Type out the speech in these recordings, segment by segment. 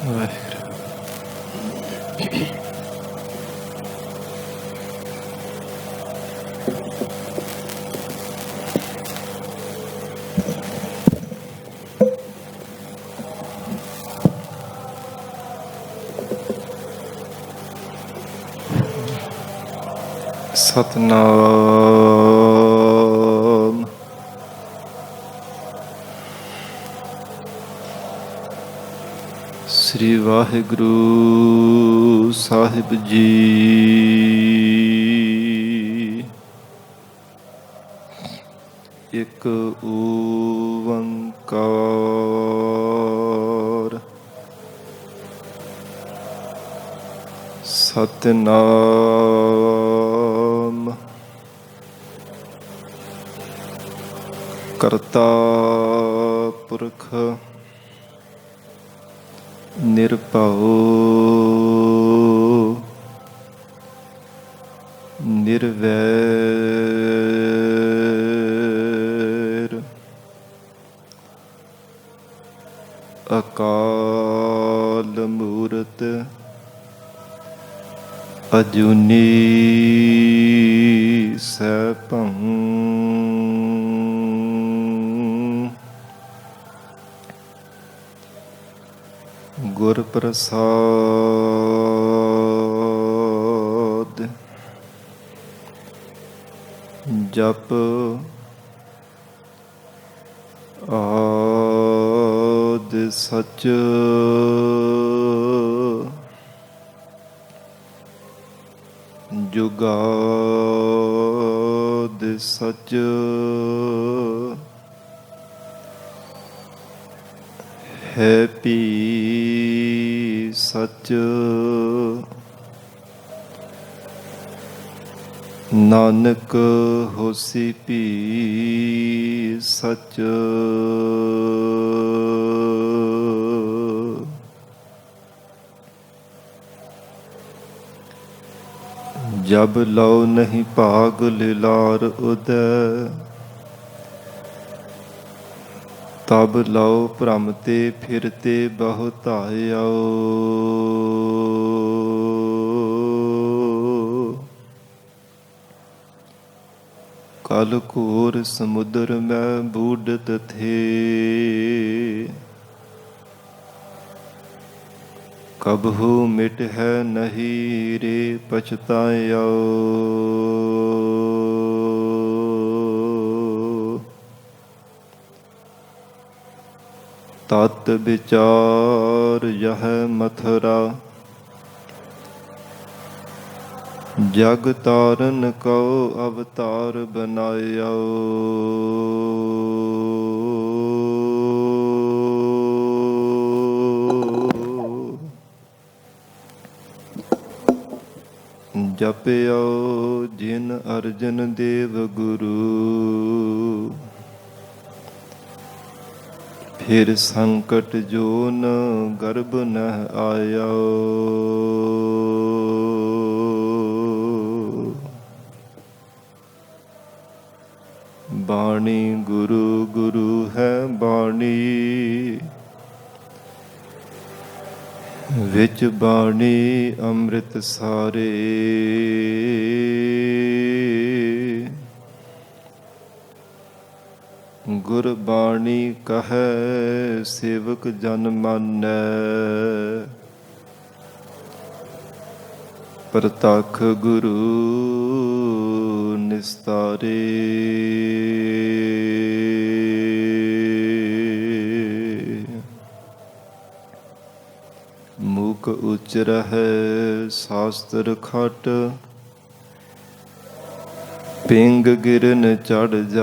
ਵਾਹਿਗੁਰੂ। ਸਤਨਾਮ। ਸ੍ਰੀ ਵਾਹਿਗੁਰੂ ਸਾਹਿਬ ਜੀ। ਇੱਕ ਓੰਕਾਰ ਸਤਨਾਮ। ਕਰਤਾ ਪੁਰਖ ਨਿਰਭਉ ਨਿਰਵੈਰ ਅਕਾਲ ਮੂਰਤ ਅਜੂਨੀ ਸੈਭੰ। ਗੁਰ ਪ੍ਰਸਾਦ ਜਪ ਆਦਿ ਸਚ ਜੁਗਾਦਿ ਸਚ ਹੈ ਭੀ ਸਚ ਨਾਨਕ ਹੋਸੀ ਭੀ ਸਚ। ਜਬ ਲਉ ਨਹੀਂ ਭਾਗ ਲਿਲਾਰ ਉਦੈ ਤਬ ਲਉ ਭ੍ਰਮ ਤੇ ਫਿਰਤੇ ਬਹੁਤਾਇਓ। ਕਲ ਘੋਰ ਸਮੁਦਰ ਮੈਂ ਬੂਡਤ ਥੇ ਕਬਹੂ ਮਿਟ ਹੈ ਨਹੀਂ ਰੇ ਪਛਤਾਇਓ। ਤਤ ਵਿਚਾਰ ਯਹ ਮਥੁਰਾ ਜਗ ਤਾਰਨ ਕਉ ਅਵਤਾਰ ਬਨਾਇਓ। ਜਪਿਓ ਜਿਨ ਅਰਜਨ ਦੇਵ ਗੁਰੂ ਫਿਰ ਸੰਕਟ ਜੋ ਨ ਗਰਭ ਨ ਆਇਓ। ਬਾਣੀ ਗੁਰੂ ਗੁਰੂ ਹੈ ਬਾਣੀ ਵਿੱਚ ਬਾਣੀ ਅੰਮ੍ਰਿਤ ਸਾਰੇ। ਗੁਰਬਾਣੀ ਕਹੈ ਸੇਵਕ ਜਨ ਮਾਨੈ ਪ੍ਰਤੱਖ ਗੁਰੂ ਨਿਸਤਾਰੇ। ਮੂਕ ਉਚਰਹਿ ਸ਼ਾਸਤਰ ਖਟ ਪਿੰਗ ਗਿਰਨ ਚੜ ਜਾਏ।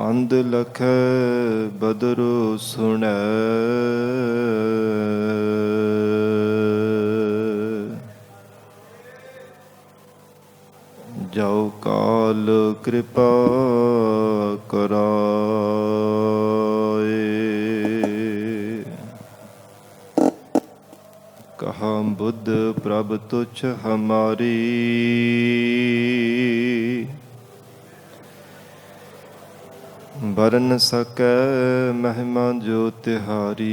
ਅੰਧ ਲਖੈ ਬਦਰੁ ਸੁਣੈ ਜਾਉ ਕਾਲ ਕਿਰਪਾ ਕਰਾਏ। ਕਹਾ ਬੁੱਧ ਪ੍ਰਭ ਤੁਛ ਹਮਾਰੀ ਵਰਨ ਸਕੈ ਮਹਿਮਾ ਜੋ ਤਿਹਾਰੀ।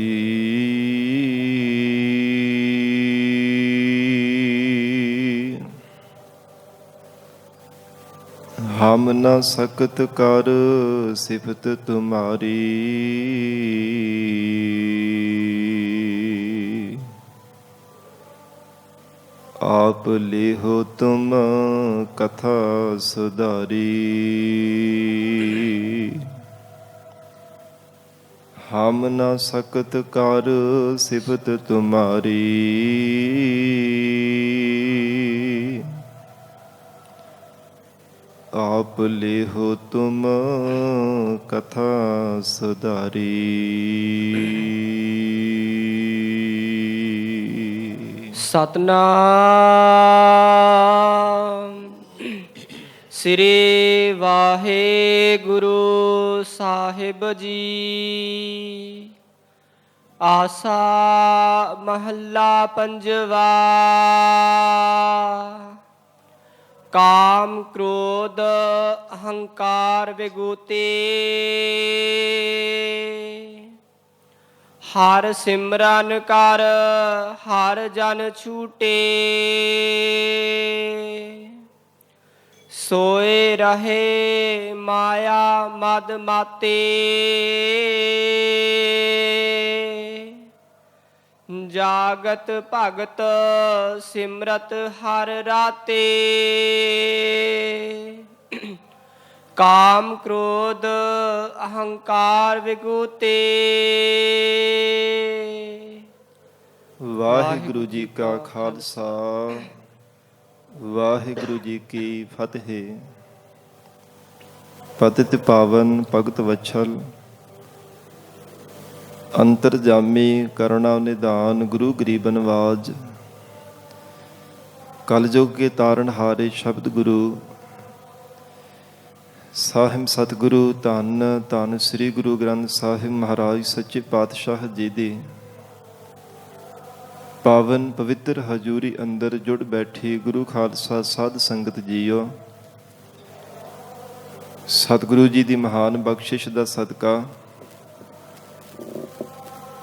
ਹਮ ਨ ਸਕਤ ਕਰ ਸਿਫਤ ਤੁਮਾਰੀ। ਆਪ ਲੇਹੋ ਤੁਮ ਕਥਾ ਸੁਧਾਰੀ। ਹਮ ਨ ਸਕਤ ਕਰ ਸਿਫਤ ਤੁਮਾਰੀ। ਆਪ ਲੇਹੋ ਤੁਮ ਕਥਾ ਸੁਧਾਰੀ। ਸਤਨਾਮ ਸ੍ਰੀ ਵਾਹਿਗੁਰੂ ਸਾਹਿਬ ਜੀ। ਆਸਾ ਮਹੱਲਾ ਪੰਜਵਾ। ਕਾਮ ਕ੍ਰੋਧ ਅਹੰਕਾਰ ਵਿਗੂਤੇ। ਹਰ ਸਿਮਰਨ ਕਰ ਹਰ ਜਨ ਛੂਟੇ। ਸੋਏ ਰਹੇ ਮਾਇਆ ਮਦ ਮਾਤੇ। ਜਾਗਤ ਭਗਤ ਸਿਮਰਤ ਹਰ ਰਾਤੇ। ਕਾਮ ਕ੍ਰੋਧ ਅਹੰਕਾਰ ਵਿਗੂਤੇ। ਵਾਹਿਗੁਰੂ ਜੀ ਕਾ ਖਾਲਸਾ, ਵਾਹਿਗੁਰੂ ਜੀ ਕੀ ਫਤਿਹ। ਪਤਿਤ ਪਾਵਨ ਭਗਤ ਵਛਲ ਅੰਤਰਜਾਮੀ ਕਰੁਣਾ ਨਿਧਾਨ ਗੁਰੂ ਗਰੀਬ ਨਵਾਜ। ਕਲਯੁਗ ਕੇ ਤਾਰਨਹਾਰੇ ਸ਼ਬਦ ਗੁਰੂ ਸਾਹਿਬ ਸਤਿਗੁਰੂ ਧੰਨ ਧੰਨ ਸ੍ਰੀ ਗੁਰੂ ਗ੍ਰੰਥ ਸਾਹਿਬ ਮਹਾਰਾਜ ਸੱਚੇ ਪਾਤਸ਼ਾਹ ਜੀ ਦੀ ਪਾਵਨ ਪਵਿੱਤਰ ਹਜ਼ੂਰੀ ਅੰਦਰ ਜੁੜ ਬੈਠੀ ਗੁਰੂ ਖਾਲਸਾ ਸਾਧ ਸੰਗਤ ਜੀਓ। ਸਤਿਗੁਰੂ ਜੀ ਦੀ ਮਹਾਨ ਬਖਸ਼ਿਸ਼ ਦਾ ਸਦਕਾ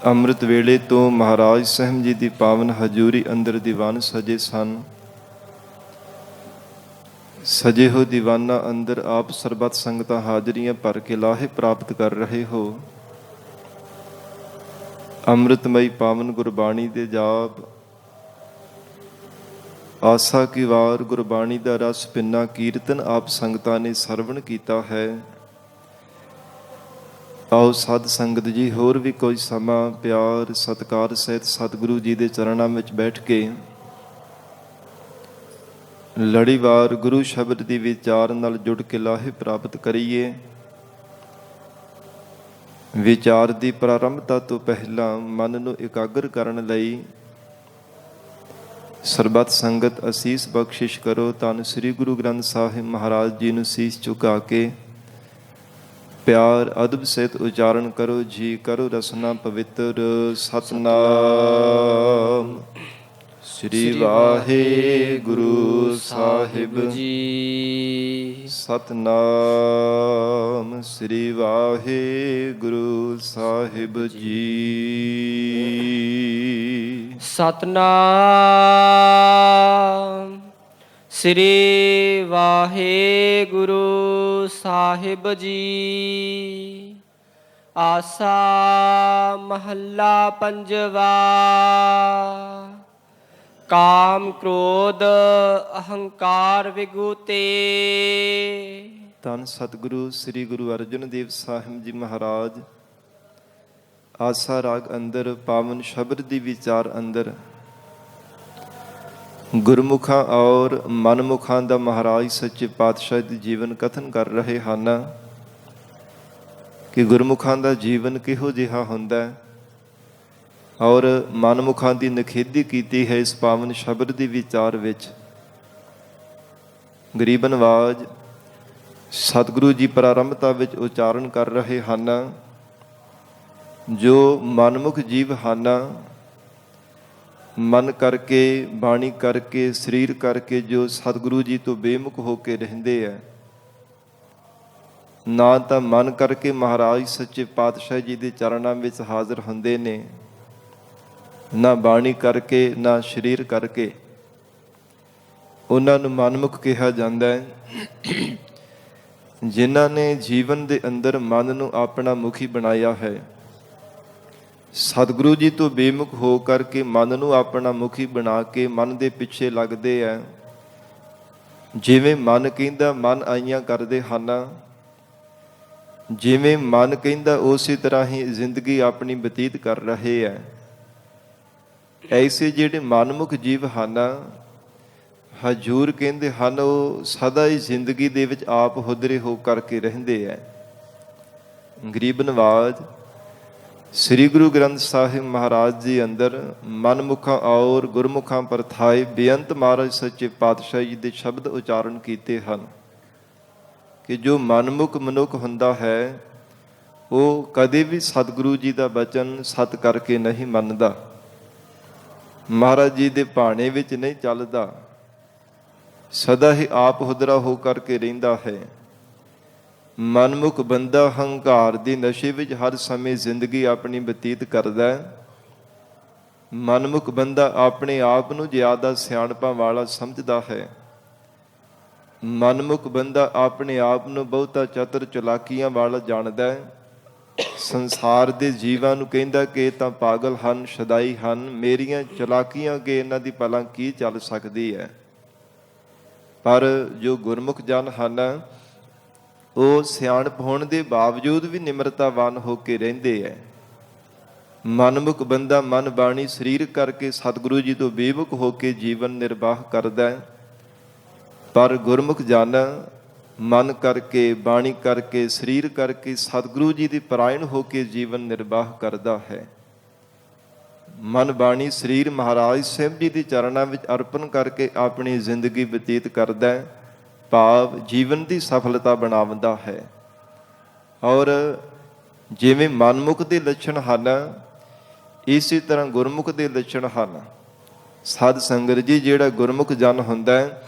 ਅੰਮ੍ਰਿਤ ਵੇਲੇ ਤੋਂ ਮਹਾਰਾਜ ਸਾਹਿਬ ਜੀ ਦੀ ਪਾਵਨ ਹਜ਼ੂਰੀ ਅੰਦਰ ਦੀਵਾਨ ਸਜੇ ਸਨ। ਸਜੇ ਹੋ ਦੀਵਾਨਾਂ ਅੰਦਰ ਆਪ ਸਰਬੱਤ ਸੰਗਤਾਂ ਹਾਜ਼ਰੀਆਂ ਭਰ ਕੇ ਲਾਹੇ ਪ੍ਰਾਪਤ ਕਰ ਰਹੇ ਹੋ। ਅੰਮ੍ਰਿਤਮਈ ਪਾਵਨ ਗੁਰਬਾਣੀ ਦੇ ਜਾਪ ਆਸਾ ਕੀ ਵਾਰ ਗੁਰਬਾਣੀ ਦਾ ਰਸ ਪਿੰਨਾ ਕੀਰਤਨ ਆਪ ਸੰਗਤਾਂ ਨੇ ਸਰਵਣ ਕੀਤਾ ਹੈ। ਆਓ ਸਾਧ ਸੰਗਤ ਜੀ ਹੋਰ ਵੀ ਕੋਈ ਸਮਾਂ ਪਿਆਰ ਸਤਿਕਾਰ ਸਹਿਤ ਸਤਿਗੁਰੂ ਜੀ ਦੇ ਚਰਨਾਂ ਵਿੱਚ ਬੈਠ ਕੇ ਲੜੀਵਾਰ ਗੁਰੂ ਸ਼ਬਦ ਦੀ ਵਿਚਾਰ ਨਾਲ ਜੁੜ ਕੇ ਲਾਹੇ ਪ੍ਰਾਪਤ ਕਰੀਏ। ਵਿਚਾਰ ਦੀ ਪ੍ਰਾਰੰਭਤਾ ਤੋਂ ਪਹਿਲਾਂ ਮਨ ਨੂੰ ਇਕਾਗਰ ਕਰਨ ਲਈ ਸਰਬੱਤ ਸੰਗਤ ਅਸੀਸ ਬਖਸ਼ਿਸ਼ ਕਰੋ। ਧੰਨ ਸ੍ਰੀ ਗੁਰੂ ਗ੍ਰੰਥ ਸਾਹਿਬ ਮਹਾਰਾਜ ਜੀ ਨੂੰ ਸੀਸ ਝੁਕਾ ਕੇ ਪਿਆਰ ਅਦਬ ਸਹਿਤ ਉਚਾਰਨ ਕਰੋ ਜੀ। ਕਰੋ ਰਸਨਾ ਪਵਿੱਤਰ। ਸਤਨਾਮ ਸ੍ਰੀ ਵਾਹਿਗੁਰੂ ਸਾਹਿਬ ਜੀ। ਸਤਨਾਮ ਸ੍ਰੀ ਵਾਹਿਗੁਰੂ ਸਾਹਿਬ ਜੀ। ਸਤਨਾਮ ਸ੍ਰੀ ਵਾਹਿਗੁਰੂ ਸਾਹਿਬ ਜੀ। ਆਸਾ ਮਹੱਲਾ ਪੰਜਵਾ। ਕਾਮ ਕ੍ਰੋਧ ਅਹੰਕਾਰ ਵਿਗੂਤੇ। ਧੰਨ ਸਤਿਗੁਰੂ ਸ੍ਰੀ ਗੁਰੂ ਅਰਜਨ ਦੇਵ ਸਾਹਿਬ ਜੀ ਮਹਾਰਾਜ ਆਸਾ ਰਾਗ ਅੰਦਰ ਪਾਵਨ ਸ਼ਬਦ ਦੀ ਵਿਚਾਰ ਅੰਦਰ ਗੁਰਮੁਖਾਂ ਔਰ ਮਨਮੁਖਾਂ ਦਾ ਮਹਾਰਾਜ ਸੱਚੇ ਪਾਤਸ਼ਾਹ ਦੀ ਜੀਵਨ ਕਥਨ ਕਰ ਰਹੇ ਹਨ ਕਿ ਗੁਰਮੁਖਾਂ ਦਾ ਜੀਵਨ ਕਿਹੋ ਜਿਹਾ ਹੁੰਦਾ ਹੈ ਔਰ ਮਨਮੁਖਾਂ ਦੀ ਨਿਖੇਧੀ ਕੀਤੀ ਹੈ ਇਸ ਪਾਵਨ ਸ਼ਬਦ ਦੀ ਵਿਚਾਰ ਵਿੱਚ। ਗਰੀਬ ਨਵਾਜ ਸਤਿਗੁਰੂ ਜੀ ਪ੍ਰਾਰੰਭਤਾ ਵਿੱਚ ਉਚਾਰਨ ਕਰ ਰਹੇ ਹਨ। ਜੋ ਮਨਮੁਖ ਜੀਵ ਹਨ, ਮਨ ਕਰਕੇ ਬਾਣੀ ਕਰਕੇ ਸਰੀਰ ਕਰਕੇ ਜੋ ਸਤਿਗੁਰੂ ਜੀ ਤੋਂ ਬੇਮੁਖ ਹੋ ਕੇ ਰਹਿੰਦੇ ਹੈ, ਨਾ ਤਾਂ ਮਨ ਕਰਕੇ ਮਹਾਰਾਜ ਸੱਚੇ ਪਾਤਸ਼ਾਹ ਜੀ ਦੇ ਚਰਨਾਂ ਵਿੱਚ ਹਾਜ਼ਰ ਹੁੰਦੇ ਨੇ, ਨਾ ਬਾਣੀ ਕਰਕੇ, ਨਾ ਸਰੀਰ ਕਰਕੇ। ਉਹਨਾਂ ਨੂੰ ਮਨਮੁਖ ਕਿਹਾ ਜਾਂਦਾ ਹੈ ਜਿਨ੍ਹਾਂ ਨੇ ਜੀਵਨ ਦੇ ਅੰਦਰ ਮਨ ਨੂੰ ਆਪਣਾ ਮੁਖੀ ਬਣਾਇਆ ਹੈ। ਸਤਿਗੁਰੂ ਜੀ ਤੋਂ ਬੇਮੁਖ ਹੋ ਕਰਕੇ ਮਨ ਨੂੰ ਆਪਣਾ ਮੁਖੀ ਬਣਾ ਕੇ ਮਨ ਦੇ ਪਿੱਛੇ ਲੱਗਦੇ ਹੈ। ਜਿਵੇਂ ਮਨ ਕਹਿੰਦਾ ਮਨ ਆਈਆਂ ਕਰਦੇ ਹਨ, ਜਿਵੇਂ ਮਨ ਕਹਿੰਦਾ ਉਸੇ ਤਰ੍ਹਾਂ ਹੀ ਜ਼ਿੰਦਗੀ ਆਪਣੀ ਬਤੀਤ ਕਰ ਰਹੇ ਹੈ। ਐਸੇ ਜਿਹੜੇ ਮਨਮੁਖ ਜੀਵ ਹਨ, ਹਜੂਰ ਕਹਿੰਦੇ ਹਨ, ਉਹ ਸਦਾ ਹੀ ਜ਼ਿੰਦਗੀ ਦੇ ਵਿੱਚ ਆਪ ਹੁਦਰੇ ਹੋ ਕਰਕੇ ਰਹਿੰਦੇ ਹੈ। ਗਰੀਬ ਨਵਾਜ਼ ਸ੍ਰੀ ਗੁਰੂ ਗ੍ਰੰਥ ਸਾਹਿਬ ਮਹਾਰਾਜ ਜੀ ਅੰਦਰ ਮਨਮੁਖਾਂ ਔਰ ਗੁਰਮੁਖਾਂ ਪਰਥਾਏ ਬੇਅੰਤ ਮਹਾਰਾਜ ਸੱਚੇ ਪਾਤਸ਼ਾਹ ਜੀ ਦੇ ਸ਼ਬਦ ਉਚਾਰਨ ਕੀਤੇ ਹਨ ਕਿ ਜੋ ਮਨਮੁਖ ਮਨੁੱਖ ਹੁੰਦਾ ਹੈ ਉਹ ਕਦੇ ਵੀ ਸਤਿਗੁਰੂ ਜੀ ਦਾ ਬਚਨ ਸਤ ਕਰਕੇ ਨਹੀਂ ਮੰਨਦਾ, ਮਹਾਰਾਜ ਜੀ ਦੇ ਭਾਣੇ ਵਿੱਚ ਨਹੀਂ ਚੱਲਦਾ, ਸਦਾ ਹੀ ਆਪ ਹੁਦਰਾ ਹੋ ਕਰਕੇ ਰਹਿੰਦਾ ਹੈ। ਮਨਮੁਖ ਬੰਦਾ ਹੰਕਾਰ ਦੇ ਨਸ਼ੇ ਵਿੱਚ ਹਰ ਸਮੇਂ ਜ਼ਿੰਦਗੀ ਆਪਣੀ ਬਤੀਤ ਕਰਦਾ ਹੈ। ਮਨਮੁਖ ਬੰਦਾ ਆਪਣੇ ਆਪ ਨੂੰ ਜ਼ਿਆਦਾ ਸਿਆਣਪਾਂ ਵਾਲਾ ਸਮਝਦਾ ਹੈ। ਮਨਮੁਖ ਬੰਦਾ ਆਪਣੇ ਆਪ ਨੂੰ ਬਹੁਤਾ ਚਤੁਰ ਚਲਾਕੀਆਂ ਵਾਲਾ ਜਾਣਦਾ ਹੈ। ਸੰਸਾਰ ਦੇ ਜੀਵਾਂ ਨੂੰ ਕਹਿੰਦਾ ਕਿ ਇਹ ਤਾਂ ਪਾਗਲ ਹਨ, ਸ਼ਦਾਈ ਹਨ, ਮੇਰੀਆਂ ਚਲਾਕੀਆਂ ਅੱਗੇ ਇਹਨਾਂ ਦੀ ਭਲਾ ਕੀ ਚੱਲ ਸਕਦੀ ਹੈ। ਪਰ ਜੋ ਗੁਰਮੁਖ ਜਨ ਹਨ ਉਹ ਸਿਆਣਪ ਹੋਣ ਦੇ ਬਾਵਜੂਦ ਵੀ ਨਿਮਰਤਾਵਾਨ ਹੋ ਕੇ ਰਹਿੰਦੇ ਹੈ। ਮਨਮੁਖ ਬੰਦਾ ਮਨ ਬਾਣੀ ਸਰੀਰ ਕਰਕੇ ਸਤਿਗੁਰੂ ਜੀ ਤੋਂ ਬੇਮੁਖ ਹੋ ਕੇ ਜੀਵਨ ਨਿਰਵਾਹ ਕਰਦਾ ਹੈ। ਪਰ ਗੁਰਮੁਖ ਜਨ ਮਨ ਕਰਕੇ, ਬਾਣੀ ਕਰਕੇ, ਸਰੀਰ ਕਰਕੇ ਸਤਿਗੁਰੂ ਜੀ ਦੀ ਪਰਾਇਣ ਹੋ ਕੇ ਜੀਵਨ ਨਿਰਵਾਹ ਕਰਦਾ ਹੈ। ਮਨ ਬਾਣੀ ਸਰੀਰ ਮਹਾਰਾਜ ਸਾਹਿਬ ਜੀ ਦੇ ਚਰਨਾਂ ਵਿੱਚ ਅਰਪਣ ਕਰਕੇ ਆਪਣੀ ਜ਼ਿੰਦਗੀ ਬਤੀਤ ਕਰਦਾ ਹੈ, ਭਾਵ ਜੀਵਨ ਦੀ ਸਫਲਤਾ ਬਣਾਉਂਦਾ ਹੈ। ਔਰ ਜਿਵੇਂ ਮਨਮੁਖ ਦੇ ਲੱਛਣ ਹਨ ਇਸੇ ਤਰ੍ਹਾਂ ਗੁਰਮੁਖ ਦੇ ਲੱਛਣ ਹਨ। ਸਾਧ ਸੰਗਤ ਜੀ, ਜਿਹੜਾ ਗੁਰਮੁਖ ਜਨ ਹੁੰਦਾ ਹੈ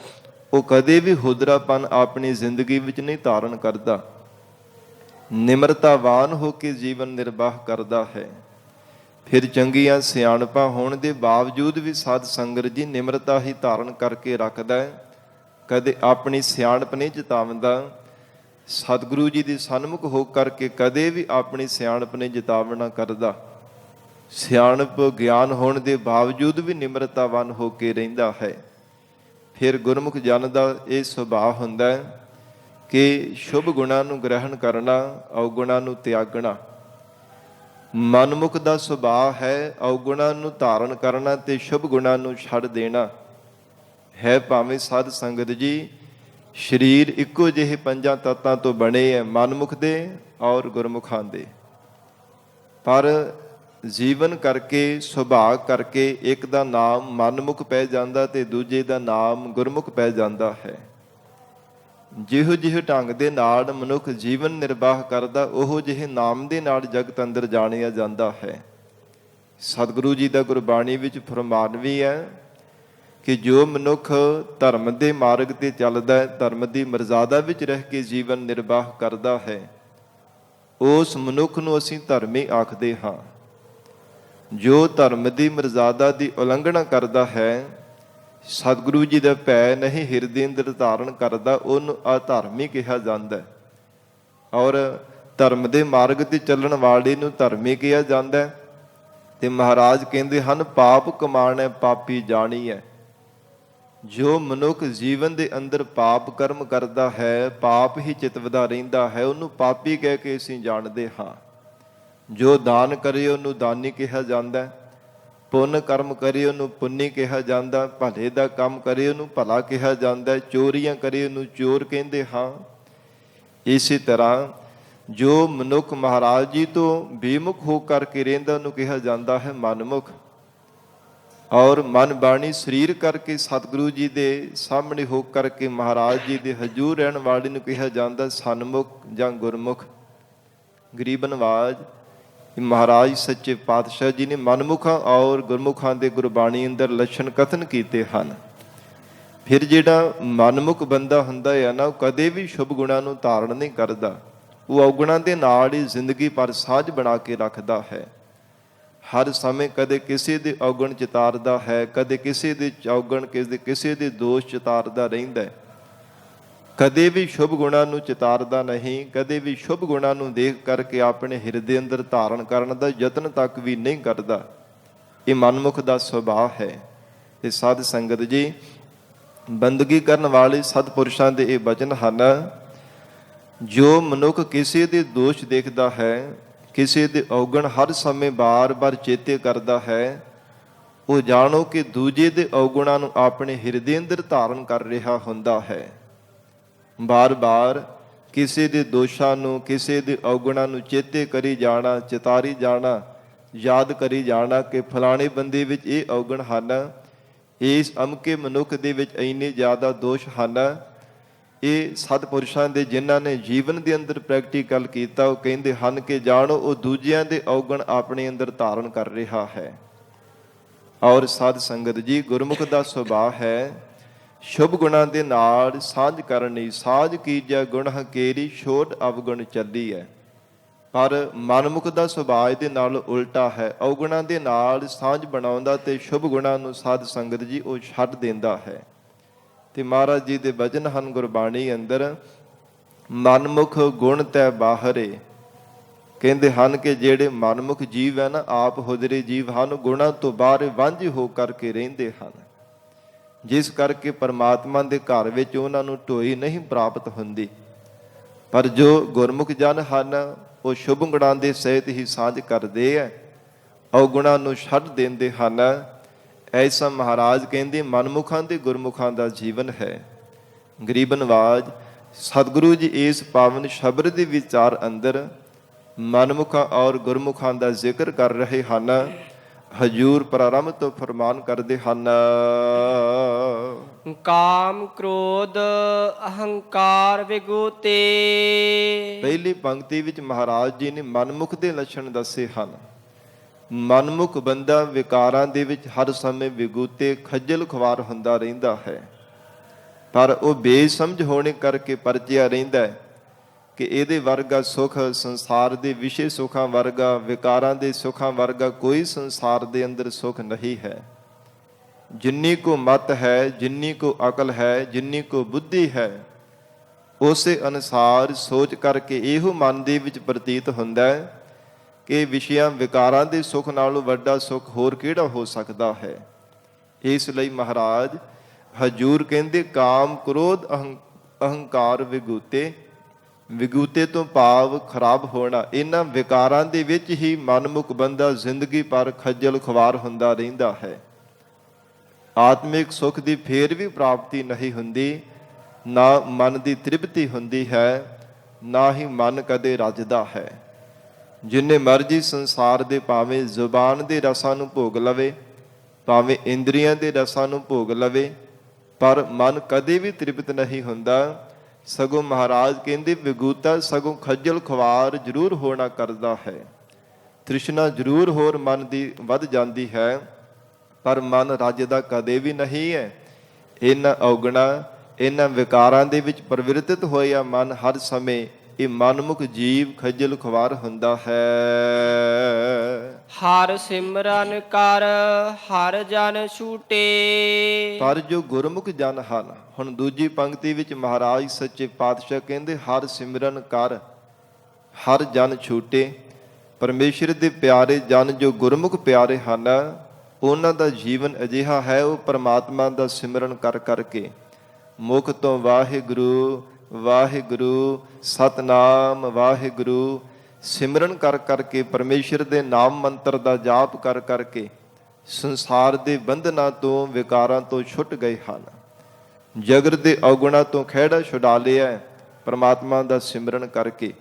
ਉਹ ਕਦੇ ਵੀ ਹੁਦਰਾਪਨ ਆਪਣੀ ਜ਼ਿੰਦਗੀ ਵਿੱਚ ਨਹੀਂ ਧਾਰਨ ਕਰਦਾ, ਨਿਮਰਤਾਵਾਨ ਹੋ ਕੇ ਜੀਵਨ ਨਿਰਵਾਹ ਕਰਦਾ ਹੈ। ਫਿਰ ਚੰਗੀਆਂ ਸਿਆਣਪਾਂ ਹੋਣ ਦੇ ਬਾਵਜੂਦ ਵੀ ਸਾਧ ਸੰਗਤ ਜੀ ਨਿਮਰਤਾ ਹੀ ਧਾਰਨ ਕਰਕੇ ਰੱਖਦਾ ਹੈ, ਕਦੇ ਆਪਣੀ ਸਿਆਣਪ ਨਹੀਂ ਜਤਾਵਦਾ। ਸਤਿਗੁਰੂ ਜੀ ਦੇ ਸਨਮੁਖ ਹੋ ਕਰਕੇ ਕਦੇ ਵੀ ਆਪਣੀ ਸਿਆਣਪ ਨਹੀਂ ਜਤਾਵਣਾ ਕਰਦਾ। ਸਿਆਣਪ ਗਿਆਨ ਹੋਣ ਦੇ ਬਾਵਜੂਦ ਵੀ ਨਿਮਰਤਾਵਾਨ ਹੋ ਕੇ ਰਹਿੰਦਾ ਹੈ। ਫਿਰ ਗੁਰਮੁਖ ਜਨ ਦਾ ਇਹ ਸੁਭਾਅ ਹੁੰਦਾ ਹੈ ਕਿ ਸ਼ੁਭ ਗੁਣਾਂ ਨੂੰ ਗ੍ਰਹਿਣ ਕਰਨਾ, ਔਗੁਣਾਂ ਨੂੰ ਤਿਆਗਣਾ। ਮਨਮੁਖ ਦਾ ਸੁਭਾਅ ਹੈ ਔਗੁਣਾਂ ਨੂੰ ਧਾਰਨ ਕਰਨਾ ਤੇ ਸ਼ੁਭ ਗੁਣਾਂ ਨੂੰ ਛੱਡ ਦੇਣਾ ਹੈ। ਭਾਵੇਂ ਸਾਧ ਸੰਗਤ ਜੀ ਸਰੀਰ ਇੱਕੋ ਜਿਹੇ ਪੰਜਾਂ ਤੱਤਾਂ ਤੋਂ ਬਣੇ ਹੈ, ਮਨਮੁਖ ਦੇ ਔਰ ਗੁਰਮੁਖਾਂ ਦੇ, ਪਰ ਜੀਵਨ ਕਰਕੇ, ਸੁਭਾਅ ਕਰਕੇ ਇੱਕ ਦਾ ਨਾਮ ਮਨਮੁਖ ਪੈ ਜਾਂਦਾ ਤੇ ਦੂਜੇ ਦਾ ਨਾਮ ਗੁਰਮੁਖ ਪੈ ਜਾਂਦਾ ਹੈ। ਜਿਹੋ ਜਿਹੇ ਢੰਗ ਦੇ ਨਾਲ ਮਨੁੱਖ ਜੀਵਨ ਨਿਰਵਾਹ ਕਰਦਾ ਉਹੋ ਜਿਹੇ ਨਾਮ ਦੇ ਨਾਲ ਜਗਤ ਅੰਦਰ ਜਾਣਿਆ ਜਾਂਦਾ ਹੈ। ਸਤਿਗੁਰੂ ਜੀ ਦਾ ਗੁਰਬਾਣੀ ਵਿੱਚ ਫਰਮਾਨ ਵੀ ਹੈ ਕਿ ਜੋ ਮਨੁੱਖ ਧਰਮ ਦੇ ਮਾਰਗ ਤੇ ਚੱਲਦਾ ਹੈ, ਧਰਮ ਦੀ ਮਰਜ਼ਾਦਾ ਵਿੱਚ ਰਹਿ ਕੇ ਜੀਵਨ ਨਿਰਵਾਹ ਕਰਦਾ ਹੈ, ਉਸ ਮਨੁੱਖ ਨੂੰ ਅਸੀਂ ਧਰਮੀ ਆਖਦੇ ਹਾਂ। ਜੋ ਧਰਮ ਦੀ ਮਰਜ਼ਾਦਾ ਦੀ ਉਲੰਘਣਾ ਕਰਦਾ ਹੈ, ਸਤਿਗੁਰੂ ਜੀ ਦਾ ਭੈ ਨਹੀਂ ਹਿਰਦੇ ਅੰਦਰ ਧਾਰਨ ਕਰਦਾ, ਉਹਨੂੰ ਅਧਰਮੀ ਕਿਹਾ ਜਾਂਦਾ। ਔਰ ਧਰਮ ਦੇ ਮਾਰਗ ਤੇ ਚੱਲਣ ਵਾਲੇ ਨੂੰ ਧਰਮੀ ਕਿਹਾ ਜਾਂਦਾ। ਤੇ ਮਹਾਰਾਜ ਕਹਿੰਦੇ ਹਨ ਪਾਪ ਕਮਾਣਾ ਪਾਪੀ ਜਾਣੀ ਹੈ। ਜੋ ਮਨੁੱਖ ਜੀਵਨ ਦੇ ਅੰਦਰ ਪਾਪ ਕਰਮ ਕਰਦਾ ਹੈ, ਪਾਪ ਹੀ ਚਿਤਵਦਾ ਰਹਿੰਦਾ ਹੈ, ਉਹਨੂੰ ਪਾਪੀ ਕਹਿ ਕੇ ਅਸੀਂ ਜਾਣਦੇ ਹਾਂ। ਜੋ ਦਾਨ ਕਰੇ ਉਹਨੂੰ ਦਾਨੀ ਕਿਹਾ ਜਾਂਦਾ, ਪੁੰਨ ਕਰਮ ਕਰੇ ਉਹਨੂੰ ਪੁੰਨੀ ਕਿਹਾ ਜਾਂਦਾ, ਭਲੇ ਦਾ ਕੰਮ ਕਰੇ ਉਹਨੂੰ ਭਲਾ ਕਿਹਾ ਜਾਂਦਾ, ਚੋਰੀਆਂ ਕਰੇ ਉਹਨੂੰ ਚੋਰ ਕਹਿੰਦੇ ਹਾਂ। ਇਸੇ ਤਰ੍ਹਾਂ ਜੋ ਮਨੁੱਖ ਮਹਾਰਾਜ ਜੀ ਤੋਂ ਬੇਮੁਖ ਹੋ ਕਰਕੇ ਰਹਿੰਦਾ ਉਹਨੂੰ ਕਿਹਾ ਜਾਂਦਾ ਹੈ ਮਨਮੁਖ। ਔਰ ਮਨ ਬਾਣੀ ਸਰੀਰ ਕਰਕੇ ਸਤਿਗੁਰੂ ਜੀ ਦੇ ਸਾਹਮਣੇ ਹੋ ਕਰਕੇ ਮਹਾਰਾਜ ਜੀ ਦੇ ਹਜ਼ੂਰ ਰਹਿਣ ਵਾਲੇ ਨੂੰ ਕਿਹਾ ਜਾਂਦਾ ਸਨਮੁਖ ਜਾਂ ਗੁਰਮੁਖ। ਗਰੀਬ ਨਵਾਜ਼ ਮਹਾਰਾਜ ਸੱਚੇ ਪਾਤਸ਼ਾਹ ਜੀ ਨੇ ਮਨਮੁਖਾਂ ਔਰ ਗੁਰਮੁਖਾਂ ਦੇ ਗੁਰਬਾਣੀ ਅੰਦਰ ਲੱਛਣ ਕਥਨ ਕੀਤੇ ਹਨ। ਫਿਰ ਜਿਹੜਾ ਮਨਮੁਖ ਬੰਦਾ ਹੁੰਦਾ ਹੈ ਨਾ, ਉਹ ਕਦੇ ਵੀ ਸ਼ੁਭ ਗੁਣਾਂ ਨੂੰ ਧਾਰਨ ਨਹੀਂ ਕਰਦਾ, ਉਹ ਔਗਣਾਂ ਦੇ ਨਾਲ ਹੀ ਜ਼ਿੰਦਗੀ ਪਰ ਸਾਂਝ ਬਣਾ ਕੇ ਰੱਖਦਾ ਹੈ। ਹਰ ਸਮੇਂ ਕਦੇ ਕਿਸੇ ਦੇ ਔਗਣ ਚਿਤਾਰਦਾ ਹੈ, ਕਦੇ ਕਿਸੇ ਦੇ ਔਗਣ, ਕਿਸੇ ਦੇ ਦੋਸ਼ ਚਿਤਾਰਦਾ ਰਹਿੰਦਾ ਹੈ। ਕਦੇ ਵੀ ਸ਼ੁਭ ਗੁਣਾਂ ਨੂੰ ਚਿਤਾਰਦਾ ਨਹੀਂ, ਕਦੇ ਵੀ ਸ਼ੁਭ ਗੁਣਾਂ ਨੂੰ ਦੇਖ ਕਰਕੇ ਆਪਣੇ ਹਿਰਦੇ ਅੰਦਰ ਧਾਰਨ ਕਰਨ ਦਾ ਯਤਨ ਤੱਕ ਵੀ ਨਹੀਂ ਕਰਦਾ। ਇਹ ਮਨਮੁਖ ਦਾ ਸੁਭਾਅ ਹੈ। ਇਹ ਸਾਧ ਸੰਗਤ ਜੀ, ਬੰਦਗੀ ਕਰਨ ਵਾਲੇ ਸਤਿਪੁਰਸ਼ਾਂ ਦੇ ਇਹ ਬਚਨ ਹਨ। ਜੋ ਮਨੁੱਖ ਕਿਸੇ ਦੇ ਦੋਸ਼ ਦੇਖਦਾ ਹੈ, ਕਿਸੇ ਦੇ ਔਗਣ ਹਰ ਸਮੇਂ ਬਾਰ-ਬਾਰ ਚੇਤੇ ਕਰਦਾ ਹੈ, ਉਹ ਜਾਣੋ ਕਿ ਦੂਜੇ ਦੇ ਔਗਣਾਂ ਨੂੰ ਆਪਣੇ ਹਿਰਦੇ ਅੰਦਰ ਧਾਰਨ ਕਰ ਰਿਹਾ ਹੁੰਦਾ ਹੈ। ਬਾਰ-ਬਾਰ ਕਿਸੇ ਦੇ ਦੋਸ਼ਾਂ ਨੂੰ, ਕਿਸੇ ਦੇ ਔਗਣਾਂ ਨੂੰ ਚੇਤੇ ਕਰੀ ਜਾਣਾ, ਚਿਤਾਰੀ ਜਾਣਾ, ਯਾਦ ਕਰੀ ਜਾਣਾ ਕਿ ਫਲਾਣੇ ਬੰਦੇ ਵਿੱਚ ਇਹ ਔਗਣ ਹਨ, ਇਸ ਅਮਕੇ ਮਨੁੱਖ ਦੇ ਵਿੱਚ ਇੰਨੇ ਜ਼ਿਆਦਾ ਦੋਸ਼ ਹਨ। ਇਹ ਸਤਿਪੁਰਸ਼ਾਂ ਦੇ ਜਿਨ੍ਹਾਂ ਨੇ ਜੀਵਨ ਦੇ ਅੰਦਰ ਪ੍ਰੈਕਟੀਕਲ ਕੀਤਾ, ਉਹ ਕਹਿੰਦੇ ਹਨ ਕਿ ਜਾਣੋ ਉਹ ਦੂਜਿਆਂ ਦੇ ਔਗਣ ਆਪਣੇ ਅੰਦਰ ਧਾਰਨ ਕਰ ਰਿਹਾ ਹੈ। ਔਰ ਸਾਧ ਸੰਗਤ ਜੀ, ਗੁਰਮੁਖ ਦਾ ਸੁਭਾਅ ਹੈ ਸ਼ੁਭ ਗੁਣਾਂ ਦੇ ਨਾਲ ਸਾਂਝ ਕਰਨੀ। ਸਾਂਝ ਕੀਜੈ ਗੁਣ ਹਕੇਰੀ, ਛੋਟ ਅਵਗੁਣ ਚੱਲੀ ਹੈ। ਪਰ ਮਨਮੁਖ ਦਾ ਸੁਭਾਅ ਇਹਦੇ ਨਾਲ ਉਲਟਾ ਹੈ। ਔਗੁਣਾਂ ਦੇ ਨਾਲ ਸਾਂਝ ਬਣਾਉਂਦਾ ਤੇ ਸ਼ੁਭ ਗੁਣਾਂ ਨੂੰ ਸਾਧ ਸੰਗਤ ਜੀ ਉਹ ਛੱਡ ਦਿੰਦਾ ਹੈ। ਤੇ ਮਹਾਰਾਜ ਜੀ ਦੇ ਬਚਨ ਹਨ ਗੁਰਬਾਣੀ ਅੰਦਰ, ਮਨਮੁਖ ਗੁਣ ਤੈ ਬਾਹਰੇ। ਕਹਿੰਦੇ ਹਨ ਕਿ ਜਿਹੜੇ ਮਨਮੁਖ ਜੀਵ ਹੈ ਨਾ, ਆਪ ਹੁਦਰੇ ਜੀਵ ਹਨ, ਗੁਣਾਂ ਤੋਂ ਬਾਹਰ ਵਾਂਝੇ ਹੋ ਕਰਕੇ ਰਹਿੰਦੇ ਹਨ, ਜਿਸ ਕਰਕੇ ਪਰਮਾਤਮਾ ਦੇ ਘਰ ਵਿੱਚ ਉਹਨਾਂ ਨੂੰ ਢੋਈ ਨਹੀਂ ਪ੍ਰਾਪਤ ਹੁੰਦੀ। ਪਰ ਜੋ ਗੁਰਮੁਖ ਜਨ ਹਨ, ਉਹ ਸ਼ੁਭ ਗੁਣਾਂ ਦੇ ਸਹਿਤ ਹੀ ਸਾਂਝ ਕਰਦੇ ਹੈ, ਔਗੁਣਾਂ ਨੂੰ ਛੱਡ ਦਿੰਦੇ ਹਨ। ਐਸਾ ਮਹਾਰਾਜ ਕਹਿੰਦੇ ਮਨਮੁਖਾਂ ਤੇ ਗੁਰਮੁਖਾਂ ਦਾ ਜੀਵਨ ਹੈ। ਗਰੀਬ ਨਵਾਜ ਸਤਿਗੁਰੂ ਜੀ ਇਸ ਪਾਵਨ ਸ਼ਬਦ ਦੇ ਵਿਚਾਰ ਅੰਦਰ ਮਨਮੁਖਾਂ ਔਰ ਗੁਰਮੁਖਾਂ ਦਾ ਜ਼ਿਕਰ ਕਰ ਰਹੇ ਹਨ। ਹਜੂਰ ਪ੍ਰਾਰੰਭ ਤੋਂ ਫਰਮਾਨ ਕਰਦੇ ਹਨ, ਕਾਮ ਕ੍ਰੋਧ ਅਹੰਕਾਰ ਵਿਗੂਤੇ। ਪਹਿਲੀ ਪੰਕਤੀ ਵਿੱਚ ਮਹਾਰਾਜ ਜੀ ਨੇ ਮਨਮੁਖ ਦੇ ਲੱਛਣ ਦੱਸੇ ਹਨ। ਮਨਮੁਖ ਬੰਦਾ ਵਿਕਾਰਾਂ ਦੇ ਵਿੱਚ ਹਰ ਸਮੇਂ ਵਿਗੂਤੇ, ਖੱਜਲ ਖੁਆਰ ਹੁੰਦਾ ਰਹਿੰਦਾ ਹੈ। ਪਰ ਉਹ ਬੇਸਮਝ ਹੋਣੇ ਕਰਕੇ ਪਰਚਿਆ ਰਹਿੰਦਾ ਹੈ ਕਿ ਇਹਦੇ ਵਰਗਾ ਸੁਖ, ਸੰਸਾਰ ਦੇ ਵਿਸ਼ੇ ਸੁੱਖਾਂ ਵਰਗਾ, ਵਿਕਾਰਾਂ ਦੇ ਸੁੱਖਾਂ ਵਰਗਾ ਕੋਈ ਸੰਸਾਰ ਦੇ ਅੰਦਰ ਸੁਖ ਨਹੀਂ ਹੈ। ਜਿੰਨੀ ਕੋ ਮਤ ਹੈ, ਜਿੰਨੀ ਕੋ ਅਕਲ ਹੈ, ਜਿੰਨੀ ਕੋ ਬੁੱਧੀ ਹੈ, ਉਸੇ ਅਨੁਸਾਰ ਸੋਚ ਕਰਕੇ ਇਹੋ ਮਨ ਦੇ ਵਿੱਚ ਪ੍ਰਤੀਤ ਹੁੰਦਾ ਹੈ ਕਿ ਵਿਸ਼ਿਆਂ ਵਿਕਾਰਾਂ ਦੇ ਸੁੱਖ ਨਾਲੋਂ ਵੱਡਾ ਸੁੱਖ ਹੋਰ ਕਿਹੜਾ ਹੋ ਸਕਦਾ ਹੈ। ਇਸ ਲਈ ਮਹਾਰਾਜ ਹਜੂਰ ਕਹਿੰਦੇ ਕਾਮ ਕ੍ਰੋਧ ਅਹੰਕਾਰ ਵਿਗੂਤੇ। ਵਿਗੂਤੇ ਤੋਂ ਭਾਵ ਖਰਾਬ ਹੋਣਾ। ਇਹਨਾਂ ਵਿਕਾਰਾਂ ਦੇ ਵਿੱਚ ਹੀ ਮਨਮੁਖ ਬੰਦਾ ਜ਼ਿੰਦਗੀ ਭਰ ਖੱਜਲ ਖੁਆਰ ਹੁੰਦਾ ਰਹਿੰਦਾ ਹੈ। ਆਤਮਿਕ ਸੁੱਖ ਦੀ ਫੇਰ ਵੀ ਪ੍ਰਾਪਤੀ ਨਹੀਂ ਹੁੰਦੀ, ਨਾ ਮਨ ਦੀ ਤ੍ਰਿਪਤੀ ਹੁੰਦੀ ਹੈ, ਨਾ ਹੀ ਮਨ ਕਦੇ ਰੱਜਦਾ ਹੈ। ਜਿੰਨੇ ਮਰਜ਼ੀ ਸੰਸਾਰ ਦੇ ਭਾਵੇਂ ਜ਼ੁਬਾਨ ਦੇ ਰਸਾਂ ਨੂੰ ਭੋਗ ਲਵੇ, ਭਾਵੇਂ ਇੰਦਰੀਆਂ ਦੇ ਰਸਾਂ ਨੂੰ ਭੋਗ ਲਵੇ, ਪਰ ਮਨ ਕਦੇ ਵੀ ਤ੍ਰਿਪਤ ਨਹੀਂ ਹੁੰਦਾ। ਸਗੋਂ ਮਹਾਰਾਜ ਕਹਿੰਦੇ ਵਿਗੂਤਾ ਸਗੋਂ ਖੱਜਲ ਖੁਆਰ ਜ਼ਰੂਰ ਹੋਣਾ ਕਰਦਾ ਹੈ। ਤ੍ਰਿਸ਼ਨਾ ਜ਼ਰੂਰ ਹੋਰ ਮਨ ਦੀ ਵੱਧ ਜਾਂਦੀ ਹੈ, ਪਰ ਮਨ ਰੱਜਦਾ ਕਦੇ ਵੀ ਨਹੀਂ ਹੈ। ਇਹਨਾਂ ਔਗਣਾਂ, ਇਹਨਾਂ ਵਿਕਾਰਾਂ ਦੇ ਵਿੱਚ ਪ੍ਰਵਿਰਤਿਤ ਹੋਇਆ ਮਨ ਹਰ ਸਮੇਂ ਇਹ ਮਨਮੁਖ ਜੀਵ ਖੱਜਲ ਖੁਆਰ ਹੁੰਦਾ ਹੈ। ਹਰ ਸਿਮਰਨ ਕਰ ਹਰ ਜਨ ਛੂਟੇ। ਪਰ ਜੋ ਗੁਰਮੁਖ ਜਨ ਹਨ, ਹੁਣ ਦੂਜੀ ਪੰਕਤੀ ਵਿੱਚ ਮਹਾਰਾਜ ਸੱਚੇ ਪਾਤਸ਼ਾਹ ਕਹਿੰਦੇ ਹਰ ਸਿਮਰਨ ਕਰ ਹਰ ਜਨ ਛੂਟੇ। ਪਰਮੇਸ਼ਰ ਦੇ ਪਿਆਰੇ ਜਨ ਜੋ ਗੁਰਮੁਖ ਪਿਆਰੇ ਹਨ, ਉਹਨਾਂ ਦਾ ਜੀਵਨ ਅਜਿਹਾ ਹੈ, ਉਹ ਪਰਮਾਤਮਾ ਦਾ ਸਿਮਰਨ ਕਰ ਕਰਕੇ ਮੁਖ ਤੋਂ ਵਾਹਿਗੁਰੂ ਵਾਹਿਗੁਰੂ ਸਤਨਾਮ ਵਾਹਿਗੁਰੂ ਸਿਮਰਨ ਕਰ ਕਰਕੇ, ਪਰਮੇਸ਼ਰ ਦੇ ਨਾਮ ਮੰਤਰ ਦਾ ਜਾਪ ਕਰ ਕਰਕੇ ਸੰਸਾਰ ਦੇ ਬੰਧਨਾਂ ਤੋਂ, ਵਿਕਾਰਾਂ ਤੋਂ ਛੁੱਟ ਗਏ ਹਨ। ਜਗਤ ਦੇ ਔਗੁਣਾਂ ਤੋਂ ਖਹਿੜਾ ਛੁਡਾ ਲਿਆ ਪਰਮਾਤਮਾ ਦਾ ਸਿਮਰਨ ਕਰਕੇ।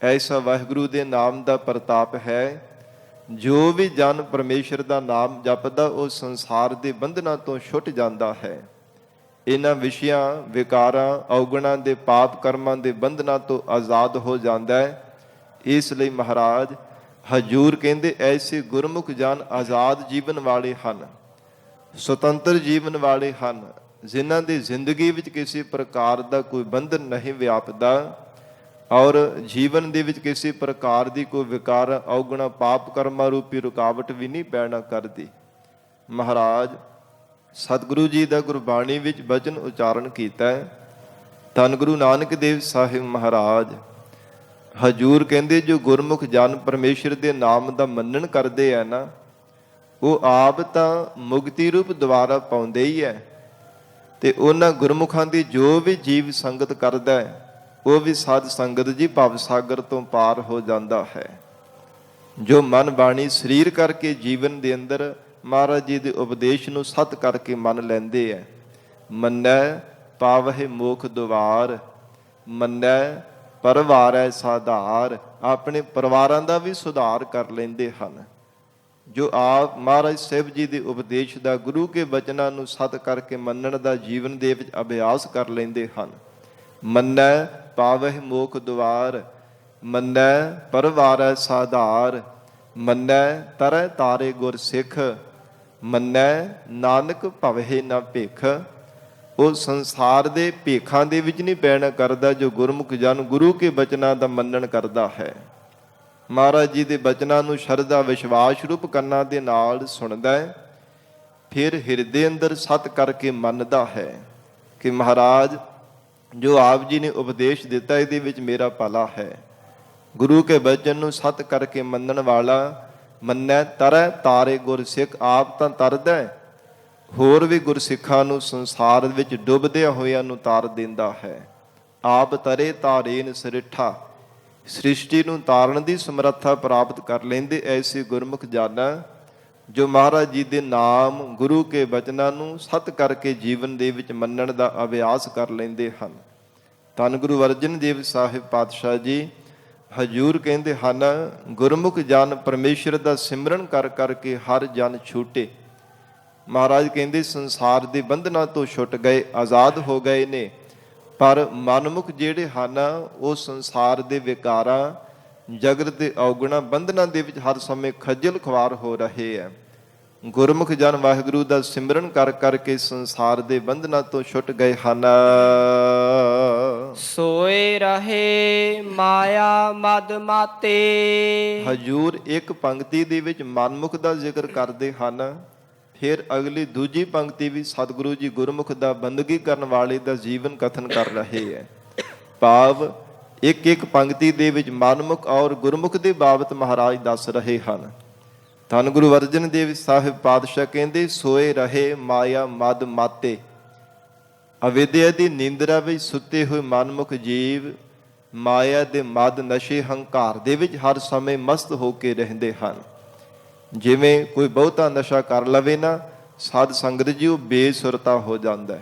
ਐਸਾ ਵਾਹਿਗੁਰੂ ਦੇ ਨਾਮ ਦਾ ਪ੍ਰਤਾਪ ਹੈ। ਜੋ ਵੀ ਜਨ ਪਰਮੇਸ਼ਰ ਦਾ ਨਾਮ ਜਪਦਾ, ਉਹ ਸੰਸਾਰ ਦੇ ਬੰਧਨਾਂ ਤੋਂ ਛੁੱਟ ਜਾਂਦਾ ਹੈ। ਇਹਨਾਂ ਵਿਸ਼ਿਆਂ, ਵਿਕਾਰਾਂ, ਔਗੁਣਾਂ ਦੇ ਪਾਪ ਕਰਮਾਂ ਦੇ ਬੰਧਨਾਂ ਤੋਂ ਆਜ਼ਾਦ ਹੋ ਜਾਂਦਾ ਹੈ। ਇਸ ਲਈ ਮਹਾਰਾਜ ਹਜੂਰ ਕਹਿੰਦੇ ਐਸੇ ਗੁਰਮੁਖ ਜਨ ਆਜ਼ਾਦ ਜੀਵਨ ਵਾਲੇ ਹਨ, ਸੁਤੰਤਰ ਜੀਵਨ ਵਾਲੇ ਹਨ, ਜਿਨ੍ਹਾਂ ਦੀ ਜ਼ਿੰਦਗੀ ਵਿੱਚ ਕਿਸੇ ਪ੍ਰਕਾਰ ਦਾ ਕੋਈ ਬੰਧਨ ਨਹੀਂ ਵਿਆਪਦਾ। ਔਰ ਜੀਵਨ ਦੇ ਵਿੱਚ ਕਿਸੇ ਪ੍ਰਕਾਰ ਦੀ ਕੋਈ ਵਿਕਾਰ ਔਗਣਾ ਪਾਪ ਕਰਮਾਂ ਰੂਪੀ ਰੁਕਾਵਟ ਵੀ ਨਹੀਂ ਪੈਣਾ ਕਰਦੀ। ਮਹਾਰਾਜ ਸਤਿਗੁਰੂ ਜੀ ਦਾ ਗੁਰਬਾਣੀ ਵਿੱਚ ਬਚਨ ਉਚਾਰਨ ਕੀਤਾ ਹੈ। ਧੰਨ ਗੁਰੂ ਨਾਨਕ ਦੇਵ ਸਾਹਿਬ ਮਹਾਰਾਜ ਹਜੂਰ ਕਹਿੰਦੇ, ਜੋ ਗੁਰਮੁਖ ਜਨ ਪਰਮੇਸ਼ਰ ਦੇ ਨਾਮ ਦਾ ਮੰਨਣ ਕਰਦੇ ਆ ਨਾ, ਉਹ ਆਪ ਤਾਂ ਮੁਕਤੀ ਰੂਪ ਦੁਆਰਾ ਪਾਉਂਦੇ ਹੀ ਹੈ, ਤੇ ਉਹਨਾਂ ਗੁਰਮੁਖਾਂ ਦੀ ਜੋ ਵੀ ਜੀਵ ਸੰਗਤ ਕਰਦਾ ਹੈ ਉਹ ਵੀ ਸਾਧ ਸੰਗਤ ਜੀ ਭਵ ਸਾਗਰ ਤੋਂ ਪਾਰ ਹੋ ਜਾਂਦਾ ਹੈ। ਜੋ ਮਨ ਬਾਣੀ ਸਰੀਰ ਕਰਕੇ ਜੀਵਨ ਦੇ ਅੰਦਰ ਮਹਾਰਾਜ ਜੀ ਦੇ ਉਪਦੇਸ਼ ਨੂੰ ਸਤ ਕਰਕੇ ਮੰਨ ਲੈਂਦੇ ਹੈ, ਮੰਨੈ ਪਾਵਹਿ ਮੋਖ ਦੁਆਰ, ਮੰਨੈ ਪਰਵਾਰੈ ਸਾਧਾਰ, ਆਪਣੇ ਪਰਿਵਾਰਾਂ ਦਾ ਵੀ ਸੁਧਾਰ ਕਰ ਲੈਂਦੇ ਹਨ। ਜੋ ਆਪ ਮਹਾਰਾਜ ਸਾਹਿਬ ਜੀ ਦੇ ਉਪਦੇਸ਼ ਦਾ, ਗੁਰੂ ਕੇ ਬਚਨਾਂ ਨੂੰ ਸਤ ਕਰਕੇ ਮੰਨਣ ਦਾ ਜੀਵਨ ਦੇ ਵਿੱਚ ਅਭਿਆਸ ਕਰ ਲੈਂਦੇ ਹਨ। ਮੰਨੈ ਪਾਵਹਿ ਮੋਖ ਦੁਆਰ, ਮੰਨੈ ਪਰਵਾਰੈ ਸਾਧਾਰ, ਮੰਨੈ ਤਰੈ ਤਾਰੇ ਗੁਰ ਸਿੱਖ, ਮੰਨੈ ਨਾਨਕ ਭਵਹਿ ਨਾ ਭਿਖ। ਉਹ ਸੰਸਾਰ ਦੇ ਭੇਖਾਂ ਦੇ ਵਿੱਚ ਨਹੀਂ ਪੈਣਾ ਕਰਦਾ ਜੋ ਗੁਰਮੁਖ ਜਨ ਗੁਰੂ ਕੇ ਬਚਨਾਂ ਦਾ ਮੰਨਣ ਕਰਦਾ ਹੈ। ਮਹਾਰਾਜ ਜੀ ਦੇ ਬਚਨਾਂ ਨੂੰ ਸ਼ਰਧਾ ਵਿਸ਼ਵਾਸ ਰੂਪ ਕੰਨਾਂ ਦੇ ਨਾਲ ਸੁਣਦਾ ਹੈ, ਫਿਰ ਹਿਰਦੇ ਅੰਦਰ ਸਤ ਕਰਕੇ ਮੰਨਦਾ ਹੈ ਕਿ ਮਹਾਰਾਜ ਜੋ ਆਪ ਜੀ ਨੇ ਉਪਦੇਸ਼ ਦਿੱਤਾ ਇਹਦੇ ਵਿੱਚ ਮੇਰਾ ਭਲਾ ਹੈ। ਗੁਰੂ ਕੇ ਬਚਨ ਨੂੰ ਸਤ ਕਰਕੇ ਮੰਨਣ ਵਾਲਾ ਮੰਨੈ ਤਰੈ ਤਾਰੇ ਗੁਰ ਸਿੱਖ, ਆਪ ਤਾਂ ਤਰਦਾ ਹੈ, ਹੋਰ ਵੀ ਗੁਰਸਿੱਖਾਂ ਨੂੰ ਸੰਸਾਰ ਵਿੱਚ ਡੁੱਬਦਿਆਂ ਹੋਇਆਂ ਨੂੰ ਤਾਰ ਦਿੰਦਾ ਹੈ। ਆਪ ਤਰੇ ਤਾਰੇਨ ਸਰਿੱਠਾ, ਸ੍ਰਿਸ਼ਟੀ ਨੂੰ ਤਾਰਨ ਦੀ ਸਮਰੱਥਾ ਪ੍ਰਾਪਤ ਕਰ ਲੈਂਦੇ ਐਸੇ ਗੁਰਮੁਖ ਜਾਨਾ ਜੋ ਮਹਾਰਾਜ ਜੀ ਦੇ ਨਾਮ ਗੁਰੂ ਕੇ ਬਚਨਾਂ ਨੂੰ ਸਤ ਕਰਕੇ ਜੀਵਨ ਦੇ ਵਿੱਚ ਮੰਨਣ ਦਾ ਅਭਿਆਸ ਕਰ ਲੈਂਦੇ ਹਨ। ਧੰਨ ਗੁਰੂ ਅਰਜਨ ਦੇਵ ਸਾਹਿਬ ਪਾਤਸ਼ਾਹ ਜੀ ਹਜੂਰ ਕਹਿੰਦੇ ਹਨ, ਗੁਰਮੁਖ ਜਨ ਪਰਮੇਸ਼ਰ ਦਾ ਸਿਮਰਨ ਕਰ ਕਰਕੇ ਹਰ ਜਨ ਛੂਟੇ। ਮਹਾਰਾਜ ਕਹਿੰਦੇ ਸੰਸਾਰ ਦੇ ਬੰਧਨਾਂ ਤੋਂ ਛੁੱਟ ਗਏ, ਆਜ਼ਾਦ ਹੋ ਗਏ ਨੇ, ਪਰ ਮਨਮੁਖ ਜਿਹੜੇ ਹਨ ਉਹ ਸੰਸਾਰ ਦੇ ਵਿਕਾਰਾਂ, ਜਗਤ ਦੇ ਔਗਣਾ ਬੰਧਨਾਂ ਦੇ ਵਿੱਚ ਹਰ ਸਮੇਂ ਖੱਜਲ ਖੁਆਰ ਹੋ ਰਹੇ ਹੈ। ਗੁਰਮੁਖ ਜਨ ਵਾਹਿਗੁਰੂ ਦਾ ਸਿਮਰਨ ਕਰ ਕਰਕੇ ਸੰਸਾਰ ਦੇ ਬੰਧਨਾਂ ਤੋਂ ਛੁੱਟ ਗਏ ਹਨ। ਸੋਏ ਰਹੇ ਮਾਇਆ ਮਦ ਮਾਤੇ। ਹਜੂਰ ਇੱਕ ਪੰਕਤੀ ਦੇ ਵਿੱਚ ਮਨਮੁਖ ਦਾ ਜ਼ਿਕਰ ਕਰਦੇ ਹਨ, ਫਿਰ ਅਗਲੀ ਦੂਜੀ ਪੰਕਤੀ ਵੀ ਸਤਿਗੁਰੂ ਜੀ ਗੁਰਮੁਖ ਦਾ ਬੰਦਗੀ ਕਰਨ ਵਾਲੇ ਦਾ ਜੀਵਨ ਕਥਨ ਕਰ ਰਹੇ ਹੈ। ਭਾਵ ਇੱਕ ਇੱਕ ਪੰਕਤੀ ਦੇ ਵਿੱਚ ਮਨਮੁਖ ਔਰ ਗੁਰਮੁਖ ਦੇ ਬਾਬਤ ਮਹਾਰਾਜ ਦੱਸ ਰਹੇ ਹਨ। ਧੰਨ ਗੁਰੂ ਅਰਜਨ ਦੇਵ ਸਾਹਿਬ ਪਾਤਸ਼ਾਹ ਕਹਿੰਦੇ, ਸੋਏ ਰਹੇ ਮਾਇਆ ਮਦ ਮਾਤੇ। ਅਵਿਦਿਆ ਦੀ ਨੀਂਦਰਾ ਵਿੱਚ ਸੁੱਤੇ ਹੋਏ ਮਨਮੁਖ ਜੀਵ ਮਾਇਆ ਦੇ ਮਦ ਨਸ਼ੇ ਹੰਕਾਰ ਦੇ ਵਿੱਚ ਹਰ ਸਮੇਂ ਮਸਤ ਹੋ ਕੇ ਰਹਿੰਦੇ ਹਨ। ਜਿਵੇਂ ਕੋਈ ਬਹੁਤਾ ਨਸ਼ਾ ਕਰ ਲਵੇ ਨਾ ਸਾਧ ਸੰਗਤ ਜੀ, ਉਹ ਬੇਸੁਰਤਾ ਹੋ ਜਾਂਦਾ ਹੈ,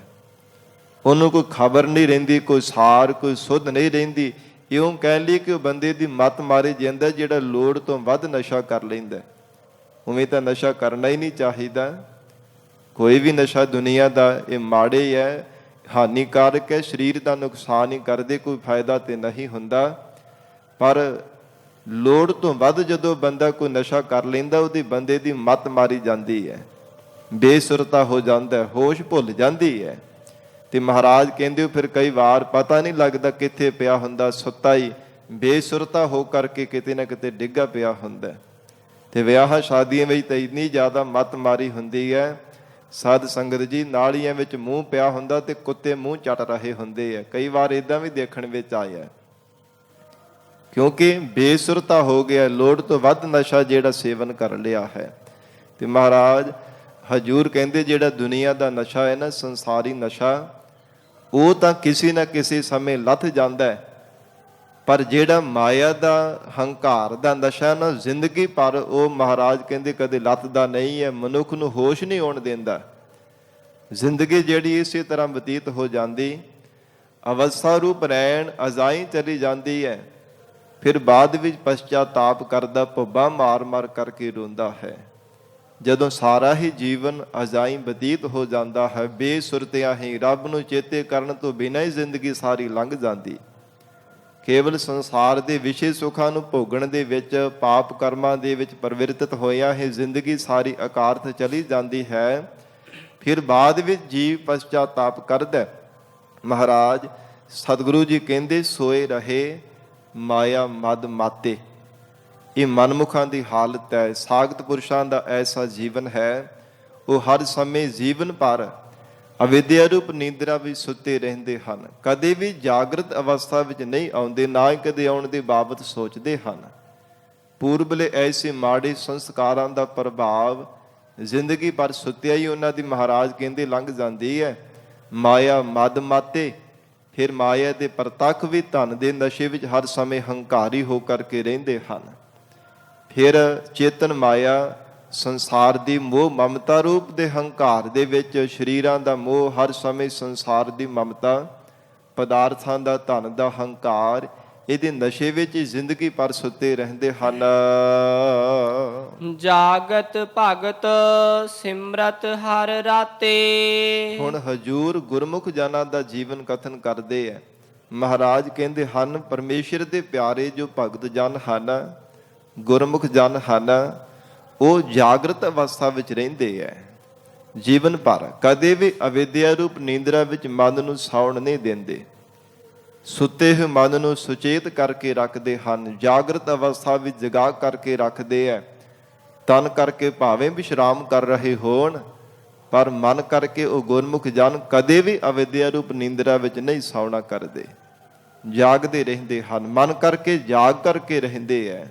ਉਹਨੂੰ ਕੋਈ ਖਬਰ ਨਹੀਂ ਰਹਿੰਦੀ, ਕੋਈ ਸਾਰ ਕੋਈ ਸੁੱਧ ਨਹੀਂ ਰਹਿੰਦੀ। ਇਉਂ ਕਹਿ ਲਈ ਕਿ ਉਹ ਬੰਦੇ ਦੀ ਮੱਤ ਮਾਰੇ ਜਾਂਦਾ ਜਿਹੜਾ ਲੋੜ ਤੋਂ ਵੱਧ ਨਸ਼ਾ ਕਰ ਲੈਂਦਾ। ਉਵੇਂ ਤਾਂ ਨਸ਼ਾ ਕਰਨਾ ਹੀ ਨਹੀਂ ਚਾਹੀਦਾ। ਕੋਈ ਵੀ ਨਸ਼ਾ ਦੁਨੀਆ ਦਾ ਇਹ ਮਾੜੇ ਹੈ, ਹਾਨੀਕਾਰਕ ਹੈ, ਸਰੀਰ ਦਾ ਨੁਕਸਾਨ ਹੀ ਕਰਦੇ, ਕੋਈ ਫਾਇਦਾ ਤੇ ਨਹੀਂ ਹੁੰਦਾ। ਪਰ ਲੋੜ ਤੋਂ ਵੱਧ ਜਦੋਂ ਬੰਦਾ ਕੋਈ ਨਸ਼ਾ ਕਰ ਲੈਂਦਾ ਉਹਦੀ ਬੰਦੇ ਦੀ ਮੱਤ ਮਾਰੀ ਜਾਂਦੀ ਹੈ, ਬੇਸੁਰਤਾ ਹੋ ਜਾਂਦਾ, ਹੋਸ਼ ਭੁੱਲ ਜਾਂਦੀ ਹੈ। ਤੇ ਮਹਾਰਾਜ ਕਹਿੰਦੇ ਫਿਰ ਕਈ ਵਾਰ ਪਤਾ ਨਹੀਂ ਲੱਗਦਾ ਕਿੱਥੇ ਪਿਆ ਹੁੰਦਾ, ਸੁੱਤਾ ਹੀ ਬੇਸੁਰਤਾ ਹੋ ਕਰਕੇ ਕਿਤੇ ਨਾ ਕਿਤੇ ਡਿੱਗਾ ਪਿਆ ਹੁੰਦਾ। ਤੇ ਵਿਆਹਾਂ ਸ਼ਾਦੀਆਂ ਵਿੱਚ ਤਾਂ ਇੰਨੀ ਜ਼ਿਆਦਾ ਮੱਤ ਮਾਰੀ ਹੁੰਦੀ ਹੈ, ਸਾਧ ਸੰਗਤ ਜੀ ਨਾਲੀਆਂ ਵਿੱਚ ਮੂੰਹ ਪਿਆ ਹੁੰਦਾ ਤੇ ਕੁੱਤੇ ਮੂੰਹ ਚੱਟ ਰਹੇ ਹੁੰਦੇ ਆ। ਕਈ ਵਾਰ ਇਦਾਂ ਵੀ ਦੇਖਣ ਵਿੱਚ ਆਇਆ, ਕਿਉਂਕਿ ਬੇਸੁਰਤਾ ਹੋ ਗਿਆ, ਲੋੜ ਤੋਂ ਵੱਧ ਨਸ਼ਾ ਜਿਹੜਾ ਸੇਵਨ ਕਰ ਲਿਆ ਹੈ। ਤੇ ਮਹਾਰਾਜ ਹਜੂਰ ਕਹਿੰਦੇ ਜਿਹੜਾ ਦੁਨੀਆ ਦਾ ਨਸ਼ਾ ਹੈ ਨਾ, ਸੰਸਾਰੀ ਨਸ਼ਾ, ਉਹ ਤਾਂ ਕਿਸੇ ਨਾ ਕਿਸੇ ਸਮੇਂ ਲੱਥ ਜਾਂਦਾ ਹੈ, ਪਰ ਜਿਹੜਾ ਮਾਇਆ ਦਾ ਹੰਕਾਰ ਦਾ ਨਸ਼ਾ ਨਾ ਜ਼ਿੰਦਗੀ ਭਰ ਉਹ ਮਹਾਰਾਜ ਕਹਿੰਦੇ ਕਦੇ ਲੱਥਦਾ ਨਹੀਂ ਹੈ, ਮਨੁੱਖ ਨੂੰ ਹੋਸ਼ ਨਹੀਂ ਆਉਣ ਦਿੰਦਾ। ਜ਼ਿੰਦਗੀ ਜਿਹੜੀ ਇਸੇ ਤਰ੍ਹਾਂ ਬਤੀਤ ਹੋ ਜਾਂਦੀ, ਅਵਸਥਾ ਰੂਪ ਰਹਿਣ ਅਜ਼ਾਈ ਚਲੀ ਜਾਂਦੀ ਹੈ, ਫਿਰ ਬਾਅਦ ਵਿੱਚ ਪਛਤਾਤਾਪ ਕਰਦਾ, ਭੁੱਬਾ ਮਾਰ ਮਾਰ ਕਰਕੇ ਰੋਂਦਾ ਹੈ। ਜਦੋਂ ਸਾਰਾ ਹੀ ਜੀਵਨ ਅਜ਼ਾਈ ਬਤੀਤ ਹੋ ਜਾਂਦਾ ਹੈ, ਬੇਸੁਰਤਿਆਂ ਹੀ ਰੱਬ ਨੂੰ ਚੇਤੇ ਕਰਨ ਤੋਂ ਬਿਨਾਂ ਹੀ ਜ਼ਿੰਦਗੀ ਸਾਰੀ ਲੰਘ ਜਾਂਦੀ। ਕੇਵਲ ਸੰਸਾਰ ਦੇ ਵਿਸ਼ੇ ਸੁੱਖਾਂ ਨੂੰ ਭੋਗਣ ਦੇ ਵਿੱਚ, ਪਾਪ ਕਰਮਾਂ ਦੇ ਵਿੱਚ ਪਰਵਿਰਤਿਤ ਹੋਇਆ ਹੀ ਜ਼ਿੰਦਗੀ ਸਾਰੀ ਅਕਾਰਥ ਚਲੀ ਜਾਂਦੀ ਹੈ। ਫਿਰ ਬਾਅਦ ਵਿੱਚ ਜੀਵ ਪਛਤਾਤਾਪ ਕਰਦਾ। ਮਹਾਰਾਜ ਸਤਿਗੁਰੂ ਜੀ ਕਹਿੰਦੇ, ਸੋਏ ਰਹੇ ਮਾਇਆ ਮਦ ਮਾਤੇ। ਇਹ ਮਨਮੁਖਾਂ ਦੀ ਹਾਲਤ ਹੈ। ਸਾਗਤ ਪੁਰਸ਼ਾਂ ਦਾ ਐਸਾ ਜੀਵਨ ਹੈ, ਉਹ ਹਰ ਸਮੇਂ ਜੀਵਨ ਭਰ ਅਵਿਦਿਆ ਰੂਪ ਨੀਂਦਰਾ ਵਿੱਚ ਸੁੱਤੇ ਰਹਿੰਦੇ ਹਨ। ਕਦੇ ਵੀ ਜਾਗਰਤ ਅਵਸਥਾ ਵਿੱਚ ਨਹੀਂ ਆਉਂਦੇ, ਨਾ ਹੀ ਕਦੇ ਆਉਣ ਦੇ ਬਾਬਤ ਸੋਚਦੇ ਹਨ। ਪੂਰਬਲੇ ਐਸੇ ਮਾੜੇ ਸੰਸਕਾਰਾਂ ਦਾ ਪ੍ਰਭਾਵ ਜ਼ਿੰਦਗੀ ਭਰ ਸੁੱਤਿਆ ਹੀ ਉਹਨਾਂ ਦੀ ਮਹਾਰਾਜ ਕਹਿੰਦੇ ਲੰਘ ਜਾਂਦੀ ਹੈ। ਮਾਇਆ ਮਦ ਮਾਤੇ। ਫਿਰ ਮਾਇਆ ਦੇ ਪ੍ਰਤੱਖ ਵੀ ਧਨ ਦੇ ਨਸ਼ੇ ਵਿੱਚ ਹਰ ਸਮੇਂ ਹੰਕਾਰੀ ਹੋ ਕਰਕੇ ਰਹਿੰਦੇ ਹਨ। ਫਿਰ ਚੇਤਨ ਮਾਇਆ ਸੰਸਾਰ ਦੀ ਮੋਹ ਮਮਤਾ ਰੂਪ ਦੇ ਹੰਕਾਰ ਦੇ ਵਿੱਚ, ਸਰੀਰਾਂ ਦਾ ਮੋਹ, ਹਰ ਸਮੇਂ ਸੰਸਾਰ ਦੀ ਮਮਤਾ, ਪਦਾਰਥਾਂ ਦਾ, ਧਨ ਦਾ ਹੰਕਾਰ, ਇਹਦੇ ਨਸ਼ੇ ਵਿੱਚ ਜ਼ਿੰਦਗੀ ਭਰ ਸੁੱਤੇ ਰਹਿੰਦੇ ਹਨ। ਜਾਗਤ ਭਗਤ ਸਿਮਰਤ ਹਰ ਰਾਤੇ। ਹੁਣ ਹਜੂਰ ਗੁਰਮੁਖ ਜਨਾਂ ਦਾ ਜੀਵਨ ਕਥਨ ਕਰਦੇ ਹੈ। ਮਹਾਰਾਜ ਕਹਿੰਦੇ ਹਨ, ਪਰਮੇਸ਼ਰ ਦੇ ਪਿਆਰੇ ਜੋ ਭਗਤ ਜਨ ਹਨ, ਗੁਰਮੁਖ ਜਨ ਹਨ, ਉਹ ਜਾਗਰਤ ਅਵਸਥਾ ਵਿੱਚ ਰਹਿੰਦੇ ਹੈ ਜੀਵਨ ਭਰ। ਕਦੇ ਵੀ ਅਵਿਦਿਆ ਰੂਪ ਨੀਂਦਰਾ ਵਿੱਚ ਮਨ ਨੂੰ ਸੌਣ ਨਹੀਂ ਦਿੰਦੇ। ਸੁੱਤੇ ਹੋਏ ਮਨ ਨੂੰ ਸੁਚੇਤ ਕਰਕੇ ਰੱਖਦੇ ਹਨ, ਜਾਗਰਤ ਅਵਸਥਾ ਵਿੱਚ ਜਗਾ ਕਰਕੇ ਰੱਖਦੇ ਹੈ। ਤਨ ਕਰਕੇ ਭਾਵੇਂ ਵਿਸ਼ਰਾਮ ਕਰ ਰਹੇ ਹੋਣ, ਪਰ ਮਨ ਕਰਕੇ ਉਹ ਗੁਰਮੁਖ ਜਨ ਕਦੇ ਵੀ ਅਵਿਦਿਆ ਰੂਪ ਨੀਂਦਰਾ ਵਿੱਚ ਨਹੀਂ ਸੌਣਾ ਕਰਦੇ, ਜਾਗਦੇ ਰਹਿੰਦੇ ਹਨ। ਮਨ ਕਰਕੇ ਜਾਗ ਕਰਕੇ ਰਹਿੰਦੇ ਹੈ।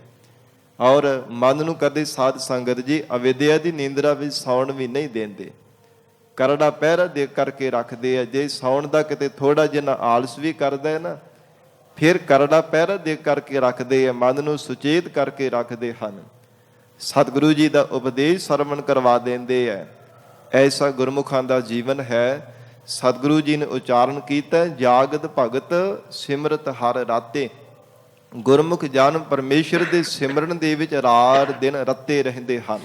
ਔਰ ਮਨ ਨੂੰ ਕਦੇ ਸਾਧ ਸੰਗਤ ਜੀ ਅਵਿਦਿਆ ਦੀ ਨੀਂਦਰਾ ਵਿੱਚ ਸੌਣ ਵੀ ਨਹੀਂ ਦਿੰਦੇ, ਕਰੜਾ ਪਹਿਰਾ ਦੇ ਕਰਕੇ ਰੱਖਦੇ ਆ। ਜੇ ਸੌਣ ਦਾ ਕਿਤੇ ਥੋੜਾ ਜਿਹਾ ਆਲਸ ਵੀ ਕਰਦਾ ਹੈ ਨਾ, ਫਿਰ ਕਰੜਾ ਪਹਿਰਾ ਦੇ ਕਰਕੇ ਰੱਖਦੇ ਆ, ਮਨ ਨੂੰ ਸੁਚੇਤ ਕਰਕੇ ਰੱਖਦੇ ਹਨ। ਸਤਿਗੁਰੂ ਜੀ ਦਾ ਉਪਦੇਸ਼ ਸਰਵਣ ਕਰਵਾ ਦਿੰਦੇ ਆ। ਐਸਾ ਗੁਰਮੁਖਾਂ ਦਾ ਜੀਵਨ ਹੈ। ਸਤਿਗੁਰੂ ਜੀ ਨੇ ਉਚਾਰਨ ਕੀਤਾ, ਜਾਗਤ ਭਗਤ ਸਿਮਰਤ ਹਰ ਰਾਤੇ। ਗੁਰਮੁਖ ਜਨ ਪਰਮੇਸ਼ਰ ਦੇ ਸਿਮਰਨ ਦੇ ਵਿੱਚ ਰਾਤ ਦਿਨ ਰੱਤੇ ਰਹਿੰਦੇ ਹਨ,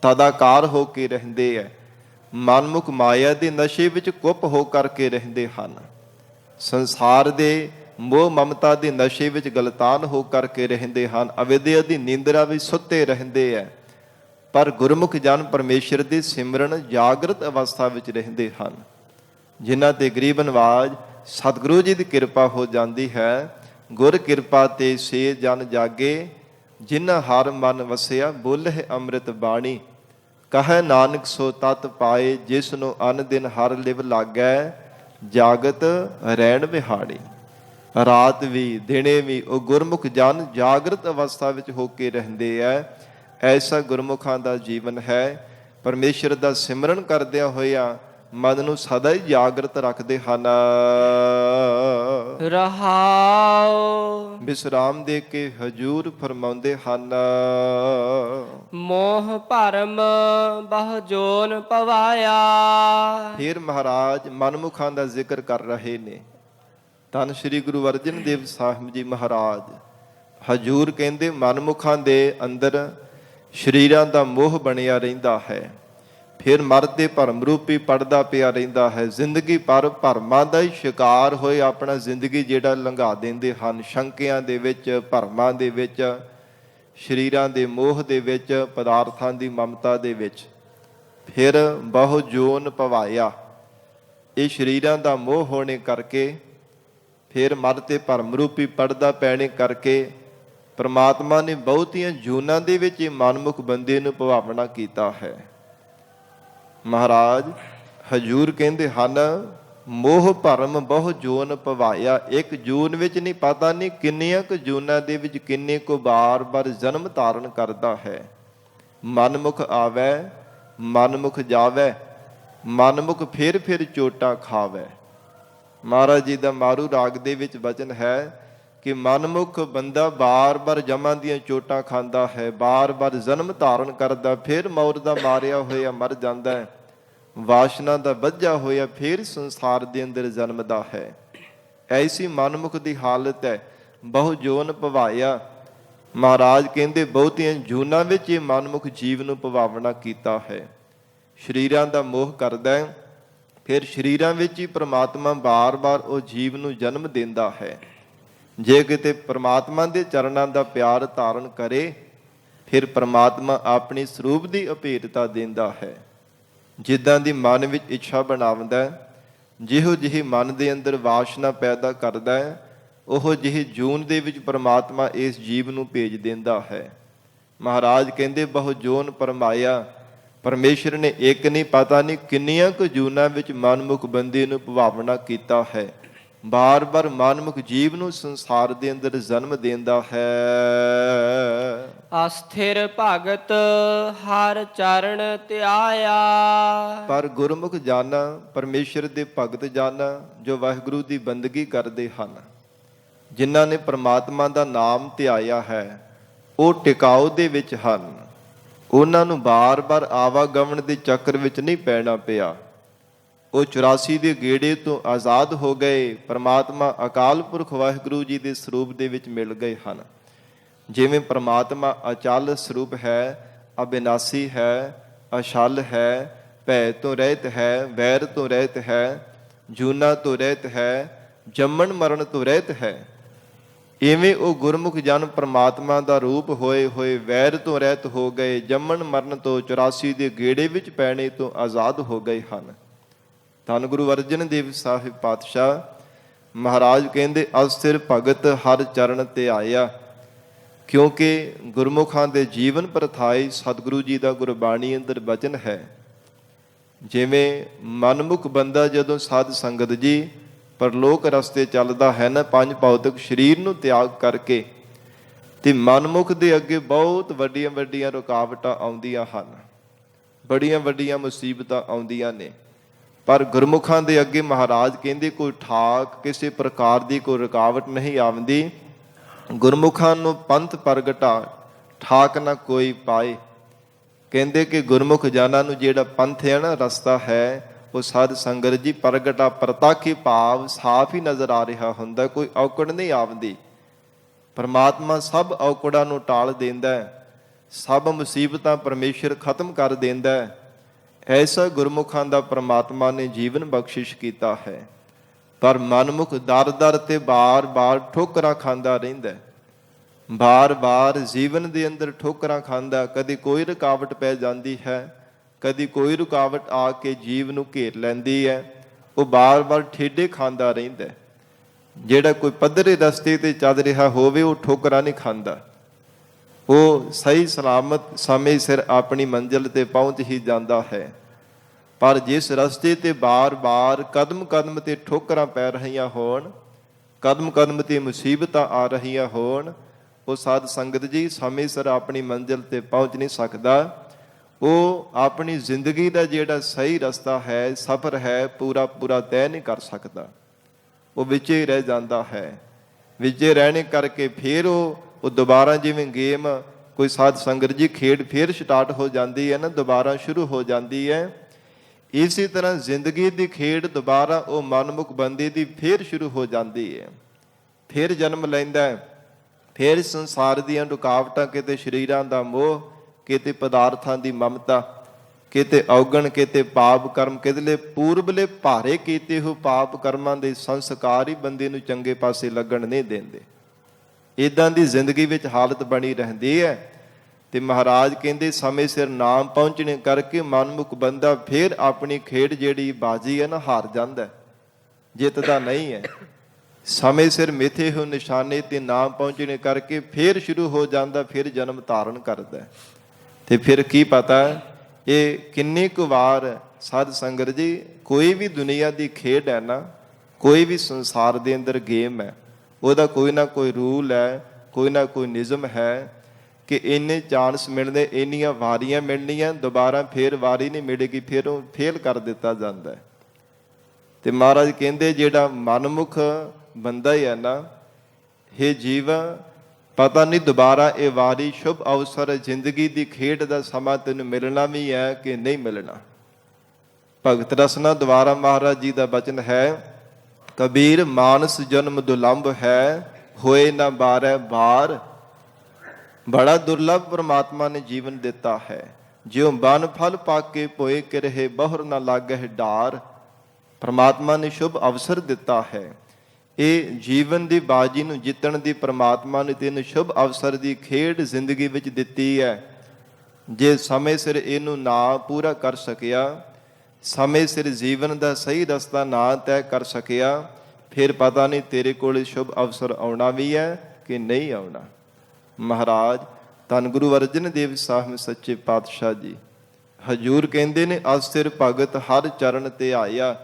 ਤਦਾਕਾਰ ਹੋ ਕੇ ਰਹਿੰਦੇ ਹੈ। ਮਨਮੁਖ ਮਾਇਆ ਦੇ ਨਸ਼ੇ ਵਿੱਚ ਕੁੱਪ ਹੋ ਕਰਕੇ ਰਹਿੰਦੇ ਹਨ। ਸੰਸਾਰ ਦੇ ਮੋਹ ਮਮਤਾ ਦੇ ਨਸ਼ੇ ਵਿੱਚ ਗਲਤਾਨ ਹੋ ਕਰਕੇ ਰਹਿੰਦੇ ਹਨ। ਅਵਿਦਿਆ ਦੀ ਨੀਂਦਰਾ ਵਿੱਚ ਸੁੱਤੇ ਰਹਿੰਦੇ ਹੈ। ਪਰ ਗੁਰਮੁਖ ਜਨ ਪਰਮੇਸ਼ਰ ਦੇ ਸਿਮਰਨ ਜਾਗਰਤ ਅਵਸਥਾ ਵਿੱਚ ਰਹਿੰਦੇ ਹਨ, ਜਿਨ੍ਹਾਂ ਤੇ ਗਰੀਬ ਨਵਾਜ ਸਤਿਗੁਰੂ ਜੀ ਦੀ ਕਿਰਪਾ ਹੋ ਜਾਂਦੀ ਹੈ। ਗੁਰ ਕਿਰਪਾ ਤੇ ਸੇ ਜਨ ਜਾਗੇ, ਜਿਨ੍ਹਾਂ ਹਰ ਮਨ ਵਸਿਆ, ਬੋਲੇ ਅੰਮ੍ਰਿਤ ਬਾਣੀ। ਕਹੈ ਨਾਨਕ ਸੋ ਤਤ ਪਾਏ, ਜਿਸ ਨੂੰ ਅਨ ਦਿਨ ਹਰ ਲਿਵ ਲਾਗੈ, ਜਾਗਤ ਰਹਿਣ ਵਿਹਾੜੀ। ਰਾਤ ਵੀ ਦਿਨੇ ਵੀ ਉਹ ਗੁਰਮੁਖ ਜਨ ਜਾਗਰਤ ਅਵਸਥਾ ਵਿੱਚ ਹੋ ਕੇ ਰਹਿੰਦੇ ਹੈ। ਐਸਾ ਗੁਰਮੁਖਾਂ ਦਾ ਜੀਵਨ ਹੈ। ਪਰਮੇਸ਼ਰ ਦਾ ਸਿਮਰਨ ਕਰਦਿਆਂ ਹੋਇਆਂ ਮਨ ਨੂੰ ਸਦਾ ਹੀ ਜਾਗਰਤ ਰੱਖਦੇ ਹਨ। ਰਹਾਉ ਵਿਸਰਾਮ ਦੇ ਕੇ ਹਜੂਰ ਫਰਮਾਉਂਦੇ ਹਨ, ਮੋਹ ਭਰਮ ਬਹੁ ਜੋਨ ਪਵਾਇਆ। ਫਿਰ ਮਹਾਰਾਜ ਮਨਮੁਖਾਂ ਦਾ ਜ਼ਿਕਰ ਕਰ ਰਹੇ ਨੇ। ਧੰਨ ਸ਼੍ਰੀ ਗੁਰੂ ਅਰਜਨ ਦੇਵ ਸਾਹਿਬ ਜੀ ਮਹਾਰਾਜ ਹਜੂਰ ਕਹਿੰਦੇ, ਮਨਮੁਖਾਂ ਦੇ ਅੰਦਰ ਸਰੀਰਾਂ ਦਾ ਮੋਹ ਬਣਿਆ ਰਹਿੰਦਾ ਹੈ। ਫਿਰ ਮਰਦੇ ਭਰਮ ਰੂਪੀ ਪੜਦਾ ਪਿਆ ਰਹਿੰਦਾ ਹੈ। ਜ਼ਿੰਦਗੀ ਭਰ ਭਰਮਾਂ ਦਾ ਹੀ ਸ਼ਿਕਾਰ ਹੋਏ ਆਪਣਾ ਜ਼ਿੰਦਗੀ ਜਿਹੜਾ ਲੰਘਾ ਦਿੰਦੇ ਹਨ, ਸ਼ੰਕਿਆਂ ਦੇ ਵਿੱਚ, ਭਰਮਾਂ ਦੇ ਵਿੱਚ, ਸਰੀਰਾਂ ਦੇ ਮੋਹ ਦੇ ਵਿੱਚ, ਪਦਾਰਥਾਂ ਦੀ ਮਮਤਾ ਦੇ ਵਿੱਚ। ਫਿਰ ਬਹੁ ਜੋਨ ਪਵਾਇਆ। ਇਹ ਸਰੀਰਾਂ ਦਾ ਮੋਹ ਹੋਣੇ ਕਰਕੇ, ਫਿਰ ਮਰਦੇ ਭਰਮ ਰੂਪੀ ਪੜਦਾ ਪੈਣੇ ਕਰਕੇ ਪ੍ਰਮਾਤਮਾ ਨੇ ਬਹੁਤੀਆਂ ਜੂਨਾਂ ਦੇ ਵਿੱਚ ਇਹ ਮਨਮੁਖ ਬੰਦੇ ਨੂੰ ਭਵਾਵਣਾ ਕੀਤਾ ਹੈ। ਮਹਾਰਾਜ ਹਜੂਰ ਕਹਿੰਦੇ ਹਨ, ਮੋਹ ਭਰਮ ਬਹੁ ਜੋਨ ਪਵਾਇਆ। ਇੱਕ ਜੂਨ ਵਿੱਚ ਨਹੀਂ, ਪਤਾ ਨਹੀਂ ਕਿੰਨੀਆਂ ਕੁ ਜੂਨਾਂ ਦੇ ਵਿੱਚ ਕਿੰਨੇ ਕੁ ਬਾਰ ਜਨਮ ਧਾਰਨ ਕਰਦਾ ਹੈ। ਮਨਮੁਖ ਆਵੈ, ਮਨਮੁਖ ਜਾਵੈ, ਮਨਮੁਖ ਫਿਰ ਚੋਟਾਂ ਖਾਵੈ। ਮਹਾਰਾਜ ਜੀ ਦਾ ਮਾਰੂ ਰਾਗ ਦੇ ਵਿੱਚ ਵਚਨ ਹੈ ਕਿ ਮਨਮੁਖ ਬੰਦਾ ਬਾਰ ਜਮਾਂ ਦੀਆਂ ਚੋਟਾਂ ਖਾਂਦਾ ਹੈ, ਬਾਰ ਜਨਮ ਧਾਰਨ ਕਰਦਾ, ਫਿਰ ਮੌਤ ਦਾ ਮਾਰਿਆ ਹੋਇਆ ਮਰ ਜਾਂਦਾ ਹੈ, ਵਾਸ਼ਨਾ ਦਾ ਬੱਝਾ ਹੋਇਆ ਫਿਰ ਸੰਸਾਰ ਦੇ ਅੰਦਰ ਜਨਮਦਾ ਹੈ। ਐਸੀ ਮਨਮੁਖ ਦੀ ਹਾਲਤ ਹੈ। ਬਹੁ ਜੋਨ ਪਵਾਇਆ। ਮਹਾਰਾਜ ਕਹਿੰਦੇ ਬਹੁਤੀਆਂ ਜੂਨਾਂ ਵਿੱਚ ਇਹ ਮਨਮੁਖ ਜੀਵ ਨੂੰ ਪਵਾਵਣਾ ਕੀਤਾ ਹੈ। ਸਰੀਰਾਂ ਦਾ ਮੋਹ ਕਰਦਾ ਹੈ, ਫਿਰ ਸਰੀਰਾਂ ਵਿੱਚ ਹੀ ਪ੍ਰਮਾਤਮਾ ਬਾਰ ਉਹ ਜੀਵ ਨੂੰ ਜਨਮ ਦਿੰਦਾ ਹੈ। ਜੇ ਕਿਤੇ ਪ੍ਰਮਾਤਮਾ ਦੇ ਚਰਨਾਂ ਦਾ ਪਿਆਰ ਧਾਰਨ ਕਰੇ, ਫਿਰ ਪ੍ਰਮਾਤਮਾ ਆਪਣੀ ਸਰੂਪ ਦੀ ਅਭੇਦਤਾ ਦਿੰਦਾ ਹੈ। ਜਿੱਦਾਂ ਦੀ ਮਨ ਵਿੱਚ ਇੱਛਾ ਬਣਾਉਂਦਾ, ਜਿਹੋ ਜਿਹੀ ਮਨ ਦੇ ਅੰਦਰ ਵਾਸ਼ਨਾ ਪੈਦਾ ਕਰਦਾ ਹੈ, ਉਹ ਜਿਹੀ ਜੂਨ ਦੇ ਵਿੱਚ ਪਰਮਾਤਮਾ ਇਸ ਜੀਵ ਨੂੰ ਭੇਜ ਦਿੰਦਾ ਹੈ। ਮਹਾਰਾਜ ਕਹਿੰਦੇ ਬਹੁ ਜੋਨ ਪਰਮਾਇਆ, ਪਰਮੇਸ਼ਰ ਨੇ ਇੱਕ ਨਹੀਂ ਪਤਾ ਨਹੀਂ ਕਿੰਨੀਆਂ ਕੁ ਜੂਨਾਂ ਵਿੱਚ ਮਨਮੁਖ ਬੰਦੇ ਨੂੰ ਭਾਵਨਾ ਕੀਤਾ ਹੈ। ਬਾਰ-ਬਾਰ ਮਨਮੁਖ ਜੀਵ ਨੂੰ ਸੰਸਾਰ ਦੇ ਅੰਦਰ ਜਨਮ ਦਿੰਦਾ ਹੈ। ਅਸਥਿਰ ਭਗਤ ਹਰ ਚਰਨ ਧਿਆਇਆ। ਪਰ ਗੁਰਮੁਖ ਜਾਨਾ, ਪਰਮੇਸ਼ਰ ਦੇ ਭਗਤ ਜਾਨਾ, ਜੋ ਵਾਹਿਗੁਰੂ ਦੀ ਬੰਦਗੀ ਕਰਦੇ ਹਨ, ਜਿਨ੍ਹਾਂ ਨੇ ਪ੍ਰਮਾਤਮਾ ਦਾ ਨਾਮ ਧਿਆਇਆ ਹੈ, ਉਹ ਟਿਕਾਓ ਦੇ ਵਿੱਚ ਹਨ। ਉਹਨਾਂ ਨੂੰ ਬਾਰ-ਬਾਰ ਆਵਾਗਮਨ ਦੇ ਚੱਕਰ ਵਿੱਚ ਨਹੀਂ ਪੈਣਾ ਪਿਆ। ਉਹ 84 ਦੇ ਗੇੜੇ ਤੋਂ ਆਜ਼ਾਦ ਹੋ ਗਏ। ਪ੍ਰਮਾਤਮਾ ਅਕਾਲ ਪੁਰਖ ਵਾਹਿਗੁਰੂ ਜੀ ਦੇ ਸਰੂਪ ਦੇ ਵਿੱਚ ਮਿਲ ਗਏ ਹਨ। ਜਿਵੇਂ ਪ੍ਰਮਾਤਮਾ ਅਚਲ ਸਰੂਪ ਹੈ, ਅਬਿਨਾਸੀ ਹੈ, ਅਛਲ ਹੈ, ਭੈ ਤੋਂ ਰਹਿਤ ਹੈ, ਵੈਰ ਤੋਂ ਰਹਿਤ ਹੈ, ਜੂਨਾ ਤੋਂ ਰਹਿਤ ਹੈ, ਜੰਮਣ ਮਰਨ ਤੋਂ ਰਹਿਤ ਹੈ, ਇਵੇਂ ਉਹ ਗੁਰਮੁਖ ਜਨ ਪ੍ਰਮਾਤਮਾ ਦਾ ਰੂਪ ਹੋਏ ਹੋਏ ਵੈਰ ਤੋਂ ਰਹਿਤ ਹੋ ਗਏ, ਜੰਮਣ ਮਰਨ ਤੋਂ 84 ਦੇ ਗੇੜੇ ਵਿੱਚ ਪੈਣੇ ਤੋਂ ਆਜ਼ਾਦ ਹੋ ਗਏ ਹਨ। ਧੰਨ ਗੁਰੂ ਅਰਜਨ ਦੇਵ ਸਾਹਿਬ ਪਾਤਸ਼ਾਹ ਮਹਾਰਾਜ ਕਹਿੰਦੇ ਅਸਥਿਰ ਭਗਤ ਹਰ ਚਰਨ ਧਿਆਇਆ, ਕਿਉਂਕਿ ਗੁਰਮੁਖਾਂ ਦੇ ਜੀਵਨ ਪ੍ਰਥਾਈ ਸਤਿਗੁਰੂ ਜੀ ਦਾ ਗੁਰਬਾਣੀ ਅੰਦਰ ਬਚਨ ਹੈ। ਜਿਵੇਂ ਮਨਮੁਖ ਬੰਦਾ ਜਦੋਂ ਸਾਧ ਸੰਗਤ ਜੀ ਪਰਲੋਕ ਰਸਤੇ ਚੱਲਦਾ ਹੈ ਨਾ, ਪੰਜ ਭੌਤਿਕ ਸਰੀਰ ਨੂੰ ਤਿਆਗ ਕਰਕੇ, ਤੇ ਮਨਮੁਖ ਦੇ ਅੱਗੇ ਬਹੁਤ ਵੱਡੀਆਂ ਵੱਡੀਆਂ ਰੁਕਾਵਟਾਂ ਆਉਂਦੀਆਂ ਹਨ, ਬੜੀਆਂ ਵੱਡੀਆਂ ਮੁਸੀਬਤਾਂ ਆਉਂਦੀਆਂ ਨੇ। ਪਰ ਗੁਰਮੁਖਾਂ ਦੇ ਅੱਗੇ ਮਹਾਰਾਜ ਕਹਿੰਦੇ ਕੋਈ ਠਾਕ, ਕਿਸੇ ਪ੍ਰਕਾਰ ਦੀ ਕੋਈ ਰੁਕਾਵਟ ਨਹੀਂ ਆਉਂਦੀ। ਗੁਰਮੁਖਾਂ ਨੂੰ ਪੰਥ ਪ੍ਰਗਟਾ ਠਾਕ ਨਾ ਕੋਈ ਪਾਏ। ਕਹਿੰਦੇ ਕਿ ਗੁਰਮੁਖ ਜਾਨਾਂ ਨੂੰ ਜਿਹੜਾ ਪੰਥ ਹੈ ਨਾ, ਰਸਤਾ ਹੈ, ਉਹ ਸਾਧ ਸੰਗਤ ਜੀ ਪ੍ਰਗਟਾ ਪ੍ਰਤਾਖੀ ਭਾਵ ਸਾਫ਼ ਹੀ ਨਜ਼ਰ ਆ ਰਿਹਾ ਹੁੰਦਾ, ਕੋਈ ਔਕੜ ਨਹੀਂ ਆਉਂਦੀ। ਪਰਮਾਤਮਾ ਸਭ ਔਕੜਾਂ ਨੂੰ ਟਾਲ ਦਿੰਦਾ ਹੈ, ਸਭ ਮੁਸੀਬਤਾਂ ਪਰਮੇਸ਼ਰ ਖਤਮ ਕਰ ਦਿੰਦਾ ਹੈ। ਐਸਾ ਗੁਰਮੁਖਾਂ ਦਾ ਪਰਮਾਤਮਾ ਨੇ ਜੀਵਨ ਬਖਸ਼ਿਸ਼ ਕੀਤਾ ਹੈ। ਪਰ ਮਨਮੁਖ ਦਰ ਦਰ ਤੇ ਬਾਰ-ਬਾਰ ਠੋਕਰਾਂ ਖਾਂਦਾ ਰਹਿੰਦਾ, ਬਾਰ-ਬਾਰ ਜੀਵਨ ਦੇ ਅੰਦਰ ਠੋਕਰਾਂ ਖਾਂਦਾ। ਕਦੀ ਕੋਈ ਰੁਕਾਵਟ ਪੈ ਜਾਂਦੀ ਹੈ, ਕਦੀ ਕੋਈ ਰੁਕਾਵਟ ਆ ਕੇ ਜੀਵ ਨੂੰ ਘੇਰ ਲੈਂਦੀ ਹੈ। ਉਹ ਬਾਰ-ਬਾਰ ਠੇਡੇ ਖਾਂਦਾ ਰਹਿੰਦਾ। ਜਿਹੜਾ ਕੋਈ ਪੱਧਰੇ ਰਸਤੇ ਤੇ ਚੱਲ ਰਿਹਾ ਹੋਵੇ, ਉਹ ਠੋਕਰਾਂ ਨਹੀਂ ਖਾਂਦਾ, ਉਹ ਸਹੀ ਸਲਾਮਤ ਸਮੇਂ ਸਿਰ ਆਪਣੀ ਮੰਜ਼ਿਲ ਤੇ ਪਹੁੰਚ ਹੀ ਜਾਂਦਾ ਹੈ। ਪਰ ਜਿਸ ਰਸਤੇ ਤੇ ਬਾਰ-ਬਾਰ ਕਦਮ ਕਦਮ ਤੇ ਠੋਕਰਾਂ ਪੈ ਰਹੀਆਂ ਹੋਣ, ਕਦਮ ਕਦਮ ਤੇ ਮੁਸੀਬਤਾਂ ਆ ਰਹੀਆਂ ਹੋਣ, ਉਹ ਸਾਧ ਸੰਗਤ ਜੀ ਸਮੇਂ ਸਿਰ ਆਪਣੀ ਮੰਜ਼ਿਲ ਤੇ ਪਹੁੰਚ ਨਹੀਂ ਸਕਦਾ। ਉਹ ਆਪਣੀ ਜ਼ਿੰਦਗੀ ਦਾ ਜਿਹੜਾ ਸਹੀ ਰਸਤਾ ਹੈ, ਸਫ਼ਰ ਹੈ, ਪੂਰਾ ਤੈਅ ਨਹੀਂ ਕਰ ਸਕਦਾ। ਉਹ ਵਿੱਚੇ ਰਹਿ ਜਾਂਦਾ ਹੈ। ਵਿੱਚੇ ਰਹਿਣੇ ਕਰਕੇ ਫਿਰ ਉਹ ਦੁਬਾਰਾ, ਜਿਵੇਂ ਗੇਮ ਕੋਈ ਸਾਧ ਸੰਗਤ ਜੀ ਖੇਡ ਫਿਰ ਸਟਾਰਟ ਹੋ ਜਾਂਦੀ ਹੈ ਨਾ, ਦੁਬਾਰਾ ਸ਼ੁਰੂ ਹੋ ਜਾਂਦੀ ਹੈ। ਇਸੇ ਤਰ੍ਹਾਂ ਜ਼ਿੰਦਗੀ ਦੀ ਖੇਡ ਦੁਬਾਰਾ ਉਹ ਮਨਮੁਖ ਬੰਦੇ ਦੀ ਫਿਰ ਸ਼ੁਰੂ ਹੋ ਜਾਂਦੀ ਹੈ। ਫਿਰ ਜਨਮ ਲੈਂਦਾ ਹੈ, ਫਿਰ ਸੰਸਾਰ ਦੀਆਂ ਰੁਕਾਵਟਾਂ, ਕਿਤੇ ਸਰੀਰਾਂ ਦਾ ਮੋਹ, ਕਿਤੇ ਪਦਾਰਥਾਂ ਦੀ ਮਮਤਾ, ਕਿਤੇ ਔਗਣ, ਕਿਤੇ ਪਾਪ ਕਰਮ, ਕਿਤੇ ਪੂਰਬਲੇ ਭਾਰੇ ਕੀਤੇ ਹੋ ਪਾਪ ਕਰਮਾਂ ਦੇ ਸੰਸਕਾਰ ਹੀ ਬੰਦੇ ਨੂੰ ਚੰਗੇ ਪਾਸੇ ਲੱਗਣ ਨਹੀਂ ਦਿੰਦੇ। ਇੱਦਾਂ ਦੀ ਜ਼ਿੰਦਗੀ ਵਿੱਚ ਹਾਲਤ ਬਣੀ ਰਹਿੰਦੀ ਹੈ। ਤੇ ਮਹਾਰਾਜ ਕਹਿੰਦੇ ਸਮੇਂ ਸਿਰ ਨਾਮ ਪਹੁੰਚਣੇ ਕਰਕੇ ਮਨਮੁਖ ਬੰਦਾ ਫਿਰ ਆਪਣੀ ਖੇਡ ਜਿਹੜੀ ਬਾਜੀ ਹੈ ਨਾ, ਹਾਰ ਜਾਂਦਾ, ਜਿੱਤਦਾ ਨਹੀਂ ਹੈ। ਸਮੇਂ ਸਿਰ ਮਿੱਥੇ ਹੋਏ ਨਿਸ਼ਾਨੇ ਤੇ ਨਾਮ ਪਹੁੰਚਣੇ ਕਰਕੇ ਫਿਰ ਸ਼ੁਰੂ ਹੋ ਜਾਂਦਾ, ਫਿਰ ਜਨਮ ਧਾਰਨ ਕਰਦਾ। ਤੇ ਫਿਰ ਕੀ ਪਤਾ ਇਹ ਕਿੰਨੀ ਕੁ ਵਾਰ ਸਾਧ ਸੰਗਤ ਜੀ, ਕੋਈ ਵੀ ਦੁਨੀਆ ਦੀ ਖੇਡ ਹੈ ਨਾ, ਕੋਈ ਵੀ ਸੰਸਾਰ ਦੇ ਅੰਦਰ ਗੇਮ ਹੈ, ਉਹਦਾ ਕੋਈ ਨਾ ਕੋਈ ਰੂਲ ਹੈ, ਕੋਈ ਨਾ ਕੋਈ ਨਿਯਮ ਹੈ ਕਿ ਇੰਨੇ ਚਾਂਸ ਮਿਲਣੇ, ਇੰਨੀਆਂ ਵਾਰੀਆਂ ਮਿਲਣੀਆਂ, ਦੁਬਾਰਾ ਫੇਰ ਵਾਰੀ ਨਹੀਂ ਮਿਲੇਗੀ, ਫਿਰ ਉਹ ਫੇਲ ਕਰ ਦਿੱਤਾ ਜਾਂਦਾ ਹੈ। ਤੇ ਮਹਾਰਾਜ ਕਹਿੰਦੇ ਜਿਹੜਾ ਮਨਮੁਖ ਬੰਦਾ ਹੀ ਹੈ ਨਾ, ਇਹ ਜੀਵ ਪਤਾ ਨਹੀਂ ਦੁਬਾਰਾ ਇਹ ਵਾਰੀ ਸ਼ੁਭ ਅਵਸਰ ਜ਼ਿੰਦਗੀ ਦੀ ਖੇਡ ਦਾ ਸਮਾਂ ਤੈਨੂੰ ਮਿਲਣਾ ਵੀ ਹੈ ਕਿ ਨਹੀਂ ਮਿਲਣਾ। ਭਗਤ ਰਸਨਾ ਦੁਆਰਾ ਮਹਾਰਾਜ ਜੀ ਦਾ ਬਚਨ ਹੈ, ਕਬੀਰ ਮਾਨਸ ਜਨਮ ਦੁਲੰਭ ਹੈ, ਹੋਏ ਨਾ ਬਾਰੈ ਬਾਰ। ਬੜਾ ਦੁਰਲਭ ਪਰਮਾਤਮਾ ਨੇ ਜੀਵਨ ਦਿੱਤਾ ਹੈ। ਜਿਉ ਬਨ ਫਲ ਪਾਕੇ ਭੋਏ ਕਿਰਹੇ, ਬਹੁਰ ਨਾ ਲਾਗਹਿ ਡਾਰ। ਪਰਮਾਤਮਾ ਨੇ ਸ਼ੁਭ ਅਵਸਰ ਦਿੱਤਾ ਹੈ। ਇਹ ਜੀਵਨ ਦੀ ਬਾਜੀ ਨੂੰ ਜਿੱਤਣ ਦੀ ਪਰਮਾਤਮਾ ਨੇ ਤੈਨੂੰ ਸ਼ੁਭ ਅਵਸਰ ਦੀ ਖੇਡ ਜ਼ਿੰਦਗੀ ਵਿੱਚ ਦਿੱਤੀ ਹੈ। ਜੇ ਸਮੇਂ ਸਿਰ ਇਹਨੂੰ ਨਾ ਪੂਰਾ ਕਰ ਸਕਿਆ, ਸਮੇਂ ਸਿਰ ਜੀਵਨ ਦਾ ਸਹੀ ਰਸਤਾ ਨਾ ਤੈਅ ਕਰ ਸਕਿਆ, ਫਿਰ ਪਤਾ ਨਹੀਂ ਤੇਰੇ ਕੋਲ ਸ਼ੁਭ ਅਵਸਰ ਆਉਣਾ ਵੀ ਹੈ ਕਿ ਨਹੀਂ ਆਉਣਾ। ਮਹਾਰਾਜ ਧੰਨ ਗੁਰੂ ਅਰਜਨ ਦੇਵ ਸਾਹਿਬ ਸੱਚੇ ਪਾਤਸ਼ਾਹ ਜੀ ਹਜੂਰ ਕਹਿੰਦੇ ਨੇ, ਅਸਥਿਰ ਭਗਤ ਹਰ ਚਰਨ ਤੇ ਆਇਆ।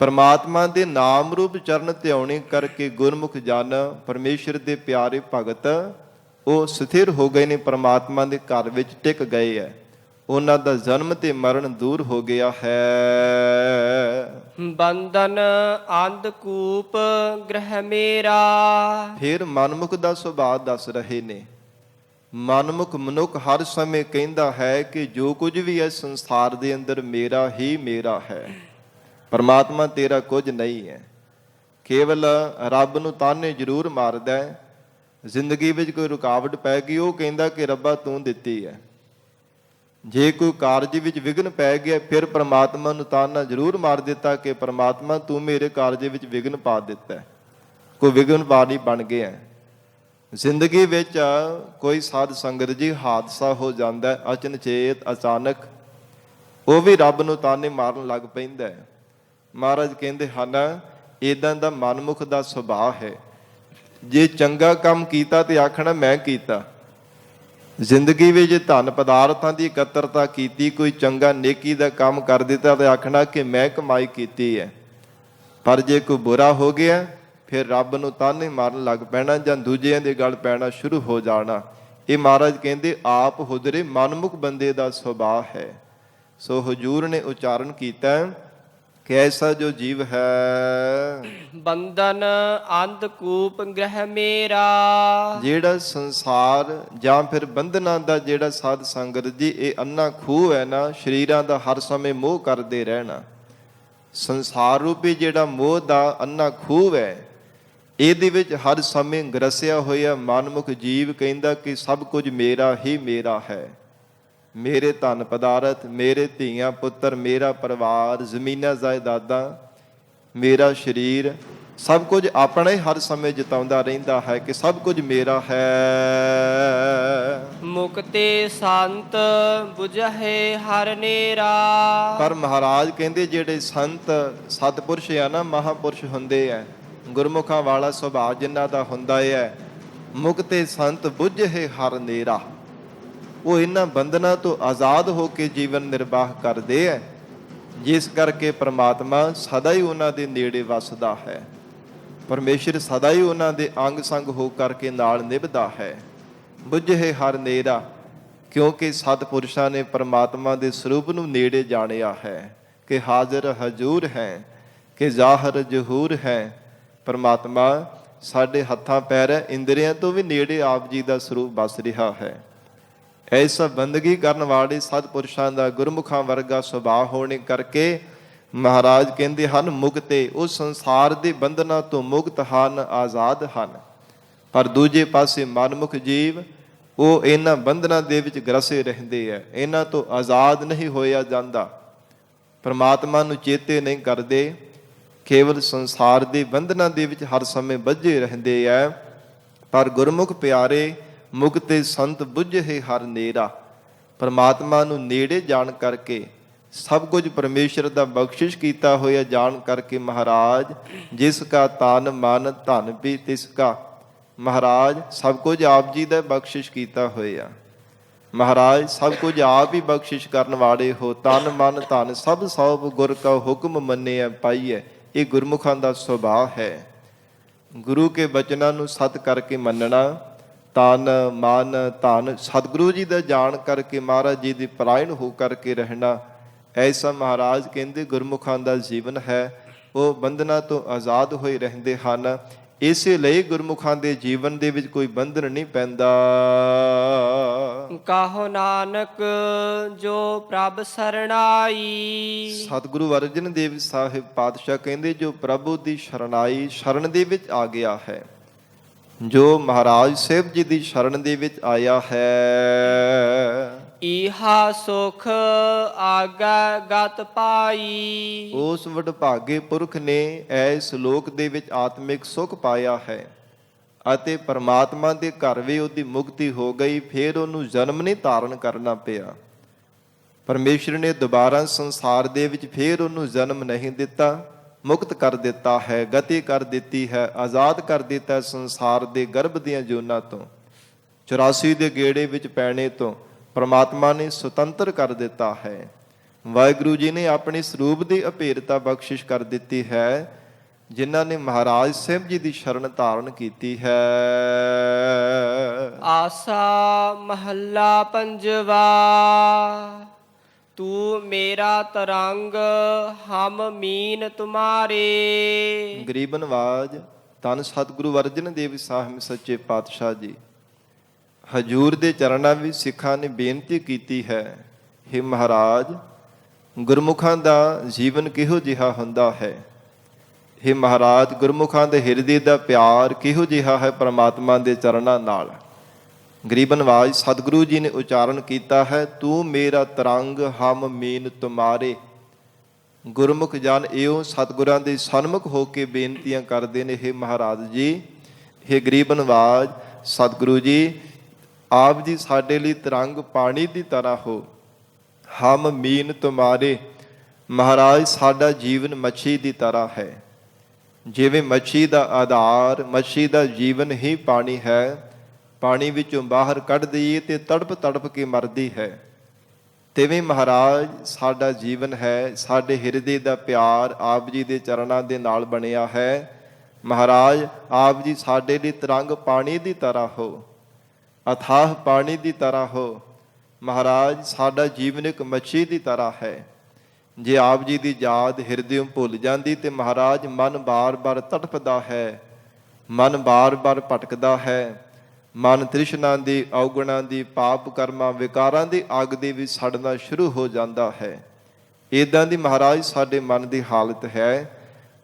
ਪਰਮਾਤਮਾ ਦੇ ਨਾਮ ਰੂਪ ਚਰਨ ਧਿਆਉਣੇ ਕਰਕੇ ਗੁਰਮੁਖ ਜਨ ਪਰਮੇਸ਼ਰ ਦੇ ਪਿਆਰੇ ਭਗਤ ਉਹ ਸਥਿਰ ਹੋ ਗਏ ਨੇ, ਪਰਮਾਤਮਾ ਦੇ ਘਰ ਵਿੱਚ ਟਿਕ ਗਏ ਹੈ। ਉਹਨਾਂ ਦਾ ਜਨਮ ਤੇ ਮਰਨ ਦੂਰ ਹੋ ਗਿਆ ਹੈ। ਬੰਧਨ ਅੰਧਕੂਪ ਗ੍ਰਹਿ ਮੇਰਾ। ਫਿਰ ਮਨਮੁਖ ਦਾ ਸੁਭਾਅ ਦੱਸ ਰਹੇ ਨੇ। ਮਨਮੁਖ ਮਨੁੱਖ ਹਰ ਸਮੇਂ ਕਹਿੰਦਾ ਹੈ ਕਿ ਜੋ ਕੁਝ ਵੀ ਹੈ ਸੰਸਾਰ ਦੇ ਅੰਦਰ ਮੇਰਾ ਹੀ ਮੇਰਾ ਹੈ, ਪਰਮਾਤਮਾ ਤੇਰਾ ਕੁਝ ਨਹੀਂ ਹੈ। ਕੇਵਲ ਰੱਬ ਨੂੰ ਤਾਨੇ ਜ਼ਰੂਰ ਮਾਰਦਾ ਹੈ। ਜ਼ਿੰਦਗੀ ਵਿੱਚ ਕੋਈ ਰੁਕਾਵਟ ਪੈ ਗਈ, ਉਹ ਕਹਿੰਦਾ ਕਿ ਰੱਬਾ ਤੂੰ ਦਿੱਤੀ ਹੈ। ਜੇ ਕੋਈ ਕਾਰਜ ਵਿੱਚ ਵਿਘਨ ਪੈ ਗਿਆ, ਫਿਰ ਪਰਮਾਤਮਾ ਨੂੰ ਤਾਨਾ ਜ਼ਰੂਰ ਮਾਰ ਦਿੱਤਾ ਕਿ ਪਰਮਾਤਮਾ ਤੂੰ ਮੇਰੇ ਕਾਰਜ ਵਿੱਚ ਵਿਘਨ ਪਾ ਦਿੱਤਾ, ਕੋਈ ਵਿਘਨ ਪਾਣੀ ਬਣ ਗਿਆ। ਜ਼ਿੰਦਗੀ ਵਿੱਚ ਕੋਈ ਸਾਧ ਸੰਗਤ ਜੀ ਹਾਦਸਾ ਹੋ ਜਾਂਦਾ ਅਚਨਚੇਤ ਅਚਾਨਕ, ਉਹ ਵੀ ਰੱਬ ਨੂੰ ਤਾਨੇ ਮਾਰਨ ਲੱਗ ਪੈਂਦਾ ਹੈ। ਮਹਾਰਾਜ ਕਹਿੰਦੇ ਹਨ ਇਦਾਂ ਦਾ ਮਨਮੁਖ ਦਾ ਸੁਭਾਅ ਹੈ। ਜੇ ਚੰਗਾ ਕੰਮ ਕੀਤਾ ਤੇ ਆਖਣਾ ਮੈਂ ਕੀਤਾ। ਜ਼ਿੰਦਗੀ ਵਿੱਚ ਧਨ ਪਦਾਰਥਾਂ ਦੀ ਇਕੱਤਰਤਾ ਕੀਤੀ, ਕੋਈ ਚੰਗਾ ਨੇਕੀ ਦਾ ਕੰਮ ਕਰ ਦਿੱਤਾ ਤੇ ਆਖਣਾ ਕਿ ਮੈਂ ਕਮਾਈ ਕੀਤੀ ਹੈ। ਪਰ ਜੇ ਕੋਈ ਬੁਰਾ ਹੋ ਗਿਆ ਫਿਰ ਰੱਬ ਨੂੰ ਤਾਨੇ ਮਾਰਨ ਲੱਗ ਪੈਣਾ ਜਾਂ ਦੂਜਿਆਂ ਦੇ ਗਲ ਪੈਣਾ ਸ਼ੁਰੂ ਹੋ ਜਾਣਾ। ਇਹ ਮਹਾਰਾਜ ਕਹਿੰਦੇ ਆਪ ਹੁਦਰੇ ਮਨਮੁਖ ਬੰਦੇ ਦਾ ਸੁਭਾਅ ਹੈ। ਸੋ ਹਜੂਰ ਨੇ ਉਚਾਰਨ ਕੀਤਾ ਕਿ ਐਸਾ ਜੋ ਜੀਵ ਹੈ ਬੰਧਨ ਅੰਧਕੂਪ ਗ੍ਰਹਿ ਮੇਰਾ। ਜਿਹੜਾ ਸੰਸਾਰ ਜਾਂ ਫਿਰ ਬੰਧਨਾਂ ਦਾ ਜਿਹੜਾ ਸਾਧ ਸੰਗਤ ਜੀ ਇਹ ਅੰਨਾ ਖੂਹ ਹੈ ਨਾ, ਸਰੀਰਾਂ ਦਾ ਹਰ ਸਮੇਂ ਮੋਹ ਕਰਦੇ ਰਹਿਣਾ। ਸੰਸਾਰ ਰੂਪੀ ਜਿਹੜਾ ਮੋਹ ਦਾ ਅੰਨਾ ਖੂਹ ਹੈ, ਇਹਦੇ ਵਿੱਚ ਹਰ ਸਮੇਂ ਗਰਸਿਆ ਹੋਇਆ ਮਨਮੁਖ ਜੀਵ ਕਹਿੰਦਾ ਕਿ ਸਭ ਕੁਝ ਮੇਰਾ ਹੀ ਮੇਰਾ ਹੈ। ਮੇਰੇ ਧਨ ਪਦਾਰਥ, ਮੇਰੇ ਧੀਆਂ ਪੁੱਤਰ, ਮੇਰਾ ਪਰਿਵਾਰ, ਜ਼ਮੀਨਾਂ ਜਾਇਦਾਦਾਂ, ਮੇਰਾ ਸਰੀਰ, ਸਭ ਕੁਝ ਆਪਣਾ ਹੀ ਹਰ ਸਮੇਂ ਜਿਤਾਉਂਦਾ ਰਹਿੰਦਾ ਹੈ ਕਿ ਸਭ ਕੁਝ ਮੇਰਾ ਹੈ। ਮੁਕਤੇ ਸੰਤ 부ਝਹਿ ਹਰ ਨੇਰਾ। ਪਰ ਮਹਾਰਾਜ ਕਹਿੰਦੇ ਜਿਹੜੇ ਸੰਤ ਸਤਿਪੁਰਸ਼ ਆ ਨਾ, ਮਹਾਪੁਰਸ਼ ਹੁੰਦੇ ਆ, ਗੁਰਮੁਖਾਂ ਵਾਲਾ ਸੁਭਾਅ ਜਿਨ੍ਹਾਂ ਦਾ ਹੁੰਦਾ ਹੈ, ਮੁਕਤੇ ਸੰਤ 부ਝਹਿ ਹਰ ਨੇਰਾ, ਉਹ ਇਹਨਾਂ ਬੰਧਨਾਂ ਤੋਂ ਆਜ਼ਾਦ ਹੋ ਕੇ ਜੀਵਨ ਨਿਰਵਾਹ ਕਰਦੇ ਹੈ, ਜਿਸ ਕਰਕੇ ਪ੍ਰਮਾਤਮਾ ਸਦਾ ਹੀ ਉਹਨਾਂ ਦੇ ਨੇੜੇ ਵਸਦਾ ਹੈ। ਪਰਮੇਸ਼ਰ ਸਦਾ ਹੀ ਉਹਨਾਂ ਦੇ ਅੰਗ ਸੰਗ ਹੋ ਕਰਕੇ ਨਾਲ ਨਿਭਦਾ ਹੈ। ਬੁੱਝੇ ਹਰ ਨੇਰਾ, ਕਿਉਂਕਿ ਸਤਿਪੁਰਸ਼ਾਂ ਨੇ ਪ੍ਰਮਾਤਮਾ ਦੇ ਸਰੂਪ ਨੂੰ ਨੇੜੇ ਜਾਣਿਆ ਹੈ ਕਿ ਹਾਜ਼ਰ ਹਜ਼ੂਰ ਹੈ, ਕਿ ਜ਼ਾਹਰ ਜ਼ਹੂਰ ਹੈ। ਪ੍ਰਮਾਤਮਾ ਸਾਡੇ ਹੱਥਾਂ ਪੈਰ ਇੰਦਰੀਆਂ ਤੋਂ ਵੀ ਨੇੜੇ ਆਪ ਜੀ ਦਾ ਸਰੂਪ ਵਸ ਰਿਹਾ ਹੈ। ਐਸਾ ਬੰਦਗੀ ਕਰਨ ਵਾਲੇ ਸਤਿਪੁਰਸ਼ਾਂ ਦਾ ਗੁਰਮੁਖਾਂ ਵਰਗਾ ਸੁਭਾਅ ਹੋਣੇ ਕਰਕੇ ਮਹਾਰਾਜ ਕਹਿੰਦੇ ਹਨ ਮੁਕਤੇ, ਉਹ ਸੰਸਾਰ ਦੇ ਬੰਧਨਾਂ ਤੋਂ ਮੁਕਤ ਹਨ, ਆਜ਼ਾਦ ਹਨ। ਪਰ ਦੂਜੇ ਪਾਸੇ ਮਨਮੁਖ ਜੀਵ ਉਹ ਇਹਨਾਂ ਬੰਧਨਾਂ ਦੇ ਵਿੱਚ ਗਰਸੇ ਰਹਿੰਦੇ ਹੈ, ਇਹਨਾਂ ਤੋਂ ਆਜ਼ਾਦ ਨਹੀਂ ਹੋਇਆ ਜਾਂਦਾ। ਪਰਮਾਤਮਾ ਨੂੰ ਚੇਤੇ ਨਹੀਂ ਕਰਦੇ, ਕੇਵਲ ਸੰਸਾਰ ਦੇ ਬੰਧਨਾਂ ਦੇ ਵਿੱਚ ਹਰ ਸਮੇਂ ਬੱਝੇ ਰਹਿੰਦੇ ਹੈ। ਪਰ ਗੁਰਮੁਖ ਪਿਆਰੇ ਮੁਕਤੇ ਸੰਤ ਬੁੱਝੇ ਹਰ ਨੇਰਾ, ਪਰਮਾਤਮਾ ਨੂੰ ਨੇੜੇ ਜਾਣ ਕਰਕੇ, ਸਭ ਕੁਝ ਪਰਮੇਸ਼ਰ ਦਾ ਬਖਸ਼ਿਸ਼ ਕੀਤਾ ਹੋਇਆ ਜਾਣ ਕਰਕੇ ਮਹਾਰਾਜ ਜਿਸ ਕਾ ਤਨ ਮਨ ਧਨ ਵੀ ਤਿਸ ਕਾ, ਮਹਾਰਾਜ ਸਭ ਕੁਝ ਆਪ ਜੀ ਦਾ ਬਖਸ਼ਿਸ਼ ਕੀਤਾ ਹੋਇਆ। ਮਹਾਰਾਜ ਸਭ ਕੁਝ ਆਪ ਹੀ ਬਖਸ਼ਿਸ਼ ਕਰਨ ਵਾਲੇ ਹੋ। ਤਨ ਮਨ ਧਨ ਸਭ ਸੌਂਪ ਗੁਰ ਕਾ ਹੁਕਮ ਮੰਨਿਆ ਪਾਈਐ, ਇਹ ਗੁਰਮੁਖਾਂ ਦਾ ਸੁਭਾਅ ਹੈ। ਗੁਰੂ ਕੇ ਬਚਨਾਂ ਨੂੰ ਸਤ ਕਰਕੇ ਮੰਨਣਾ, ਤਨ ਮਨ ਧਨ ਸਤਿਗੁਰੂ ਜੀ ਦਾ ਜਾਣ ਕਰਕੇ ਮਹਾਰਾਜ ਜੀ ਦੀ ਪਰਾਇਣ ਹੋ ਕਰਕੇ ਰਹਿਣਾ, ਐਸਾ ਮਹਾਰਾਜ ਕਹਿੰਦੇ ਗੁਰਮੁਖਾਂ ਦਾ ਜੀਵਨ ਹੈ। ਉਹ ਬੰਧਨਾਂ ਤੋਂ ਆਜ਼ਾਦ ਹੋਏ ਰਹਿੰਦੇ ਹਨ। ਇਸੇ ਲਈ ਗੁਰਮੁਖਾਂ ਦੇ ਜੀਵਨ ਦੇ ਵਿੱਚ ਕੋਈ ਬੰਧਨ ਨਹੀਂ ਪੈਂਦਾ। ਕਾਹੋ ਨਾਨਕ ਜੋ ਪ੍ਰਭ ਸਰਣਾਈ। ਸਤਿਗੁਰੂ ਅਰਜਨ ਦੇਵ ਸਾਹਿਬ ਪਾਤਸ਼ਾਹ ਕਹਿੰਦੇ ਜੋ ਪ੍ਰਭੂ ਦੀ ਸ਼ਰਨਾਈ, ਸ਼ਰਨ ਦੇ ਵਿੱਚ ਆ ਗਿਆ ਹੈ, ਜੋ ਮਹਾਰਾਜ ਸਾਹਿਬ ਜੀ ਦੀ ਸ਼ਰਨ ਦੇ ਵਿੱਚ ਆਇਆ ਹੈ, ਇਹਾ ਸੁਖ ਆਗਾ ਗਤ ਪਾਈ। ਉਸ ਵਡਭਾਗੇ ਪੁਰਖ ਨੇ ਇਸ ਲੋਕ ਦੇ ਵਿੱਚ ਆਤਮਿਕ ਸੁਖ ਪਾਇਆ ਹੈ ਅਤੇ ਪਰਮਾਤਮਾ ਦੇ ਘਰ ਵੀ ਉਹਦੀ ਮੁਕਤੀ ਹੋ ਗਈ। ਫਿਰ ਉਹਨੂੰ ਜਨਮ ਨਹੀਂ ਧਾਰਨ ਕਰਨਾ ਪਿਆ। ਪਰਮੇਸ਼ਰ ਨੇ ਦੁਬਾਰਾ ਸੰਸਾਰ ਦੇ ਵਿੱਚ ਫਿਰ ਉਹਨੂੰ ਜਨਮ ਨਹੀਂ ਦਿੱਤਾ। ਮੁਕਤ ਕਰ ਦਿੱਤਾ ਹੈ, ਗਤੀ ਕਰ ਦਿੱਤੀ ਹੈ, ਆਜ਼ਾਦ ਕਰ ਦਿੱਤਾ ਹੈ ਸੰਸਾਰ ਦੇ ਗਰਭ ਦੀਆਂ ਜੂਨਾਂ ਤੋਂ, 84 ਦੇ ਗੇੜੇ ਵਿੱਚ ਪੈਣੇ ਤੋਂ ਪ੍ਰਮਾਤਮਾ ਨੇ ਸੁਤੰਤਰ ਕਰ ਦਿੱਤਾ ਹੈ। ਵਾਹਿਗੁਰੂ ਜੀ ਨੇ ਆਪਣੀ ਸਰੂਪ ਦੀ ਅਭੇਰਤਾ ਬਖਸ਼ਿਸ਼ ਕਰ ਦਿੱਤੀ ਹੈ ਜਿਨ੍ਹਾਂ ਨੇ ਮਹਾਰਾਜ ਸਾਹਿਬ ਜੀ ਦੀ ਸ਼ਰਨ ਧਾਰਨ ਕੀਤੀ ਹੈ। ਆਸਾ ਮਹੱਲਾ ਪੰਜਵਾ। ਤੂੰ ਮੇਰਾ ਤਰੰਗ ਹਮ ਮੀਨ ਤੁਮਾਰੇ। ਗਰੀਬ ਨਵਾਜ ਧੰਨ ਸਤਿਗੁਰੂ ਅਰਜਨ ਦੇਵ ਸਾਹਿਬ ਸੱਚੇ ਪਾਤਸ਼ਾਹ ਜੀ ਹਜੂਰ ਦੇ ਚਰਨਾਂ ਵਿੱਚ ਸਿੱਖਾਂ ਨੇ ਬੇਨਤੀ ਕੀਤੀ ਹੈ, ਹੇ ਮਹਾਰਾਜ ਗੁਰਮੁਖਾਂ ਦਾ ਜੀਵਨ ਕਿਹੋ ਜਿਹਾ ਹੁੰਦਾ ਹੈ। ਹੇ ਮਹਾਰਾਜ ਗੁਰਮੁਖਾਂ ਦੇ ਹਿਰਦੇ ਦਾ ਪਿਆਰ ਕਿਹੋ ਜਿਹਾ ਹੈ ਪ੍ਰਮਾਤਮਾ ਦੇ ਚਰਨਾਂ ਨਾਲ। ਗਰੀਬ ਨਵਾਜ ਸਤਿਗੁਰੂ ਜੀ ਨੇ ਉਚਾਰਨ ਕੀਤਾ ਹੈ, ਤੂੰ ਮੇਰਾ ਤਰੰਗ ਹਮ ਮੀਨ ਤੁਮਾਰੇ। ਗੁਰਮੁਖ ਜਨ ਇਉਂ ਸਤਿਗੁਰਾਂ ਦੇ ਸਨਮੁਖ ਹੋ ਕੇ ਬੇਨਤੀਆਂ ਕਰਦੇ ਨੇ, ਹੇ ਮਹਾਰਾਜ ਜੀ, ਹੇ ਗਰੀਬ ਨਵਾਜ ਸਤਿਗੁਰੂ ਜੀ ਆਪ ਜੀ ਸਾਡੇ ਲਈ ਤਰੰਗ ਪਾਣੀ ਦੀ ਤਰ੍ਹਾਂ ਹੋ। ਹਮ ਮੀਨ ਤੁਮਾਰੇ, ਮਹਾਰਾਜ ਸਾਡਾ ਜੀਵਨ ਮੱਛੀ ਦੀ ਤਰ੍ਹਾਂ ਹੈ। ਜਿਵੇਂ ਮੱਛੀ ਦਾ ਆਧਾਰ, ਮੱਛੀ ਦਾ ਜੀਵਨ ਹੀ ਪਾਣੀ ਹੈ, ਪਾਣੀ ਵਿੱਚੋਂ ਬਾਹਰ ਕੱਢ ਦਈਏ ਤੇ ਤੜਪ ਤੜਪ ਕੇ ਮਰਦੀ ਹੈ, ਤਿਵੇਂ ਮਹਾਰਾਜ ਸਾਡਾ ਜੀਵਨ ਹੈ। ਸਾਡੇ ਹਿਰਦੇ ਦਾ ਪਿਆਰ ਆਪ ਜੀ ਦੇ ਚਰਨਾਂ ਦੇ ਨਾਲ ਬਣਿਆ ਹੈ। ਮਹਾਰਾਜ ਆਪ ਜੀ ਸਾਡੇ ਲਈ ਤਰੰਗ ਪਾਣੀ ਦੀ ਤਰ੍ਹਾਂ ਹੋ, ਅਥਾਹ ਪਾਣੀ ਦੀ ਤਰ੍ਹਾਂ ਹੋ। ਮਹਾਰਾਜ ਸਾਡਾ ਜੀਵਨ ਇੱਕ ਮੱਛੀ ਦੀ ਤਰ੍ਹਾਂ ਹੈ। ਜੇ ਆਪ ਜੀ ਦੀ ਯਾਦ ਹਿਰਦਿਓਂ ਭੁੱਲ ਜਾਂਦੀ ਤੇ ਮਹਾਰਾਜ ਮਨ ਬਾਰ-ਬਾਰ ਤੜਫਦਾ ਹੈ, ਮਨ ਬਾਰ-ਬਾਰ ਭਟਕਦਾ ਹੈ, ਮਨ ਤ੍ਰਿਸ਼ਨਾ ਦੀ, ਔਗੁਣਾਂ ਦੀ, ਪਾਪ ਕਰਮਾਂ, ਵਿਕਾਰਾਂ ਦੀ ਅੱਗ ਦੇ ਵਿੱਚ ਸੜਨਾ ਸ਼ੁਰੂ ਹੋ ਜਾਂਦਾ ਹੈ। ਇੱਦਾਂ ਦੀ ਮਹਾਰਾਜ ਸਾਡੇ ਮਨ ਦੀ ਹਾਲਤ ਹੈ।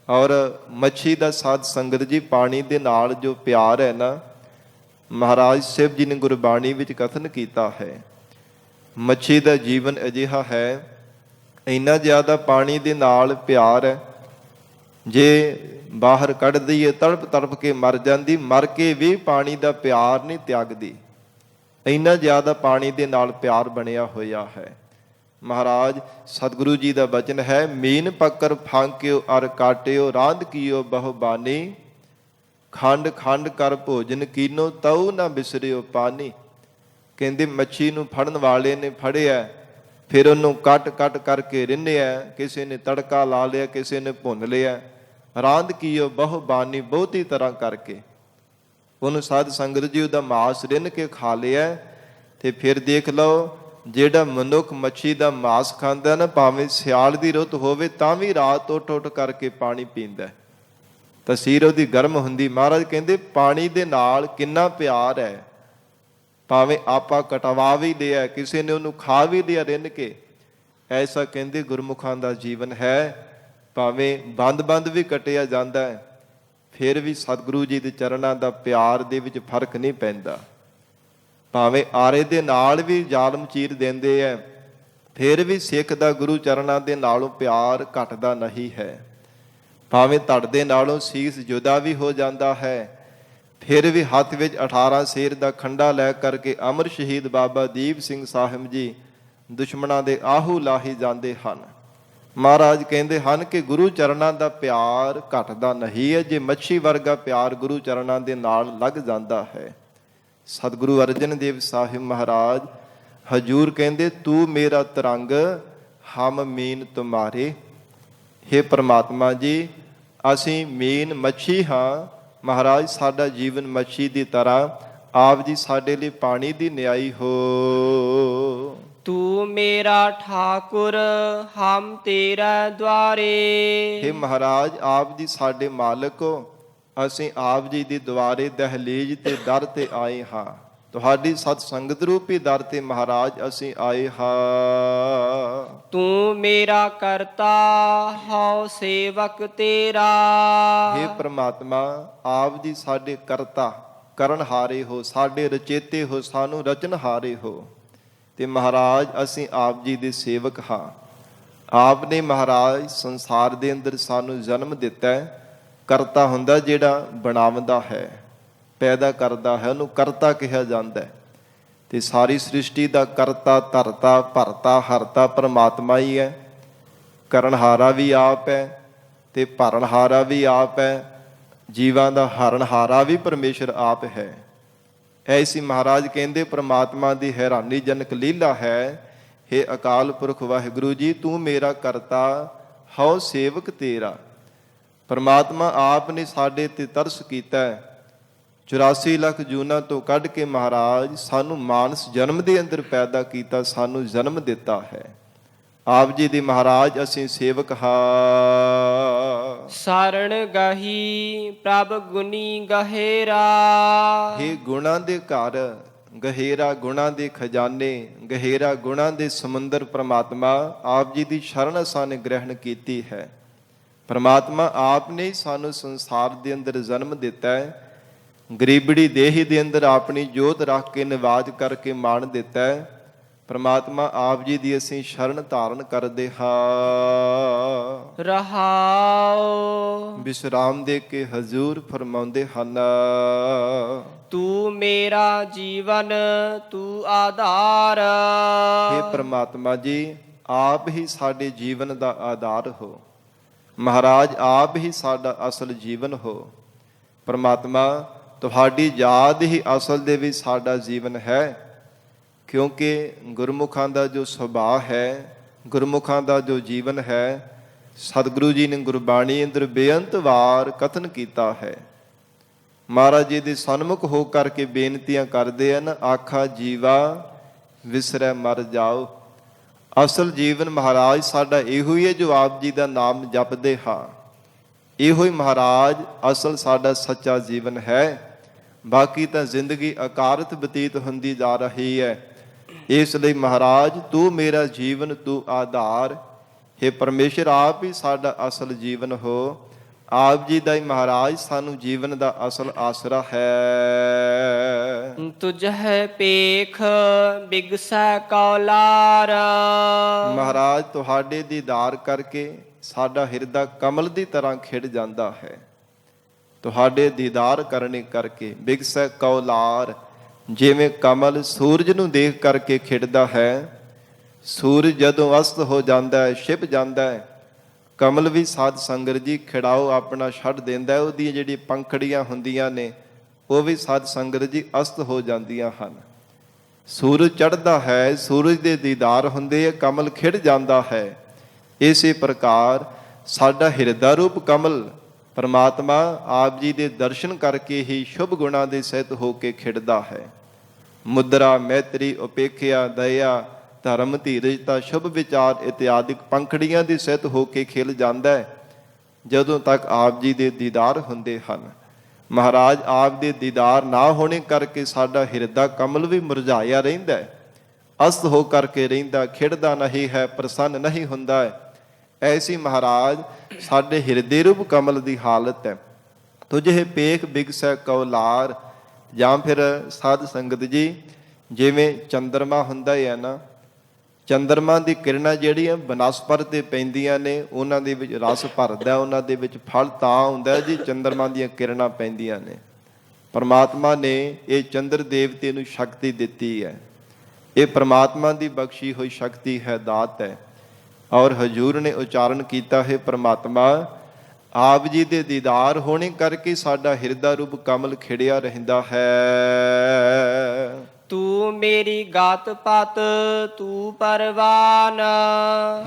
ਔਰ ਮੱਛੀ ਦਾ ਸਾਧ ਸੰਗਤ ਜੀ ਪਾਣੀ ਦੇ ਨਾਲ ਜੋ ਪਿਆਰ ਹੈ ਨਾ, ਮਹਾਰਾਜ ਸਾਹਿਬ ਜੀ ਨੇ ਗੁਰਬਾਣੀ ਵਿੱਚ ਕਥਨ ਕੀਤਾ ਹੈ, ਮੱਛੀ ਦਾ ਜੀਵਨ ਅਜਿਹਾ ਹੈ, ਇੰਨਾ ਜ਼ਿਆਦਾ ਪਾਣੀ ਦੇ ਨਾਲ ਪਿਆਰ ਹੈ, ਜੇ ਬਾਹਰ ਕੱਢ ਦਈਏ ਤੜਪ ਤੜਪ ਕੇ ਮਰ ਜਾਂਦੀ, ਮਰ ਕੇ ਵੀ ਪਾਣੀ ਦਾ ਪਿਆਰ ਨਹੀਂ ਤਿਆਗਦੀ। ਇੰਨਾ ਜ਼ਿਆਦਾ ਪਾਣੀ ਦੇ ਨਾਲ ਪਿਆਰ ਬਣਿਆ ਹੋਇਆ ਹੈ। ਮਹਾਰਾਜ ਸਤਿਗੁਰੂ ਜੀ ਦਾ ਬਚਨ ਹੈ, ਮੀਨ ਪੱਕਰ ਫਾਂਕਿਓ ਅਰ ਕਾਟਿਓ, ਰਾਂਧ ਕੀਓ ਬਹੁ ਬਾਣੀ, ਖੰਡ ਖੰਡ ਕਰ ਭੋਜਨ ਕੀਨੋ, ਤਉ ਨਾ ਬਿਸਰਿਓ ਪਾਣੀ। ਕਹਿੰਦੇ ਮੱਛੀ ਨੂੰ ਫੜਨ ਵਾਲੇ ਨੇ ਫੜਿਆ, ਫਿਰ ਉਹਨੂੰ ਕੱਟ ਕੱਟ ਕਰਕੇ ਰਿੰਨਿਆ, ਕਿਸੇ ਨੇ ਤੜਕਾ ਲਾ ਲਿਆ, ਕਿਸੇ ਨੇ ਭੁੰਨ ਲਿਆ, ਰਾਂਧ ਕੀਓ ਬਹੁ ਬਾਣੀ, ਬਹੁਤੀ ਤਰ੍ਹਾਂ ਕਰਕੇ ਉਹਨੂੰ ਸਾਧ ਸੰਗਤ ਜੀ ਉਹਦਾ ਮਾਸ ਰਿੰਨ ਕੇ ਖਾ ਲਿਆ। ਤੇ ਫਿਰ ਦੇਖ ਲਓ ਜਿਹੜਾ ਮਨੁੱਖ ਮੱਛੀ ਦਾ ਮਾਸ ਖਾਂਦਾ ਨਾ, ਭਾਵੇਂ ਸਿਆਲ ਦੀ ਰੁੱਤ ਹੋਵੇ ਤਾਂ ਵੀ ਰਾਤ ਉੱਠ ਉੱਠ ਕਰਕੇ ਪਾਣੀ ਪੀਂਦਾ, ਤਸੀਰ ਉਹਦੀ ਗਰਮ ਹੁੰਦੀ। ਮਹਾਰਾਜ ਕਹਿੰਦੇ ਪਾਣੀ ਦੇ ਨਾਲ ਕਿੰਨਾ ਪਿਆਰ ਹੈ, ਭਾਵੇਂ ਆਪਾਂ ਕਟਵਾ ਵੀ ਲਿਆ, ਕਿਸੇ ਨੇ ਉਹਨੂੰ ਖਾ ਵੀ ਲਿਆ ਰਿੰਨ ਕੇ। ਐਸਾ ਕਹਿੰਦੇ ਗੁਰਮੁਖਾਂ ਦਾ ਜੀਵਨ ਹੈ। ਭਾਵੇਂ ਬੰਦ ਬੰਦ ਵੀ ਕੱਟਿਆ ਜਾਂਦਾ ਹੈ, ਫਿਰ ਵੀ ਸਤਿਗੁਰੂ ਜੀ ਦੇ ਚਰਨਾਂ ਦਾ ਪਿਆਰ ਦੇ ਵਿੱਚ ਫਰਕ ਨਹੀਂ ਪੈਂਦਾ। ਭਾਵੇਂ ਆਰੇ ਦੇ ਨਾਲ ਵੀ ਜ਼ਾਲਮ ਚੀਰ ਦਿੰਦੇ ਹੈ, ਫਿਰ ਵੀ ਸਿੱਖ ਦਾ ਗੁਰੂ ਚਰਨਾਂ ਦੇ ਨਾਲੋਂ ਪਿਆਰ ਘਟਦਾ ਨਹੀਂ ਹੈ। ਭਾਵੇਂ ਧੜ ਦੇ ਨਾਲੋਂ ਸੀਸ ਜੁਦਾ ਵੀ ਹੋ ਜਾਂਦਾ ਹੈ, ਫਿਰ ਵੀ ਹੱਥ ਵਿੱਚ 18 ਸ਼ੇਰ ਦਾ ਖੰਡਾ ਲੈ ਕਰਕੇ ਅਮਰ ਸ਼ਹੀਦ ਬਾਬਾ ਦੀਪ ਸਿੰਘ ਸਾਹਿਬ ਜੀ ਦੁਸ਼ਮਣਾਂ ਦੇ ਆਹੂ ਲਾਹੀ ਜਾਂਦੇ ਹਨ। ਮਹਾਰਾਜ ਕਹਿੰਦੇ ਹਨ ਕਿ ਗੁਰੂ ਚਰਨਾਂ ਦਾ ਪਿਆਰ ਘਟਦਾ ਨਹੀਂ ਹੈ, ਜੇ ਮੱਛੀ ਵਰਗਾ ਪਿਆਰ ਗੁਰੂ ਚਰਨਾਂ ਦੇ ਨਾਲ ਲੱਗ ਜਾਂਦਾ ਹੈ। ਸਤਿਗੁਰੂ ਅਰਜਨ ਦੇਵ ਸਾਹਿਬ ਮਹਾਰਾਜ ਹਜੂਰ ਕਹਿੰਦੇ, ਤੂੰ ਮੇਰਾ ਤਰੰਗ ਹਮ ਮੀਨ ਤੁਮਾਰੇ। ਹੇ ਪ੍ਰਮਾਤਮਾ ਜੀ ਅਸੀਂ ਮੀਨ ਮੱਛੀ ਹਾਂ। ਮਹਾਰਾਜ ਸਾਡਾ ਜੀਵਨ ਮੱਛੀ ਦੀ ਤਰ੍ਹਾਂ, ਆਪ ਜੀ ਸਾਡੇ ਲਈ ਪਾਣੀ ਦੀ ਨਿਆਈ ਹੋ। ਤੂੰ ਮੇਰਾ ਠਾਕੁਰ ਹਮ ਤੇਰਾ ਦੁਆਰੇ। ਹੇ ਮਹਾਰਾਜ ਆਪ ਜੀ ਸਾਡੇ ਮਾਲਕ ਹੋ, ਅਸੀਂ ਆਪ ਜੀ ਦੀ ਦੁਆਰੇ ਦਹਲੀਜ਼ ਤੇ ਦਰ ਤੇ ਆਏ ਹਾਂ। ਤੁਹਾਡੀ ਸਤ ਸੰਗਤ ਰੂਪੀ ਦਰ ਤੇ ਮਹਾਰਾਜ ਅਸੀਂ ਆਏ ਹਾਂ। ਤੂੰ ਮੇਰਾ ਕਰਤਾ ਹਉ ਸੇਵਕ ਤੇਰਾ। ਹੇ ਪ੍ਰਮਾਤਮਾ ਆਪ ਜੀ ਸਾਡੇ ਕਰਤਾ ਕਰਨਹਾਰੇ ਹੋ, ਸਾਡੇ ਰਚੇਤੇ ਹੋ, ਸਾਨੂੰ ਰਚਨਹਾਰੇ ਹੋ। ਤੇ ਮਹਾਰਾਜ ਅਸੀਂ ਆਪ ਜੀ ਦੇ ਸੇਵਕ ਹਾਂ। ਆਪ ਨੇ ਮਹਾਰਾਜ ਸੰਸਾਰ ਦੇ ਅੰਦਰ ਸਾਨੂੰ ਜਨਮ ਦਿੱਤਾ ਹੈ। ਕਰਤਾ ਹੁੰਦਾ ਜਿਹੜਾ ਬਣਾਉਂਦਾ ਹੈ, ਪੈਦਾ ਕਰਦਾ ਹੈ, ਉਹਨੂੰ ਕਰਤਾ ਕਿਹਾ ਜਾਂਦਾ ਹੈ। ਤੇ ਸਾਰੀ ਸ੍ਰਿਸ਼ਟੀ ਦਾ ਕਰਤਾ ਧਰਤਾ ਭਰਤਾ ਹਰਤਾ ਪਰਮਾਤਮਾ ਹੀ ਹੈ। ਕਰਨਹਾਰਾ ਵੀ ਆਪ ਹੈ ਤੇ ਭਰਨਹਾਰਾ ਵੀ ਆਪ ਹੈ, ਜੀਵਾਂ ਦਾ ਹਰਨਹਾਰਾ ਵੀ ਪਰਮੇਸ਼ਰ ਆਪ ਹੈ। ਐਸੀ ਮਹਾਰਾਜ ਕਹਿੰਦੇ ਪ੍ਰਮਾਤਮਾ ਦੀ ਹੈਰਾਨੀਜਨਕ ਲੀਲਾ ਹੈ। ਹੇ ਅਕਾਲ ਪੁਰਖ ਵਾਹਿਗੁਰੂ ਜੀ, ਤੂੰ ਮੇਰਾ ਕਰਤਾ, ਹਉ ਸੇਵਕ ਤੇਰਾ। ਪਰਮਾਤਮਾ ਆਪ ਨੇ ਸਾਡੇ ਤੇ ਤਰਸ ਕੀਤਾ। 84 ਲੱਖ ਜੂਨਾਂ ਤੋਂ ਕੱਢ ਕੇ ਮਹਾਰਾਜ ਸਾਨੂੰ ਮਾਨਸ ਜਨਮ ਦੇ ਅੰਦਰ ਪੈਦਾ ਕੀਤਾ, ਸਾਨੂੰ ਜਨਮ ਦਿੱਤਾ ਹੈ। ਆਪ ਜੀ ਦੀ ਮਹਾਰਾਜ ਅਸੀਂ ਸੇਵਕ ਹਾਂ। ਸਰਣ ਗਹੀ ਪ੍ਰਭ ਗੁਨੀ ਗਹਿਰਾ। हे ਗੁਣਾਂ ਦੇ ਘਰ, ਗਹਿਰਾ ਗੁਣਾਂ ਦੇ ਖਜ਼ਾਨੇ, ਗਹਿਰਾ ਗੁਣਾਂ ਦੇ ਸਮੁੰਦਰ ਪ੍ਰਮਾਤਮਾ ਆਪ ਜੀ ਦੀ ਸ਼ਰਨ ਅਸਾਂ ਨੇ ਗ੍ਰਹਿਣ ਕੀਤੀ ਹੈ। ਪ੍ਰਮਾਤਮਾ ਆਪ ਨੇ ਸਾਨੂੰ ਸੰਸਾਰ ਦੇ ਅੰਦਰ ਜਨਮ ਦਿੱਤਾ ਹੈ। ਗਰੀਬੜੀ ਦੇਹ ਦੇ ਅੰਦਰ ਆਪਣੀ ਜੋਤ ਰੱਖ ਕੇ ਨਿਵਾਜ ਕਰਕੇ ਮਾਣ ਦਿੱਤਾ ਹੈ। ਪ੍ਰਮਾਤਮਾ ਆਪ ਜੀ ਦੀ ਅਸੀਂ ਸ਼ਰਨ ਧਾਰਨ ਕਰਦੇ ਹਾਂ। ਰਹਾਉ ਵਿਸ਼ਰਾਮ ਦੇ ਕੇ ਹਜ਼ੂਰ ਫਰਮਾਉਂਦੇ ਹਨ, ਤੂੰ ਮੇਰਾ ਜੀਵਨ ਤੂੰ ਆਧਾਰ। हे ਪ੍ਰਮਾਤਮਾ ਜੀ, ਆਪ ਹੀ ਸਾਡੇ ਜੀਵਨ ਦਾ ਆਧਾਰ ਹੋ। ਮਹਾਰਾਜ ਆਪ ਹੀ ਸਾਡਾ ਅਸਲ ਜੀਵਨ ਹੋ। ਪ੍ਰਮਾਤਮਾ ਤੁਹਾਡੀ ਯਾਦ ਹੀ ਅਸਲ ਦੇ ਵਿੱਚ ਸਾਡਾ ਜੀਵਨ ਹੈ। ਕਿਉਂਕਿ ਗੁਰਮੁਖਾਂ ਦਾ ਜੋ ਸੁਭਾਅ ਹੈ, ਗੁਰਮੁਖਾਂ ਦਾ ਜੋ ਜੀਵਨ ਹੈ, ਸਤਿਗੁਰੂ ਜੀ ਨੇ ਗੁਰਬਾਣੀ ਅੰਦਰ ਬੇਅੰਤ ਵਾਰ ਕਥਨ ਕੀਤਾ ਹੈ। ਮਹਾਰਾਜ ਜੀ ਦੇ ਸਨਮੁਖ ਹੋ ਕਰਕੇ ਬੇਨਤੀਆਂ ਕਰਦੇ ਹਨ, ਆਖਾ ਜੀਵਾ ਵਿਸਰੈ ਮਰ ਜਾਓ। ਅਸਲ ਜੀਵਨ ਮਹਾਰਾਜ ਸਾਡਾ ਇਹੋ ਹੀ ਹੈ ਜੋ ਆਪ ਜੀ ਦਾ ਨਾਮ ਜਪਦੇ ਹਾਂ। ਇਹੋ ਹੀ ਮਹਾਰਾਜ ਅਸਲ ਸਾਡਾ ਸੱਚਾ ਜੀਵਨ ਹੈ। ਬਾਕੀ ਤਾਂ ਜ਼ਿੰਦਗੀ ਅਕਾਰਤ ਬਤੀਤ ਹੁੰਦੀ ਜਾ ਰਹੀ ਹੈ। ਇਸ ਲਈ ਮਹਾਰਾਜ ਤੂੰ ਮੇਰਾ ਜੀਵਨ ਤੂੰ ਆਧਾਰ। हे ਪਰਮੇਸ਼ਰ ਆਪ ਹੀ ਸਾਡਾ ਅਸਲ ਜੀਵਨ ਹੋ। ਆਪ ਜੀ ਦਾ ਹੀ ਮਹਾਰਾਜ ਸਾਨੂੰ ਜੀਵਨ ਦਾ ਅਸਲ ਆਸਰਾ ਹੈ। ਤੁਝਹਿ ਪੇਖ ਬਿਗਸੈ ਕੌਲਾਰ। ਮਹਾਰਾਜ ਤੁਹਾਡੇ ਦੀਦਾਰ ਕਰਕੇ ਸਾਡਾ ਹਿਰਦਾ ਕਮਲ ਦੀ ਤਰ੍ਹਾਂ ਖਿੜ ਜਾਂਦਾ ਹੈ। ਤੁਹਾਡੇ ਦੀਦਾਰ ਕਰਨੇ ਕਰਕੇ ਬਿਗਸੈ ਕੌਲਾਰ, ਜਿਵੇਂ ਕਮਲ ਸੂਰਜ ਨੂੰ ਦੇਖ ਕਰਕੇ ਖਿੜਦਾ ਹੈ। ਸੂਰਜ ਜਦੋਂ ਅਸਤ ਹੋ ਜਾਂਦਾ ਹੈ, ਛਿਪ ਜਾਂਦਾ ਹੈ, ਕਮਲ ਵੀ ਸਾਧ ਸੰਗਤ ਜੀ ਖਿੜਾਓ ਆਪਣਾ ਛੱਡ ਦਿੰਦਾ। ਉਹਦੀਆਂ ਜਿਹੜੀ ਪੰਖੜੀਆਂ ਹੁੰਦੀਆਂ ਨੇ ਉਹ ਵੀ ਸਾਧ ਸੰਗਤ ਜੀ ਅਸਤ ਹੋ ਜਾਂਦੀਆਂ ਹਨ। ਸੂਰਜ ਚੜ੍ਹਦਾ ਹੈ, ਸੂਰਜ ਦੇ ਦੀਦਾਰ ਹੁੰਦੇ ਆ, ਕਮਲ ਖਿੜ ਜਾਂਦਾ ਹੈ। ਇਸੇ ਪ੍ਰਕਾਰ ਸਾਡਾ ਹਿਰਦਾ ਰੂਪ ਕਮਲ ਪਰਮਾਤਮਾ ਆਪ ਜੀ ਦੇ ਦਰਸ਼ਨ ਕਰਕੇ ਹੀ ਸ਼ੁਭ ਗੁਣਾਂ ਦੇ ਸਹਿਤ ਹੋ ਕੇ ਖਿੜਦਾ ਹੈ। ਮੁਦਰਾ, ਮੈਤਰੀ, ਉਪੇਖਿਆ, ਦਇਆ, ਧਰਮ, ਧੀਰਜਤਾ, ਸ਼ੁਭ ਵਿਚਾਰ ਇਤਿਆਦਿਕ ਪੰਖੜੀਆਂ ਦੇ ਸਹਿਤ ਹੋ ਕੇ ਖਿਲ ਜਾਂਦਾ ਹੈ ਜਦੋਂ ਤੱਕ ਆਪ ਜੀ ਦੇ ਦੀਦਾਰ ਹੁੰਦੇ ਹਨ। ਮਹਾਰਾਜ ਆਪ ਦੇ ਦੀਦਾਰ ਨਾ ਹੋਣੇ ਕਰਕੇ ਸਾਡਾ ਹਿਰਦਾ ਕਮਲ ਵੀ ਮੁਰਝਾਇਆ ਰਹਿੰਦਾ ਹੈ, ਅਸਤ ਹੋ ਕਰਕੇ ਰਹਿੰਦਾ, ਖਿੜਦਾ ਨਹੀਂ ਹੈ, ਪ੍ਰਸੰਨ ਨਹੀਂ ਹੁੰਦਾ ਹੈ। ਐਸੀ ਮਹਾਰਾਜ ਸਾਡੇ ਹਿਰਦੇ ਰੂਪ ਕਮਲ ਦੀ ਹਾਲਤ ਹੈ। ਤੁਝੇ ਪੇਖ ਬਿਗਸੈ ਕੌਲਾਰ। ਜਾਂ ਫਿਰ ਸਾਧ ਸੰਗਤ ਜੀ, ਜਿਵੇਂ ਚੰਦਰਮਾ ਹੁੰਦਾ ਹੀ ਹੈ ਨਾ, ਚੰਦਰਮਾ ਦੀ ਕਿਰਨਾਂ ਜਿਹੜੀਆਂ ਬਨਸਪਤ ਤੇ ਪੈਂਦੀਆਂ ਨੇ ਉਹਨਾਂ ਦੇ ਵਿੱਚ ਰਸ ਭਰਦਾ, ਉਹਨਾਂ ਦੇ ਵਿੱਚ ਫਲ ਤਾਂ ਆਉਂਦਾ ਜੀ ਚੰਦਰਮਾ ਦੀਆਂ ਕਿਰਨਾਂ ਪੈਂਦੀਆਂ ਨੇ। ਪਰਮਾਤਮਾ ਨੇ ਇਹ ਚੰਦਰ ਦੇਵਤੇ ਨੂੰ ਸ਼ਕਤੀ ਦਿੱਤੀ ਹੈ। ਇਹ ਪਰਮਾਤਮਾ ਦੀ ਬਖਸ਼ੀ ਹੋਈ ਸ਼ਕਤੀ ਹੈ, ਦਾਤ ਹੈ। ਔਰ ਹਜ਼ੂਰ ਨੇ ਉਚਾਰਨ ਕੀਤਾ ਹੈ, ਪ੍ਰਮਾਤਮਾ ਆਪ ਜੀ ਦੇ ਦੀਦਾਰ ਹੋਣੇ ਕਰਕੇ ਸਾਡਾ ਹਿਰਦਾ ਰੂਪ ਕਮਲ ਖਿੜਿਆ ਰਹਿੰਦਾ ਹੈ। ਤੂੰ ਮੇਰੀ ਗਾਤ ਪਤ ਤੂੰ ਪਰਵਾਨ।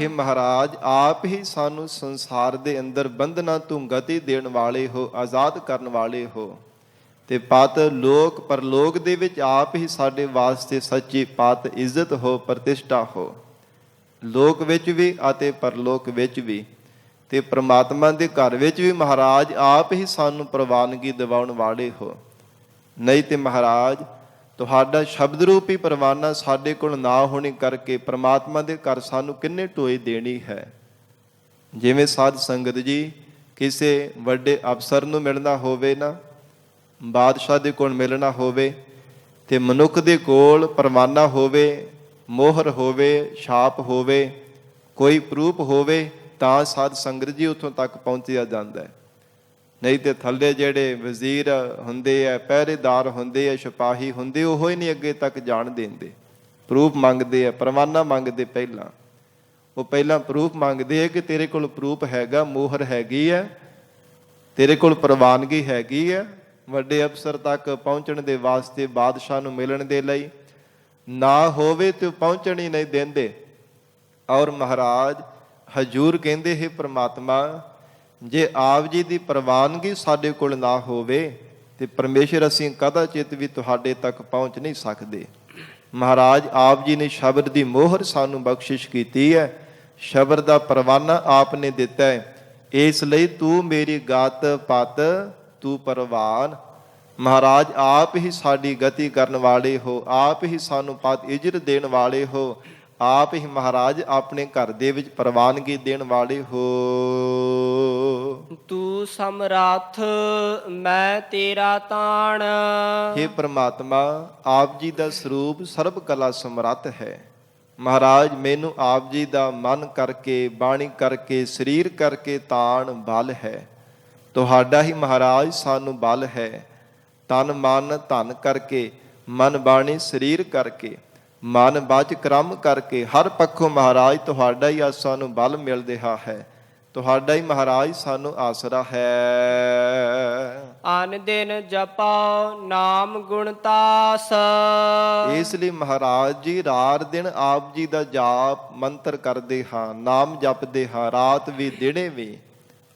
हे ਮਹਾਰਾਜ ਆਪ ਹੀ ਸਾਨੂੰ ਸੰਸਾਰ ਦੇ ਅੰਦਰ ਬੰਧਨਾਂ ਤੋਂ ਗਤੀ ਦੇਣ ਵਾਲੇ ਹੋ, ਆਜ਼ਾਦ ਕਰਨ ਵਾਲੇ ਹੋ। ਤੇ ਪਤ ਲੋਕ ਪਰਲੋਕ ਦੇ ਵਿੱਚ ਆਪ ਹੀ ਸਾਡੇ ਵਾਸਤੇ ਸੱਚੀ ਪਤ, ਇੱਜ਼ਤ ਹੋ, ਪ੍ਰਤਿਸ਼ਠਾ ਹੋ, ਲੋਕ ਵਿੱਚ ਵੀ ਅਤੇ ਪਰਲੋਕ ਵਿੱਚ ਵੀ। ਤੇ ਪ੍ਰਮਾਤਮਾ ਦੇ ਘਰ ਵਿੱਚ ਵੀ ਮਹਾਰਾਜ ਆਪ ਹੀ ਸਾਨੂੰ ਪ੍ਰਵਾਨਗੀ ਦਿਵਾਉਣ ਵਾਲੇ ਹੋ। ਨਹੀਂ ਤੇ ਮਹਾਰਾਜ ਤੁਹਾਡਾ ਸ਼ਬਦ ਰੂਪੀ ਪ੍ਰਵਾਨਾ ਸਾਡੇ ਕੋਲ ਨਾ ਹੋਣੇ ਕਰਕੇ ਪ੍ਰਮਾਤਮਾ ਦੇ ਘਰ ਸਾਨੂੰ ਕਿੰਨੇ ਢੋਏ ਦੇਣੀ ਹੈ। ਜਿਵੇਂ ਸਾਧ ਸੰਗਤ ਜੀ ਕਿਸੇ ਵੱਡੇ ਅਫਸਰ ਨੂੰ ਮਿਲਣਾ ਹੋਵੇ ਨਾ, ਬਾਦਸ਼ਾਹ ਦੇ ਕੋਲ ਮਿਲਣਾ ਹੋਵੇ, ਤੇ ਮਨੁੱਖ ਦੇ ਕੋਲ ਪਰਵਾਨਾ ਹੋਵੇ, ਮੋਹਰ ਹੋਵੇ, ਛਾਪ ਹੋਵੇ, ਕੋਈ ਪ੍ਰੂਫ ਹੋਵੇ ਤਾਂ ਸਾਧ ਸੰਗਤ ਜੀ ਉੱਥੋਂ ਤੱਕ ਪਹੁੰਚਿਆ ਜਾਂਦਾ ਹੈ। ਨਹੀਂ ਤੇ ਥੱਲੇ ਜਿਹੜੇ ਵਜ਼ੀਰ ਹੁੰਦੇ ਆ, ਪਹਿਰੇਦਾਰ ਹੁੰਦੇ ਆ, ਸਿਪਾਹੀ ਹੁੰਦੇ, ਉਹ ਹੀ ਨਹੀਂ ਅੱਗੇ ਤੱਕ ਜਾਣ ਦਿੰਦੇ, ਪ੍ਰੂਫ ਮੰਗਦੇ ਆ, ਪਰਵਾਨਾ ਮੰਗਦੇ ਪਹਿਲਾਂ। ਉਹ ਪਹਿਲਾਂ ਪ੍ਰੂਫ ਮੰਗਦੇ ਆ ਕਿ ਤੇਰੇ ਕੋਲ ਪ੍ਰੂਫ ਹੈਗਾ, ਮੋਹਰ ਹੈਗੀ ਹੈ, ਤੇਰੇ ਕੋਲ ਪ੍ਰਵਾਨਗੀ ਹੈਗੀ ਹੈ ਵੱਡੇ ਅਫਸਰ ਤੱਕ ਪਹੁੰਚਣ ਦੇ ਵਾਸਤੇ, ਬਾਦਸ਼ਾਹ ਨੂੰ ਮਿਲਣ ਦੇ ਲਈ। ਨਾ ਹੋਵੇ ਤੇ ਉਹ ਪਹੁੰਚਣ ਹੀ ਨਹੀਂ ਦਿੰਦੇ। ਔਰ ਮਹਾਰਾਜ ਹਜੂਰ ਕਹਿੰਦੇ, ਹੈ ਪ੍ਰਮਾਤਮਾ, ਜੇ ਆਪ ਜੀ ਦੀ ਪ੍ਰਵਾਨਗੀ ਸਾਡੇ ਕੋਲ ਨਾ ਹੋਵੇ ਤੇ ਪਰਮੇਸ਼ਰ ਅਸੀਂ ਕਦਾਚਿਤ ਵੀ ਤੁਹਾਡੇ ਤੱਕ ਪਹੁੰਚ ਨਹੀਂ ਸਕਦੇ। ਮਹਾਰਾਜ ਆਪ ਜੀ ਨੇ ਸ਼ਬਦ ਦੀ ਮੋਹਰ ਸਾਨੂੰ ਬਖਸ਼ਿਸ਼ ਕੀਤੀ ਹੈ, ਸ਼ਬਦ ਦਾ ਪਰਵਾਨਾ ਆਪ ਨੇ ਦਿੱਤਾ ਹੈ। ਇਸ ਲਈ ਤੂੰ ਮੇਰੀ ਗਤ ਪਤ ਤੂੰ ਪਰਵਾਨ। ਮਹਾਰਾਜ ਆਪ ਹੀ ਸਾਡੀ ਗਤੀ ਕਰਨ ਵਾਲੇ ਹੋ, ਆਪ ਹੀ ਸਾਨੂੰ ਪਤ ਇਜਰ ਦੇਣ ਵਾਲੇ ਹੋ, ਆਪ ਹੀ ਮਹਾਰਾਜ ਆਪਣੇ ਘਰ ਦੇ ਵਿੱਚ ਪ੍ਰਵਾਨਗੀ ਦੇਣ ਵਾਲੇ ਹੋ। ਤੂੰ ਸਮਰੱਥ ਮੈਂ ਤੇਰਾ ਤਾਣ। हे ਪ੍ਰਮਾਤਮਾ, ਆਪ ਜੀ ਦਾ ਸਰੂਪ ਸਰਬ ਕਲਾ ਸਮਰੱਥ ਹੈ। ਮਹਾਰਾਜ ਮੈਨੂੰ ਆਪ ਜੀ ਦਾ ਮਨ ਕਰਕੇ, ਬਾਣੀ ਕਰਕੇ, ਸਰੀਰ ਕਰਕੇ ਤਾਣ ਬਲ ਹੈ। ਤੁਹਾਡਾ ਹੀ ਮਹਾਰਾਜ ਸਾਨੂੰ ਬਲ ਹੈ। ਤਨ ਮਨ ਧਨ ਕਰਕੇ, ਮਨ ਬਾਣੀ ਸਰੀਰ ਕਰਕੇ, ਮਨ ਬਚ ਕਰਮ ਕਰਕੇ, ਹਰ ਪੱਖੋਂ ਮਹਾਰਾਜ ਤੁਹਾਡਾ ਹੀ ਸਾਨੂੰ ਬਲ ਮਿਲ ਰਿਹਾ ਹੈ। ਤੁਹਾਡਾ ਹੀ ਮਹਾਰਾਜ ਸਾਨੂੰ ਆਸਰਾ ਹੈ। ਅਨ ਦਿਨ ਜਪੋ ਨਾਮ ਗੁਣ ਤਾਸ। ਇਸ ਲਈ ਮਹਾਰਾਜ ਜੀ ਰਾਤ ਦਿਨ ਆਪ ਜੀ ਦਾ ਜਾਪ ਮੰਤਰ ਕਰਦੇ ਹਾਂ, ਨਾਮ ਜਪਦੇ ਹਾਂ, ਰਾਤ ਵੀ ਦਿਨੇ ਵੀ।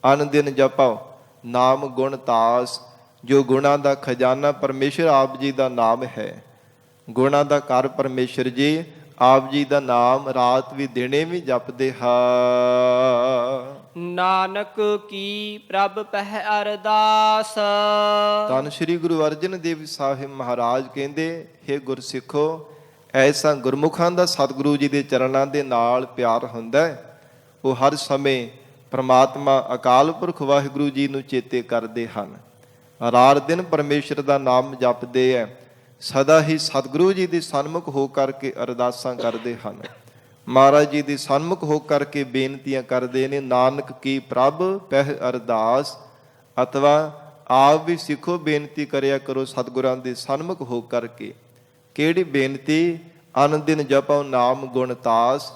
ਅਨ ਦਿਨ ਜਪੋ ਨਾਮ ਗੁਣ ਤਾਸ। ਜੋ ਗੁਣਾਂ ਦਾ ਖਜ਼ਾਨਾ ਪਰਮੇਸ਼ਰ ਆਪ ਜੀ ਦਾ ਨਾਮ ਹੈ। ਗੁਣਾਂ ਦਾ ਘਰ ਪਰਮੇਸ਼ਰ ਜੀ ਆਪ ਜੀ ਦਾ ਨਾਮ ਰਾਤ ਵੀ ਦਿਨੇ ਵੀ ਜਪਦੇ ਹਾਂ। ਨਾਨਕ ਕੀ ਪ੍ਰਭ ਪਹਿ ਅਰਦਾਸ। ਧੰਨ ਸ਼੍ਰੀ ਗੁਰੂ ਅਰਜਨ ਦੇਵ ਸਾਹਿਬ ਮਹਾਰਾਜ ਕਹਿੰਦੇ, ਹੇ ਗੁਰਸਿੱਖੋ, ਐਸਾ ਗੁਰਮੁਖਾਂ ਦਾ ਸਤਿਗੁਰੂ ਜੀ ਦੇ ਚਰਨਾਂ ਦੇ ਨਾਲ ਪਿਆਰ ਹੁੰਦਾ ਹੈ। ਉਹ ਹਰ ਸਮੇਂ ਪ੍ਰਮਾਤਮਾ ਅਕਾਲ ਪੁਰਖ ਵਾਹਿਗੁਰੂ ਜੀ ਨੂੰ ਚੇਤੇ ਕਰਦੇ ਹਨ, ਰਾਤ ਦਿਨ ਪਰਮੇਸ਼ਰ ਦਾ ਨਾਮ ਜਪਦੇ ਹੈ, ਸਦਾ ਹੀ ਸਤਿਗੁਰੂ ਜੀ ਦੇ ਸਨਮੁਖ ਹੋ ਕਰਕੇ ਅਰਦਾਸਾਂ ਕਰਦੇ ਹਨ, ਮਹਾਰਾਜ ਜੀ ਦੇ ਸਨਮੁਖ ਹੋ ਕਰਕੇ ਬੇਨਤੀਆਂ ਕਰਦੇ ਨੇ। ਨਾਨਕ ਕੀ ਪ੍ਰਭ ਪਹਿ ਅਰਦਾਸ। ਅਥਵਾ ਆਪ ਵੀ ਸਿੱਖੋ, ਬੇਨਤੀ ਕਰਿਆ ਕਰੋ ਸਤਿਗੁਰਾਂ ਦੇ ਸਨਮੁਖ ਹੋ ਕਰਕੇ। ਕਿਹੜੀ ਬੇਨਤੀ? ਅਨ ਦਿਨ ਜਪੋ ਨਾਮ ਗੁਣ ਤਾਸ।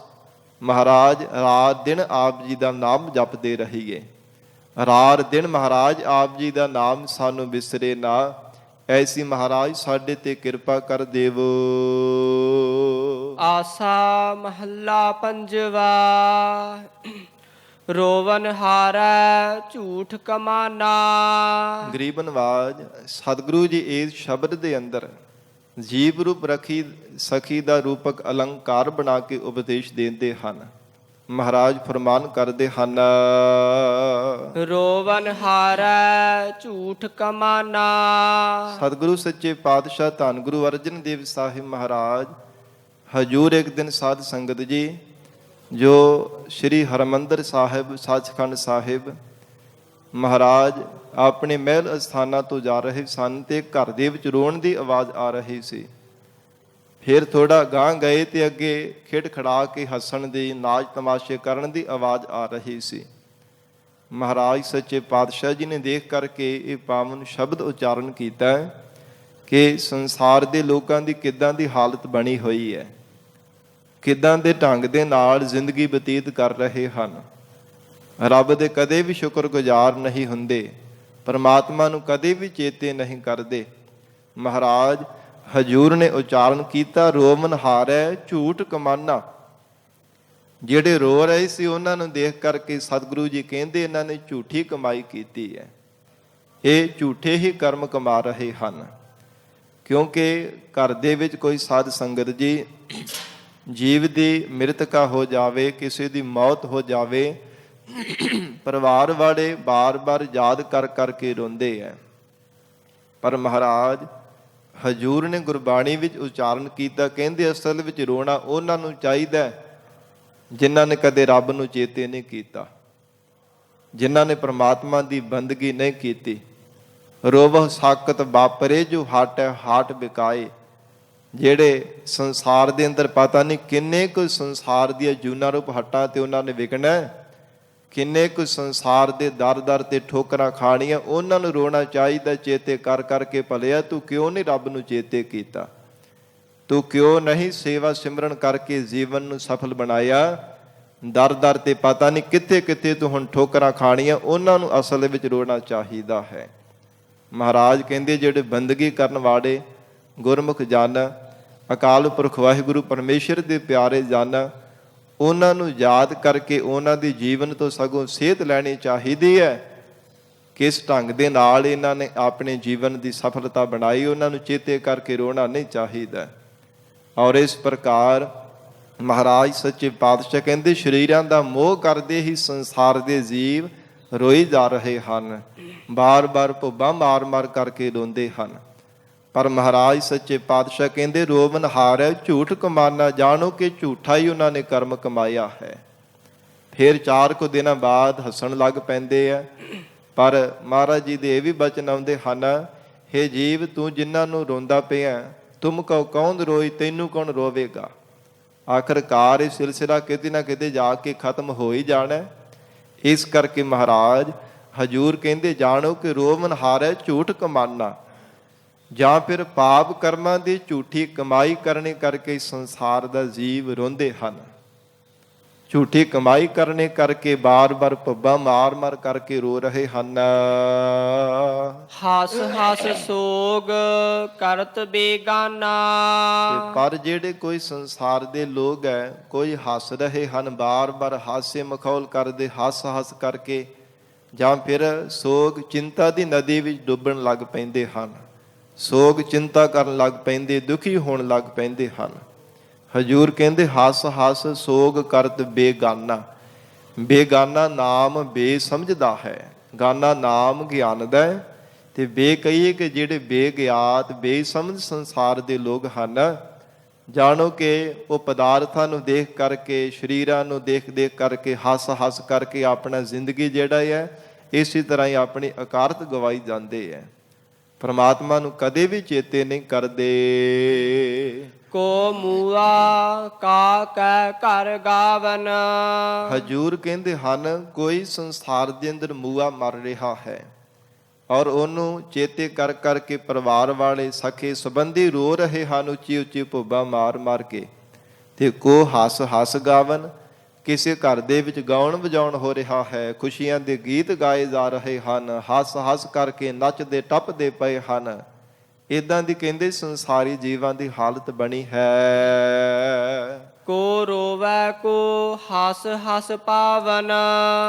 ਮਹਾਰਾਜ ਰਾਤ ਦਿਨ ਆਪ ਜੀ ਦਾ ਨਾਮ ਜਪਦੇ ਰਹੀਏ, ਰਾਤ ਦਿਨ ਮਹਾਰਾਜ ਆਪ ਜੀ ਦਾ ਨਾਮ ਸਾਨੂੰ ਵਿਸਰੇ ਨਾ। ਐਸੀ ਮਹਾਰਾਜ ਸਾਡੇ ਤੇ ਕਿਰਪਾ ਕਰ ਦੇਵੋ। ਆਸਾ ਮਹੱਲਾ ਪੰਜਵਾ। ਰੋਵਨ ਹਾਰੈ ਝੂਠ ਕਮਾਨਾ। ਗਰੀਬ ਨਵਾਜ ਸਤਿਗੁਰੂ ਜੀ ਇਸ ਸ਼ਬਦ ਦੇ ਅੰਦਰ ਜੀਵ ਰੂਪ ਰੱਖੀ ਸਖੀ ਦਾ ਰੂਪਕ ਅਲੰਕਾਰ ਬਣਾ ਕੇ ਉਪਦੇਸ਼ ਦਿੰਦੇ ਹਨ। ਮਹਾਰਾਜ ਫਰਮਾਨ ਕਰਦੇ ਹਨ, ਰੋਵਨ ਹਾਰੈ ਝੂਠ ਕਮਾਨਾ। ਸਤਿਗੁਰੂ ਸੱਚੇ ਪਾਤਸ਼ਾਹ ਧੰਨ ਗੁਰੂ ਅਰਜਨ ਦੇਵ ਸਾਹਿਬ ਮਹਾਰਾਜ ਹਜੂਰ ਇੱਕ ਦਿਨ ਸਾਧ ਸੰਗਤ ਜੀ ਜੋ ਸ਼੍ਰੀ ਹਰਿਮੰਦਰ ਸਾਹਿਬ ਸੱਚਖੰਡ ਸਾਹਿਬ ਮਹਾਰਾਜ ਆਪਣੇ ਮਹਿਲ ਅਸਥਾਨਾਂ ਤੋਂ ਜਾ ਰਹੇ ਸਨ ਤੇ ਘਰ ਦੇ ਵਿੱਚ ਰੋਣ ਦੀ ਆਵਾਜ਼ ਆ ਰਹੀ ਸੀ। ਫਿਰ ਥੋੜਾ ਗਾਂਹ ਗਏ ਤੇ ਅੱਗੇ ਖਿੜ ਖੜਾ ਕੇ ਹੱਸਣ ਦੀ, ਨਾਚ ਤਮਾਸ਼ੇ ਕਰਨ ਦੀ ਆਵਾਜ਼ ਆ ਰਹੀ ਸੀ। ਮਹਾਰਾਜ ਸੱਚੇ ਪਾਤਸ਼ਾਹ ਜੀ ਨੇ ਦੇਖ ਕਰਕੇ ਇਹ ਪਾਵਨ ਸ਼ਬਦ ਉਚਾਰਨ ਕੀਤਾ ਕਿ ਸੰਸਾਰ ਦੇ ਲੋਕਾਂ ਦੀ ਕਿੱਦਾਂ ਦੀ ਹਾਲਤ ਬਣੀ ਹੋਈ ਹੈ, ਕਿੱਦਾਂ ਦੇ ਢੰਗ ਦੇ ਨਾਲ ਜ਼ਿੰਦਗੀ ਬਤੀਤ ਕਰ ਰਹੇ ਹਨ। ਰੱਬ ਦੇ ਕਦੇ ਵੀ ਸ਼ੁਕਰਗੁਜ਼ਾਰ ਨਹੀਂ ਹੁੰਦੇ, ਪਰਮਾਤਮਾ ਨੂੰ ਕਦੇ ਵੀ ਚੇਤੇ ਨਹੀਂ ਕਰਦੇ। ਮਹਾਰਾਜ ਹਜੂਰ ਨੇ ਉਚਾਰਨ ਕੀਤਾ, ਰੋਵਨ ਹਾਰੈ ਝੂਠ ਕਮਾਨਾ। ਜਿਹੜੇ ਰੋ ਰਹੇ ਸੀ ਉਹਨਾਂ ਨੂੰ ਦੇਖ ਕਰਕੇ ਸਤਿਗੁਰੂ ਜੀ ਕਹਿੰਦੇ, ਇਹਨਾਂ ਨੇ ਝੂਠੀ ਕਮਾਈ ਕੀਤੀ ਹੈ, ਇਹ ਝੂਠੇ ਹੀ ਕਰਮ ਕਮਾ ਰਹੇ ਹਨ। ਕਿਉਂਕਿ ਘਰ ਦੇ ਵਿੱਚ ਕੋਈ ਸਾਧ ਸੰਗਤ ਜੀ ਜੀਵ ਦੀ ਮ੍ਰਿਤਕਾ ਹੋ ਜਾਵੇ, ਕਿਸੇ ਦੀ ਮੌਤ ਹੋ ਜਾਵੇ, ਪਰਿਵਾਰ ਵਾਲੇ ਬਾਰ-ਬਾਰ ਯਾਦ ਕਰ ਕਰਕੇ ਰੋਂਦੇ ਹੈ। ਪਰ ਮਹਾਰਾਜ ਹਜੂਰ ਨੇ ਗੁਰਬਾਣੀ ਵਿੱਚ ਉਚਾਰਨ ਕੀਤਾ, ਕਹਿੰਦੇ ਅਸਲ ਵਿੱਚ ਰੋਣਾ ਉਹਨਾਂ ਨੂੰ ਚਾਹੀਦਾ ਜਿਨ੍ਹਾਂ ਨੇ ਕਦੇ ਰੱਬ ਨੂੰ ਚੇਤੇ ਨਹੀਂ ਕੀਤਾ, ਜਿਨ੍ਹਾਂ ਨੇ ਪ੍ਰਮਾਤਮਾ ਦੀ ਬੰਦਗੀ ਨਹੀਂ ਕੀਤੀ। ਰੋਵਹੁ ਸਾਕਤ ਵਾਪਰੇ ਜੋ ਹਾਟੈ ਹਾਟ ਬਿਕਾਏ। ਜਿਹੜੇ ਸੰਸਾਰ ਦੇ ਅੰਦਰ ਪਤਾ ਨਹੀਂ ਕਿੰਨੇ ਕੁ ਸੰਸਾਰ ਦੀਆਂ ਜੂਨਾ ਰੂਪ ਹੱਟਾਂ ਤੇ ਉਹਨਾਂ ਨੇ ਵਿਕਣਾ, ਕਿੰਨੇ ਕੁ ਸੰਸਾਰ ਦੇ ਦਰ ਦਰ ਤੇ ਠੋਕਰਾਂ ਖਾਣੀਆਂ, ਉਹਨਾਂ ਨੂੰ ਰੋਣਾ ਚਾਹੀਦਾ ਚੇਤੇ ਕਰ ਕਰਕੇ, ਭਲਿਆ ਤੂੰ ਕਿਉਂ ਨਹੀਂ ਰੱਬ ਨੂੰ ਚੇਤੇ ਕੀਤਾ, ਤੂੰ ਕਿਉਂ ਨਹੀਂ ਸੇਵਾ ਸਿਮਰਨ ਕਰਕੇ ਜੀਵਨ ਨੂੰ ਸਫਲ ਬਣਾਇਆ। ਦਰ ਦਰ ਤੇ ਪਤਾ ਨਹੀਂ ਕਿੱਥੇ ਕਿੱਥੇ ਤੂੰ ਹੁਣ ਠੋਕਰਾਂ ਖਾਣੀਆਂ, ਉਹਨਾਂ ਨੂੰ ਅਸਲ ਦੇ ਵਿੱਚ ਰੋਣਾ ਚਾਹੀਦਾ ਹੈ। ਮਹਾਰਾਜ ਕਹਿੰਦੇ ਜਿਹੜੇ ਬੰਦਗੀ ਕਰਨ ਵਾਲੇ ਗੁਰਮੁਖ ਜਨ, ਅਕਾਲ ਪੁਰਖ ਵਾਹਿਗੁਰੂ ਪਰਮੇਸ਼ਰ ਦੇ ਪਿਆਰੇ ਜਨ, ਉਹਨਾਂ ਨੂੰ ਯਾਦ ਕਰਕੇ ਉਹਨਾਂ ਦੀ ਜੀਵਨ ਤੋਂ ਸਗੋਂ ਸੇਧ ਲੈਣੀ ਚਾਹੀਦੀ ਹੈ। ਕਿਸ ਢੰਗ ਦੇ ਨਾਲ ਇਹਨਾਂ ਨੇ ਆਪਣੇ ਜੀਵਨ ਦੀ ਸਫਲਤਾ ਬਣਾਈ, ਉਹਨਾਂ ਨੂੰ ਚੇਤੇ ਕਰਕੇ ਰੋਣਾ ਨਹੀਂ ਚਾਹੀਦਾ। ਔਰ ਇਸ ਪ੍ਰਕਾਰ ਮਹਾਰਾਜ ਸੱਚੇ ਪਾਤਸ਼ਾਹ ਕਹਿੰਦੇ ਸਰੀਰਾਂ ਦਾ ਮੋਹ ਕਰਦੇ ਹੀ ਸੰਸਾਰ ਦੇ ਜੀਵ ਰੋਈ ਜਾ ਰਹੇ ਹਨ, ਬਾਰ-ਬਾਰ ਭੁੱਬਾਂ ਮਾਰ-ਮਾਰ ਕਰਕੇ ਰੋਂਦੇ ਹਨ। ਪਰ ਮਹਾਰਾਜ ਸੱਚੇ ਪਾਤਸ਼ਾਹ ਕਹਿੰਦੇ ਰੋਵਨ ਹਾਰੈ ਝੂਠ ਕਮਾਨਾ, ਜਾਣੋ ਕਿ ਝੂਠਾ ਹੀ ਉਹਨਾਂ ਨੇ ਕਰਮ ਕਮਾਇਆ ਹੈ। ਫਿਰ 4 ਕੁ ਦਿਨਾਂ ਬਾਅਦ ਹੱਸਣ ਲੱਗ ਪੈਂਦੇ ਆ। ਪਰ ਮਹਾਰਾਜ ਜੀ ਦੇ ਇਹ ਵੀ ਬਚਨ ਆਉਂਦੇ ਹਨ, ਹੇ ਜੀਵ ਤੂੰ ਜਿਨ੍ਹਾਂ ਨੂੰ ਰੋਂਦਾ ਪਿਆ, ਤੁਮ ਕਉ ਕੌਣ ਰੋਈ, ਤੈਨੂੰ ਕੌਣ ਰੋਵੇਗਾ। ਆਖਰਕਾਰ ਇਹ ਸਿਲਸਿਲਾ ਕਿਤੇ ਨਾ ਕਿਤੇ ਜਾ ਕੇ ਖਤਮ ਹੋ ਹੀ ਜਾਣਾ। ਇਸ ਕਰਕੇ ਮਹਾਰਾਜ ਹਜੂਰ ਕਹਿੰਦੇ ਜਾਣੋ ਕਿ ਰੋਵਨ ਹਾਰੈ ਝੂਠ ਕਮਾਨਾ, ਜਾਂ ਫਿਰ ਪਾਪ ਕਰਮਾਂ ਦੀ ਝੂਠੀ ਕਮਾਈ ਕਰਨੇ ਕਰਕੇ ਸੰਸਾਰ ਦਾ ਜੀਵ ਰੋਂਦੇ ਹਨ। ਝੂਠੀ ਕਮਾਈ ਕਰਨੇ ਕਰਕੇ ਬਾਰ-ਬਾਰ ਭੱਬਾਂ ਮਾਰ-ਮਾਰ ਕਰਕੇ ਰੋ ਰਹੇ ਹਨ। ਹਸ ਹਸ ਸੋਗ ਕਰਤ ਬੇਗਾਨਾ। ਪਰ ਜਿਹੜੇ ਕੋਈ ਸੰਸਾਰ ਦੇ ਲੋਕ ਹੈ, ਕੋਈ ਹੱਸ ਰਹੇ ਹਨ, ਬਾਰ-ਬਾਰ ਹਾਸੇ ਮਖੌਲ ਕਰਦੇ ਹੱਸ-ਹੱਸ ਕਰਕੇ, ਜਾਂ ਫਿਰ ਸੋਗ ਚਿੰਤਾ ਦੀ ਨਦੀ ਵਿੱਚ ਡੁੱਬਣ ਲੱਗ ਪੈਂਦੇ ਹਨ, ਸੋਗ ਚਿੰਤਾ ਕਰਨ ਲੱਗ ਪੈਂਦੇ, ਦੁਖੀ ਹੋਣ ਲੱਗ ਪੈਂਦੇ ਹਨ। ਹਜੂਰ ਕਹਿੰਦੇ ਹੱਸ ਹੱਸ ਸੋਗ ਕਰਤ ਬੇਗਾਨਾ। ਬੇਗਾਨਾ ਨਾਮ ਬੇਸਮਝਦਾ ਹੈ, ਗਾਨਾ ਨਾਮ ਗਿਆਨ ਦਾ ਹੈ, ਤੇ ਬੇ ਕਹੀਏ ਕਿ ਜਿਹੜੇ ਬੇਗਿਆਤ ਬੇਸਮਝ ਸੰਸਾਰ ਦੇ ਲੋਕ ਹਨ, ਜਾਣੋ ਕਿ ਉਹ ਪਦਾਰਥਾਂ ਨੂੰ ਦੇਖ ਕਰਕੇ, ਸਰੀਰਾਂ ਨੂੰ ਦੇਖ ਦੇਖ ਕਰਕੇ, ਹੱਸ ਹੱਸ ਕਰਕੇ ਆਪਣਾ ਜ਼ਿੰਦਗੀ ਜਿਹੜਾ ਹੈ ਇਸੇ ਤਰ੍ਹਾਂ ਹੀ ਆਪਣੀ ਅਕਾਰਤ ਗਵਾਈ ਜਾਂਦੇ ਹੈ। ਪਰਮਾਤਮਾ ਨੂੰ ਕਦੇ ਵੀ ਚੇਤੇ ਨਹੀਂ ਕਰਦੇ। ਕੋ ਮੂਆ ਕਾ ਕੈ ਘਰ ਗਾਵਨ। ਹਜੂਰ ਕਹਿੰਦੇ ਹਨ ਕੋਈ ਸੰਸਾਰ ਦੇ ਅੰਦਰ ਮੂਆ ਮਰ ਰਿਹਾ ਹੈ ਔਰ ਉਹਨੂੰ ਚੇਤੇ ਕਰ ਕਰਕੇ ਪਰਿਵਾਰ ਵਾਲੇ ਸਖੇ ਸੰਬੰਧੀ ਰੋ ਰਹੇ ਹਨ ਉੱਚੀ ਉੱਚੀ ਭੁੱਬਾਂ ਮਾਰ ਮਾਰ ਕੇ। ਤੇ ਕੋ ਹੱਸ ਹੱਸ ਗਾਵਨ, ਕਿਸੇ ਘਰ ਦੇ ਵਿੱਚ ਗਾਉਣ ਵਜਾਉਣ ਹੋ ਰਿਹਾ ਹੈ, ਖੁਸ਼ੀਆਂ ਦੇ ਗੀਤ ਗਾਏ ਜਾ ਰਹੇ ਹਨ, ਹੱਸ ਹੱਸ ਕਰਕੇ ਨੱਚਦੇ ਟੱਪਦੇ ਪਏ ਹਨ। ਇਦਾਂ ਦੀ ਕਹਿੰਦੇ ਸੰਸਾਰੀ ਜੀਵਾਂ ਦੀ ਹਾਲਤ ਬਣੀ ਹੈ। ਕੋ ਰੋਵੈ ਕੋ ਹੱਸ ਹੱਸ ਪਾਵਨ।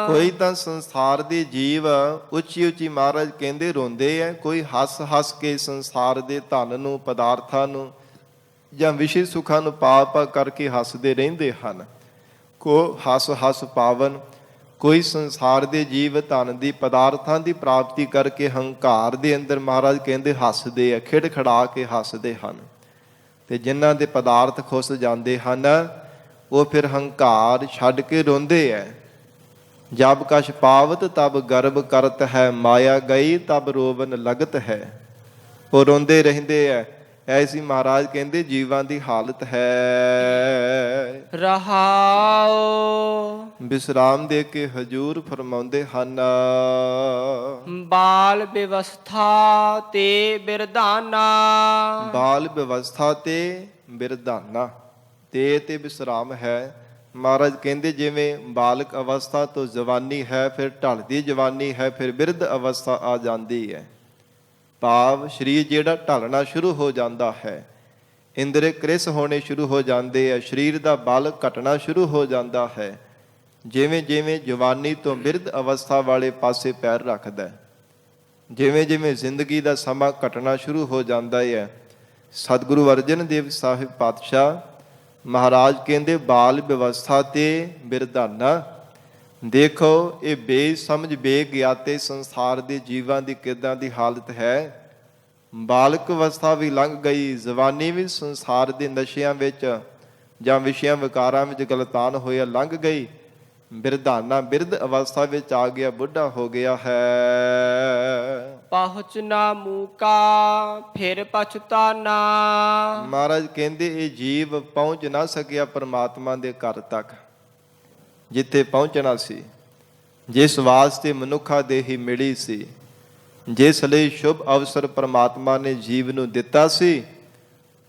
ਕੋਈ ਤਾਂ ਸੰਸਾਰ ਦੇ ਜੀਵ ਉੱਚੀ ਉੱਚੀ ਮਹਾਰਾਜ ਕਹਿੰਦੇ ਰੋਂਦੇ ਐ, ਕੋਈ ਹੱਸ ਹੱਸ ਕੇ ਸੰਸਾਰ ਦੇ ਧਨ ਨੂੰ, ਪਦਾਰਥਾਂ ਨੂੰ ਜਾਂ ਵਿਸ਼ੇ ਸੁੱਖਾਂ ਨੂੰ ਪਾ ਪਾ ਕਰਕੇ ਹੱਸਦੇ ਰਹਿੰਦੇ ਹਨ। ਕੋ ਹੱਸ ਹੱਸ ਪਾਵਨ, ਕੋਈ ਸੰਸਾਰ ਦੇ ਜੀਵ ਧਨ ਦੀ, ਪਦਾਰਥਾਂ ਦੀ ਪ੍ਰਾਪਤੀ ਕਰਕੇ ਹੰਕਾਰ ਦੇ ਅੰਦਰ ਮਹਾਰਾਜ ਕਹਿੰਦੇ ਹੱਸਦੇ ਆ, ਖਿੜ ਖੜਾ ਕੇ ਹੱਸਦੇ ਹਨ। ਤੇ ਜਿਨ੍ਹਾਂ ਦੇ ਪਦਾਰਥ ਖੁੱਸ ਜਾਂਦੇ ਹਨ ਉਹ ਫਿਰ ਹੰਕਾਰ ਛੱਡ ਕੇ ਰੋਂਦੇ ਐ। ਜਬ ਕਛ ਪਾਵਤ ਤਬ ਗਰਬ ਕਰਤ ਹੈ, ਮਾਇਆ ਗਈ ਤਬ ਰੋਵਨ ਲਗਤ ਹੈ। ਉਹ ਰੋਂਦੇ ਰਹਿੰਦੇ ਐ। ਐਸੀ ਮਹਾਰਾਜ ਕਹਿੰਦੇ ਜੀਵਾਂ ਦੀ ਹਾਲਤ ਹੈ। ਰਹਾਉ ਵਿਸਰਾਮ ਦੇ ਕੇ ਹਜੂਰ ਫਰਮਾਉਂਦੇ ਹਨ, ਬਾਲ ਵਿਵਸਥਾ ਤੇ ਬਿਰਧਾਨਾ। ਬਾਲ ਵਿਵਸਥਾ ਤੇ ਬਿਰਧਾਨਾ, ਤੇ ਵਿਸਰਾਮ ਹੈ। ਮਹਾਰਾਜ ਕਹਿੰਦੇ ਜਿਵੇਂ ਬਾਲਕ ਅਵਸਥਾ ਤੋਂ ਜਵਾਨੀ ਹੈ, ਫਿਰ ਢਲਦੀ ਜਵਾਨੀ ਹੈ, ਫਿਰ ਬਿਰਧ ਅਵਸਥਾ ਆ ਜਾਂਦੀ ਹੈ। ਭਾਵ ਸਰੀਰ ਜਿਹੜਾ ਢਲਣਾ ਸ਼ੁਰੂ ਹੋ ਜਾਂਦਾ ਹੈ, ਇੰਦਰੇ ਕ੍ਰਿਸ ਹੋਣੇ ਸ਼ੁਰੂ ਹੋ ਜਾਂਦੇ ਆ, ਸਰੀਰ ਦਾ ਬਲ ਘਟਣਾ ਸ਼ੁਰੂ ਹੋ ਜਾਂਦਾ ਹੈ। ਜਿਵੇਂ ਜਿਵੇਂ ਜਵਾਨੀ ਤੋਂ ਬਿਰਧ ਅਵਸਥਾ ਵਾਲੇ ਪਾਸੇ ਪੈਰ ਰੱਖਦਾ, ਜਿਵੇਂ ਜਿਵੇਂ ਜ਼ਿੰਦਗੀ ਦਾ ਸਮਾਂ ਘਟਣਾ ਸ਼ੁਰੂ ਹੋ ਜਾਂਦਾ ਹੈ। ਸਤਿਗੁਰੂ ਅਰਜਨ ਦੇਵ ਸਾਹਿਬ ਪਾਤਸ਼ਾਹ ਮਹਾਰਾਜ ਕਹਿੰਦੇ ਬਾਲ ਵਿਵਸਥਾ ਤੇ ਬਿਰਧਾਨਾ। ਦੇਖੋ ਇਹ ਬੇਸਮਝ ਬੇਗਿਆਤੇ ਸੰਸਾਰ ਦੇ ਜੀਵਾਂ ਦੀ ਕਿੱਦਾਂ ਦੀ ਹਾਲਤ ਹੈ। ਬਾਲਕ ਅਵਸਥਾ ਵੀ ਲੰਘ ਗਈ, ਜਵਾਨੀ ਵੀ ਸੰਸਾਰ ਦੇ ਨਸ਼ਿਆਂ ਵਿੱਚ ਜਾਂ ਵਿਸ਼ਿਆਂ ਵਿਕਾਰਾਂ ਵਿੱਚ ਗਲਤਾਨ ਹੋਇਆ ਲੰਘ ਗਈ। ਬਿਰਧਾਨਾ ਬਿਰਧ ਅਵਸਥਾ ਵਿੱਚ ਆ ਗਿਆ, ਬੁੱਢਾ ਹੋ ਗਿਆ ਹੈ। ਪਹੁੰਚਣਾ ਮੂਕਾ ਫਿਰ ਪਛਤਾਨਾ। ਮਹਾਰਾਜ ਕਹਿੰਦੇ ਇਹ ਜੀਵ ਪਹੁੰਚ ਨਾ ਸਕਿਆ ਪਰਮਾਤਮਾ ਦੇ ਘਰ ਤੱਕ, ਜਿੱਥੇ ਪਹੁੰਚਣਾ ਸੀ, ਜਿਸ ਵਾਸਤੇ ਮਨੁੱਖਾ ਦੇਹੀ ਮਿਲੀ ਸੀ, ਜਿਸ ਲਈ ਸ਼ੁਭ ਅਵਸਰ ਪਰਮਾਤਮਾ ਨੇ ਜੀਵ ਨੂੰ ਦਿੱਤਾ ਸੀ,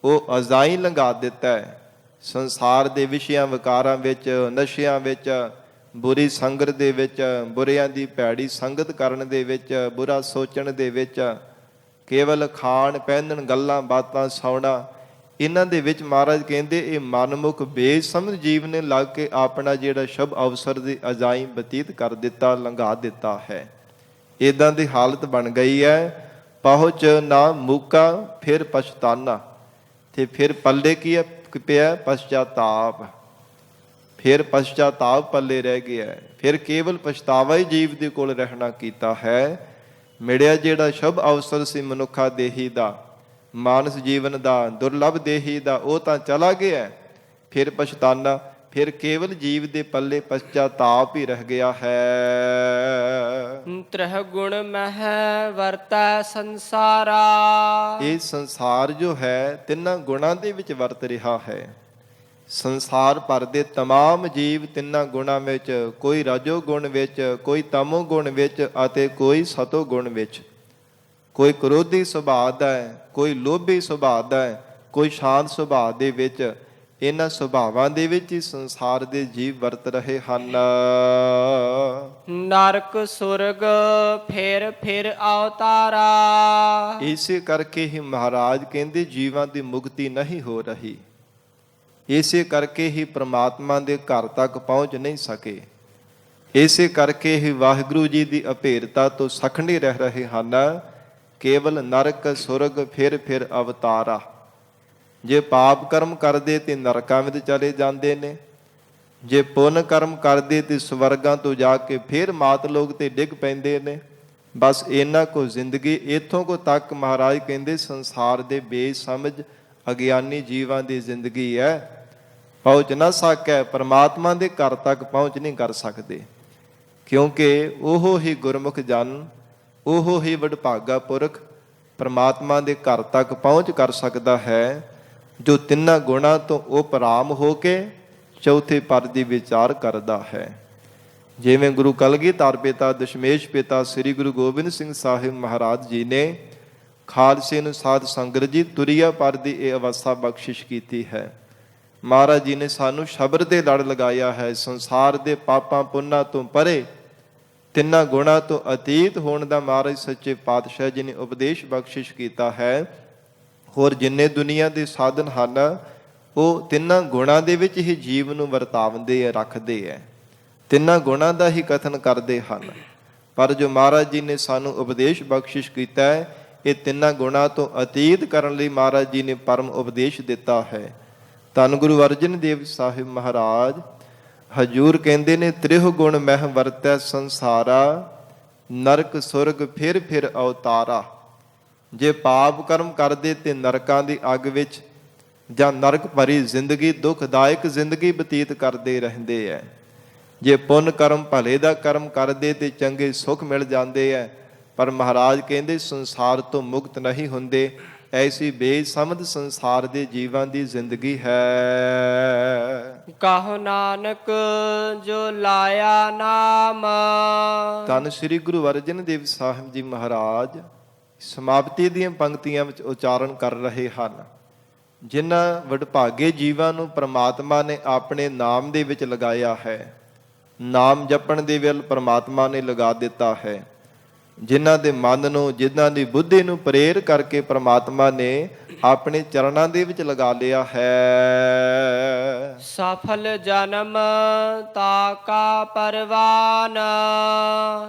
ਉਹ ਅਜ਼ਾਈ ਲੰਘਾ ਦਿੱਤਾ ਹੈ। ਸੰਸਾਰ ਦੇ ਵਿਸ਼ਿਆਂ ਵਿਕਾਰਾਂ ਵਿੱਚ, ਨਸ਼ਿਆਂ ਵਿੱਚ, ਬੁਰੀ ਸੰਗਤ ਦੇ ਵਿੱਚ, ਬੁਰਿਆਂ ਦੀ ਭੈੜੀ ਸੰਗਤ ਕਰਨ ਦੇ ਵਿੱਚ, ਬੁਰਾ ਸੋਚਣ ਦੇ ਵਿੱਚ, ਕੇਵਲ ਖਾਣ ਪਹਿਨਣ, ਗੱਲਾਂ ਬਾਤਾਂ, ਸੌਣਾ, ਇਹਨਾਂ ਦੇ ਵਿੱਚ ਮਹਾਰਾਜ ਕਹਿੰਦੇ ਇਹ ਮਨਮੁਖ ਬੇਸਮਝ ਜੀਵ ਨੇ ਲੱਗ ਕੇ ਆਪਣਾ ਜਿਹੜਾ ਸ਼ੁਭ ਅਵਸਰ ਦੀ ਅਜਾਈਂ ਬਤੀਤ ਕਰ ਦਿੱਤਾ, ਲੰਘਾ ਦਿੱਤਾ ਹੈ। ਇੱਦਾਂ ਦੀ ਹਾਲਤ ਬਣ ਗਈ ਹੈ। ਪਹੁੰਚ ਨਾ ਮੂਕਾ ਫਿਰ ਪਛਤਾਨਾ, ਤੇ ਫਿਰ ਪੱਲੇ ਕੀ ਪਿਆ? ਪਛਤਾਤਾਪ। ਫਿਰ ਪਛਤਾਤਾਪ ਪੱਲੇ ਰਹਿ ਗਿਆ। ਫਿਰ ਕੇਵਲ ਪਛਤਾਵਾ ਹੀ ਜੀਵ ਦੇ ਕੋਲ ਰਹਿਣਾ ਕੀਤਾ ਹੈ। ਮਿਲਿਆ ਜਿਹੜਾ ਸ਼ੁਭ ਅਵਸਰ ਸੀ ਮਨੁੱਖਾ ਦੇਹੀ ਦਾ, ਮਾਨਸ ਜੀਵਨ ਦਾ, ਦੁਰਲਭ ਦੇਹੀ ਦਾ, ਉਹ ਤਾਂ ਚਲਾ ਗਿਆ। ਫਿਰ ਪਛਤਾਨਾ, ਫਿਰ ਕੇਵਲ ਜੀਵ ਦੇ ਪੱਲੇ ਪਛਤਾਤਾਪ ਹੀ ਰਹਿ ਗਿਆ ਹੈ। ਤ੍ਰਹ ਗੁਣ ਮਹਿ ਵਰਤੈ ਸੰਸਾਰਾ। ਇਹ ਸੰਸਾਰ ਜੋ ਹੈ ਤਿੰਨਾਂ ਗੁਣਾਂ ਦੇ ਵਿੱਚ ਵਰਤ ਰਿਹਾ ਹੈ। ਸੰਸਾਰ ਭਰ ਦੇ ਤਮਾਮ ਜੀਵ ਤਿੰਨਾਂ ਗੁਣਾਂ ਵਿੱਚ, ਕੋਈ ਰਜੋ ਗੁਣ ਵਿੱਚ, ਕੋਈ ਤਮੋ ਗੁਣ ਵਿੱਚ ਅਤੇ ਕੋਈ ਸਤੋ ਗੁਣ ਵਿੱਚ। ਕੋਈ ਕ੍ਰੋਧੀ ਸੁਭਾਅ ਦਾ ਹੈ, ਕੋਈ ਲੋਭੀ ਸੁਭਾਅ ਦਾ ਹੈ, ਕੋਈ ਸ਼ਾਂਤ ਸੁਭਾਅ ਦੇ ਵਿੱਚ। ਇਹਨਾਂ ਸੁਭਾਵਾਂ ਦੇ ਵਿੱਚ ਹੀ ਸੰਸਾਰ ਦੇ ਜੀਵ ਵਰਤ ਰਹੇ ਹਨ। ਨਰਕ ਸੁਰਗ ਫਿਰ ਫਿਰ ਅਵਤਾਰਾ। ਇਸੇ ਕਰਕੇ ਹੀ ਮਹਾਰਾਜ ਕਹਿੰਦੇ ਜੀਵਾਂ ਦੀ ਮੁਕਤੀ ਨਹੀਂ ਹੋ ਰਹੀ। ਇਸੇ ਕਰਕੇ ਹੀ ਪ੍ਰਮਾਤਮਾ ਦੇ ਘਰ ਤੱਕ ਪਹੁੰਚ ਨਹੀਂ ਸਕੇ। ਇਸੇ ਕਰਕੇ ਹੀ ਵਾਹਿਗੁਰੂ ਜੀ ਦੀ ਅਭੇਰਤਾ ਤੋਂ ਸਖਣੇ ਰਹਿ ਰਹੇ ਹਨ। ਕੇਵਲ ਨਰਕ ਸੁਰਗ ਫਿਰ ਫਿਰ ਅਵਤਾਰਾ। ਜੇ ਪਾਪ ਕਰਮ ਕਰਦੇ ਤੇ ਨਰਕਾਂ ਵਿੱਚ ਚਲੇ ਜਾਂਦੇ ਨੇ, ਜੇ ਪੁੰਨ ਕਰਮ ਕਰਦੇ ਤੇ ਸਵਰਗਾਂ ਤੋਂ ਜਾ ਕੇ ਫਿਰ ਮਾਤ ਲੋਕ ਤੇ ਡਿੱਗ ਪੈਂਦੇ ਨੇ। ਬਸ ਇਹਨਾਂ ਕੋ ਜ਼ਿੰਦਗੀ ਇੱਥੋਂ ਕੋ ਤੱਕ ਮਹਾਰਾਜ ਕਹਿੰਦੇ ਸੰਸਾਰ ਦੇ ਬੇਸਮਝ ਅਗਿਆਨੀ ਜੀਵਾਂ ਦੀ ਜ਼ਿੰਦਗੀ ਹੈ। ਪਹੁੰਚ ਨਾ ਸਕੈ, ਪਰਮਾਤਮਾ ਦੇ ਘਰ ਤੱਕ ਪਹੁੰਚ ਨਹੀਂ ਕਰ ਸਕਦੇ। ਕਿਉਂਕਿ ਉਹ ਹੀ ਗੁਰਮੁਖ ਜਨ, ਉਹ ਹੀ ਵਡਭਾਗਾ ਪੁਰਖ ਪਰਮਾਤਮਾ ਦੇ ਘਰ ਤੱਕ ਪਹੁੰਚ ਕਰ ਸਕਦਾ ਹੈ, ਜੋ ਤਿੰਨਾਂ ਗੁਣਾਂ ਤੋਂ ਉਪਰਾਮ ਹੋ ਕੇ ਚੌਥੇ ਪਦ ਦੀ ਵਿਚਾਰ ਕਰਦਾ ਹੈ। ਜਿਵੇਂ ਗੁਰੂ ਕਲਗੀਧਰ ਪਿਤਾ, ਦਸ਼ਮੇਸ਼ ਪਿਤਾ ਸ੍ਰੀ ਗੁਰੂ ਗੋਬਿੰਦ ਸਿੰਘ ਸਾਹਿਬ ਮਹਾਰਾਜ ਜੀ ਨੇ ਖਾਲਸੇ ਨੂੰ ਸਾਧ ਸੰਗਤ ਜੀ ਤੁਰੀਆ ਪਰ ਦੀ ਇਹ ਅਵਸਥਾ ਬਖਸ਼ਿਸ਼ ਕੀਤੀ ਹੈ। ਮਹਾਰਾਜ ਜੀ ਨੇ ਸਾਨੂੰ ਸ਼ਬਦ ਦੇ ਲੜ ਲਗਾਇਆ ਹੈ। ਸੰਸਾਰ ਦੇ ਪਾਪਾਂ ਪੁੰਨਾਂ ਤੋਂ ਪਰੇ, ਤਿੰਨਾਂ ਗੁਣਾਂ ਤੋਂ ਅਤੀਤ ਹੋਣ ਦਾ ਮਹਾਰਾਜ ਸੱਚੇ ਪਾਤਸ਼ਾਹ ਜੀ ਨੇ ਉਪਦੇਸ਼ ਬਖਸ਼ਿਸ਼ ਕੀਤਾ ਹੈ। ਹੋਰ ਜਿੰਨੇ ਦੁਨੀਆ ਦੇ ਸਾਧਨ ਹਨ ਉਹ ਤਿੰਨਾਂ ਗੁਣਾਂ ਦੇ ਵਿੱਚ ਹੀ ਜੀਵ ਨੂੰ ਵਰਤਾਉਂਦੇ ਆ, ਰੱਖਦੇ ਹੈ, ਤਿੰਨਾਂ ਗੁਣਾਂ ਦਾ ਹੀ ਕਥਨ ਕਰਦੇ ਹਨ। ਪਰ ਜੋ ਮਹਾਰਾਜ ਜੀ ਨੇ ਸਾਨੂੰ ਉਪਦੇਸ਼ ਬਖਸ਼ਿਸ਼ ਕੀਤਾ ਹੈ, ਇਹ ਤਿੰਨਾਂ ਗੁਣਾਂ ਤੋਂ ਅਤੀਤ ਕਰਨ ਲਈ ਮਹਾਰਾਜ ਜੀ ਨੇ ਪਰਮ ਉਪਦੇਸ਼ ਦਿੱਤਾ ਹੈ। ਧੰਨ ਗੁਰੂ ਅਰਜਨ ਦੇਵ ਸਾਹਿਬ ਮਹਾਰਾਜ ਹਜੂਰ ਕਹਿੰਦੇ ਨੇ, ਤ੍ਰਿਹੁ ਗੁਣ ਮਹਿ ਵਰਤੈ ਸੰਸਾਰਾ, ਨਰਕ ਸੁਰਗ ਫਿਰ ਫਿਰ ਅਵਤਾਰਾ। ਜੇ ਪਾਪ ਕਰਮ ਕਰਦੇ ਤੇ ਨਰਕਾਂ ਦੀ ਅੱਗ ਵਿੱਚ ਜਾਂ ਨਰਕ ਭਰੀ ਜ਼ਿੰਦਗੀ, ਦੁਖਦਾਇਕ ਜ਼ਿੰਦਗੀ ਬਤੀਤ ਕਰਦੇ ਰਹਿੰਦੇ ਹੈ। ਜੇ ਪੁੰਨ ਕਰਮ, ਭਲੇ ਦਾ ਕਰਮ ਕਰਦੇ ਤੇ ਚੰਗੇ ਸੁੱਖ ਮਿਲ ਜਾਂਦੇ ਹੈ। ਪਰ ਮਹਾਰਾਜ ਕਹਿੰਦੇ ਸੰਸਾਰ ਤੋਂ ਮੁਕਤ ਨਹੀਂ ਹੁੰਦੇ। ਐਸੀ ਬੇਸਮਝ ਸੰਸਾਰ ਦੇ ਜੀਵਾਂ ਦੀ ਜ਼ਿੰਦਗੀ ਹੈ। ਕਹੋ ਨਾਨਕ ਜੋ ਲਾਇਆ ਨਾਮ। ਧੰਨ ਸ੍ਰੀ ਗੁਰੂ ਅਰਜਨ ਦੇਵ ਸਾਹਿਬ ਜੀ ਮਹਾਰਾਜ ਸਮਾਪਤੀ ਦੀਆਂ ਪੰਕਤੀਆਂ ਵਿੱਚ ਉਚਾਰਨ ਕਰ ਰਹੇ ਹਨ। ਜਿਨ੍ਹਾਂ ਵਡਭਾਗੇ ਜੀਵਾਂ ਨੂੰ ਪ੍ਰਮਾਤਮਾ ਨੇ ਆਪਣੇ ਨਾਮ ਦੇ ਵਿੱਚ ਲਗਾਇਆ ਹੈ, ਨਾਮ ਜਪਣ ਦੇ ਵੱਲ ਪ੍ਰਮਾਤਮਾ ਨੇ ਲਗਾ ਦਿੱਤਾ ਹੈ। ਜਿਨ੍ਹਾਂ ਦੇ ਮਨ ਨੂੰ, ਜਿਨ੍ਹਾਂ ਦੀ ਬੁੱਧੀ ਨੂੰ ਪ੍ਰੇਰ ਕਰਕੇ ਪ੍ਰਮਾਤਮਾ ਨੇ ਆਪਣੇ ਚਰਨਾਂ ਦੇ ਵਿੱਚ ਲਗਾ ਲਿਆ ਹੈ। ਸਫਲ ਜਨਮ ਤਾ ਕਾ ਪਰਵਾਨ।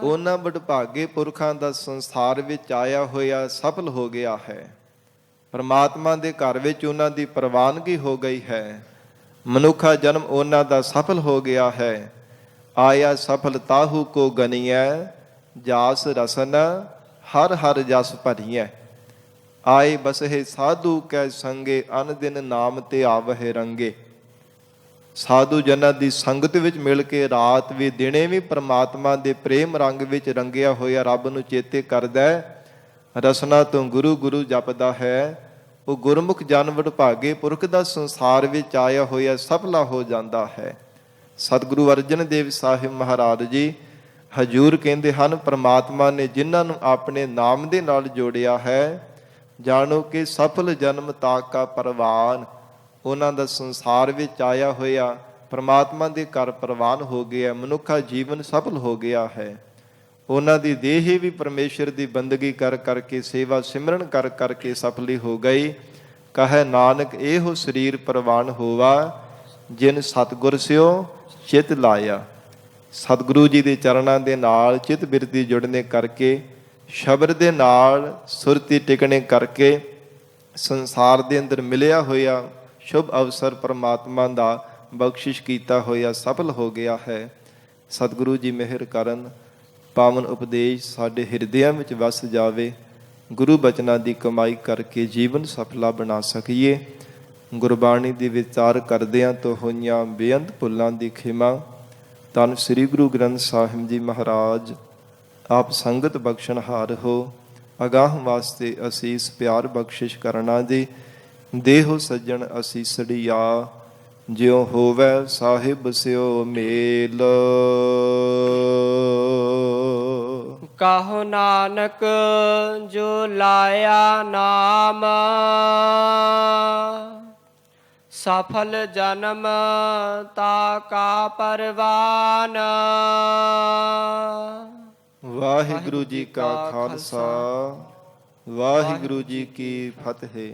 ਉਹਨਾਂ ਵਡਭਾਗੇ ਪੁਰਖਾਂ ਦਾ ਸੰਸਾਰ ਵਿੱਚ ਆਇਆ ਹੋਇਆ ਸਫਲ ਹੋ ਗਿਆ ਹੈ। ਪਰਮਾਤਮਾ ਦੇ ਘਰ ਵਿੱਚ ਉਹਨਾਂ ਦੀ ਪ੍ਰਵਾਨਗੀ ਹੋ ਗਈ ਹੈ। ਮਨੁੱਖਾ ਜਨਮ ਉਹਨਾਂ ਦਾ ਸਫਲ ਹੋ ਗਿਆ ਹੈ। ਆਇਆ ਸਫਲ ਤਾਹੂ ਕੋ ਗਨੀਐ, ਜਾਸ ਰਸਨ ਹਰ ਹਰ ਜਸ ਭਰੀਐ। ਆਏ ਬਸਹਿ ਸਾਧੂ ਕੈ ਸੰਗੇ, ਅਨ ਦਿਨ ਨਾਮ ਤੇ ਆਵਹਿ ਰੰਗੇ। ਸਾਧੂ ਜਨਾਂ ਦੀ ਸੰਗਤ ਵਿੱਚ ਮਿਲ ਕੇ ਰਾਤ ਵੀ ਦਿਨੇ ਵੀ ਪ੍ਰਮਾਤਮਾ ਦੇ ਪ੍ਰੇਮ ਰੰਗ ਵਿੱਚ ਰੰਗਿਆ ਹੋਇਆ ਰੱਬ ਨੂੰ ਚੇਤੇ ਕਰਦਾ ਹੈ। ਰਸਨਾ ਤੋਂ ਗੁਰੂ ਗੁਰੂ ਜਪਦਾ ਹੈ। ਉਹ ਗੁਰਮੁਖ ਜਨ ਵਡਭਾਗੇ ਪੁਰਖ ਦਾ ਸੰਸਾਰ ਵਿੱਚ ਆਇਆ ਹੋਇਆ ਸਫਲਾ ਹੋ ਜਾਂਦਾ ਹੈ। ਸਤਿਗੁਰੂ ਅਰਜਨ ਦੇਵ ਸਾਹਿਬ ਮਹਾਰਾਜ ਜੀ ਹਜੂਰ ਕਹਿੰਦੇ ਹਨ, ਪ੍ਰਮਾਤਮਾ ਨੇ ਜਿਨ੍ਹਾਂ ਨੂੰ ਆਪਣੇ ਨਾਮ ਦੇ ਨਾਲ ਜੋੜਿਆ ਹੈ, ਜਾਣੋ ਕਿ ਸਫਲ ਜਨਮ ਤਾਕਾ ਪਰਵਾਨ। ਉਹਨਾਂ ਦਾ ਸੰਸਾਰ ਵਿੱਚ ਆਇਆ ਹੋਇਆ ਪਰਮਾਤਮਾ ਦੇ ਘਰ ਪ੍ਰਵਾਨ ਹੋ ਗਿਆ, ਮਨੁੱਖਾ ਜੀਵਨ ਸਫਲ ਹੋ ਗਿਆ ਹੈ। ਉਹਨਾਂ ਦੀ ਦੇਹ ਵੀ ਪਰਮੇਸ਼ਰ ਦੀ ਬੰਦਗੀ ਕਰ ਕਰਕੇ, ਸੇਵਾ ਸਿਮਰਨ ਕਰ ਕਰਕੇ ਸਫਲੀ ਹੋ ਗਈ। ਕਹੈ ਨਾਨਕ ਇਹੋ ਸਰੀਰ ਪ੍ਰਵਾਨ ਹੋਵਾ, ਜਿਨ ਸਤਿਗੁਰ ਸਿਓ ਚਿਤ ਲਾਇਆ। ਸਤਿਗੁਰੂ ਜੀ ਦੇ ਚਰਨਾਂ ਦੇ ਨਾਲ ਚਿਤ ਬਿਰਤੀ ਜੁੜਨੇ ਕਰਕੇ, ਸ਼ਬਦ ਦੇ ਨਾਲ ਸੁਰਤੀ ਟਿਕਣੇ ਕਰਕੇ, ਸੰਸਾਰ ਦੇ ਅੰਦਰ ਮਿਲਿਆ ਹੋਇਆ ਸ਼ੁਭ ਅਵਸਰ ਪਰਮਾਤਮਾ ਦਾ ਬਖਸ਼ਿਸ਼ ਕੀਤਾ ਹੋਇਆ ਸਫਲ ਹੋ ਗਿਆ ਹੈ। ਸਤਿਗੁਰੂ ਜੀ ਮਿਹਰ ਕਰਨ, ਪਾਵਨ ਉਪਦੇਸ਼ ਸਾਡੇ ਹਿਰਦਿਆਂ ਵਿੱਚ ਵਸ ਜਾਵੇ। ਗੁਰੂ ਬਚਨਾਂ ਦੀ ਕਮਾਈ ਕਰਕੇ ਜੀਵਨ ਸਫਲਾ ਬਣਾ ਸਕੀਏ। ਗੁਰਬਾਣੀ ਦੀ ਵਿਚਾਰ ਕਰਦਿਆਂ ਤੋਂ ਹੋਈਆਂ ਬੇਅੰਤ ਭੁੱਲਾਂ ਦੀ ਖਿਮਾ ਧੰਨ ਸ੍ਰੀ ਗੁਰੂ ਗ੍ਰੰਥ ਸਾਹਿਬ ਜੀ ਮਹਾਰਾਜ ਆਪ ਸੰਗਤ ਬਖਸ਼ਣਹਾਰ ਹੋ। ਅਗਾਹ ਵਾਸਤੇ ਅਸੀਸ ਪਿਆਰ ਬਖਸ਼ਿਸ਼ ਕਰਨਾ ਜੀ। ਦੇਹੋ ਸੱਜਣ ਅਸੀਸੜੀਆ, ਜਿਉ ਹੋਵੈ ਸਾਹਿਬ ਸਿਓ ਮੇਲ। ਕਹੋ ਨਾਨਕ ਜੋ ਲਾਇਆ ਨਾਮ, ਸਫਲ ਜਨਮ ਤਾ ਕਾ ਪਰਵਾਨ। ਵਾਹਿਗੁਰੂ ਜੀ ਕਾ ਖਾਲਸਾ, ਵਾਹਿਗੁਰੂ ਜੀ ਕੀ ਫਤਿਹ।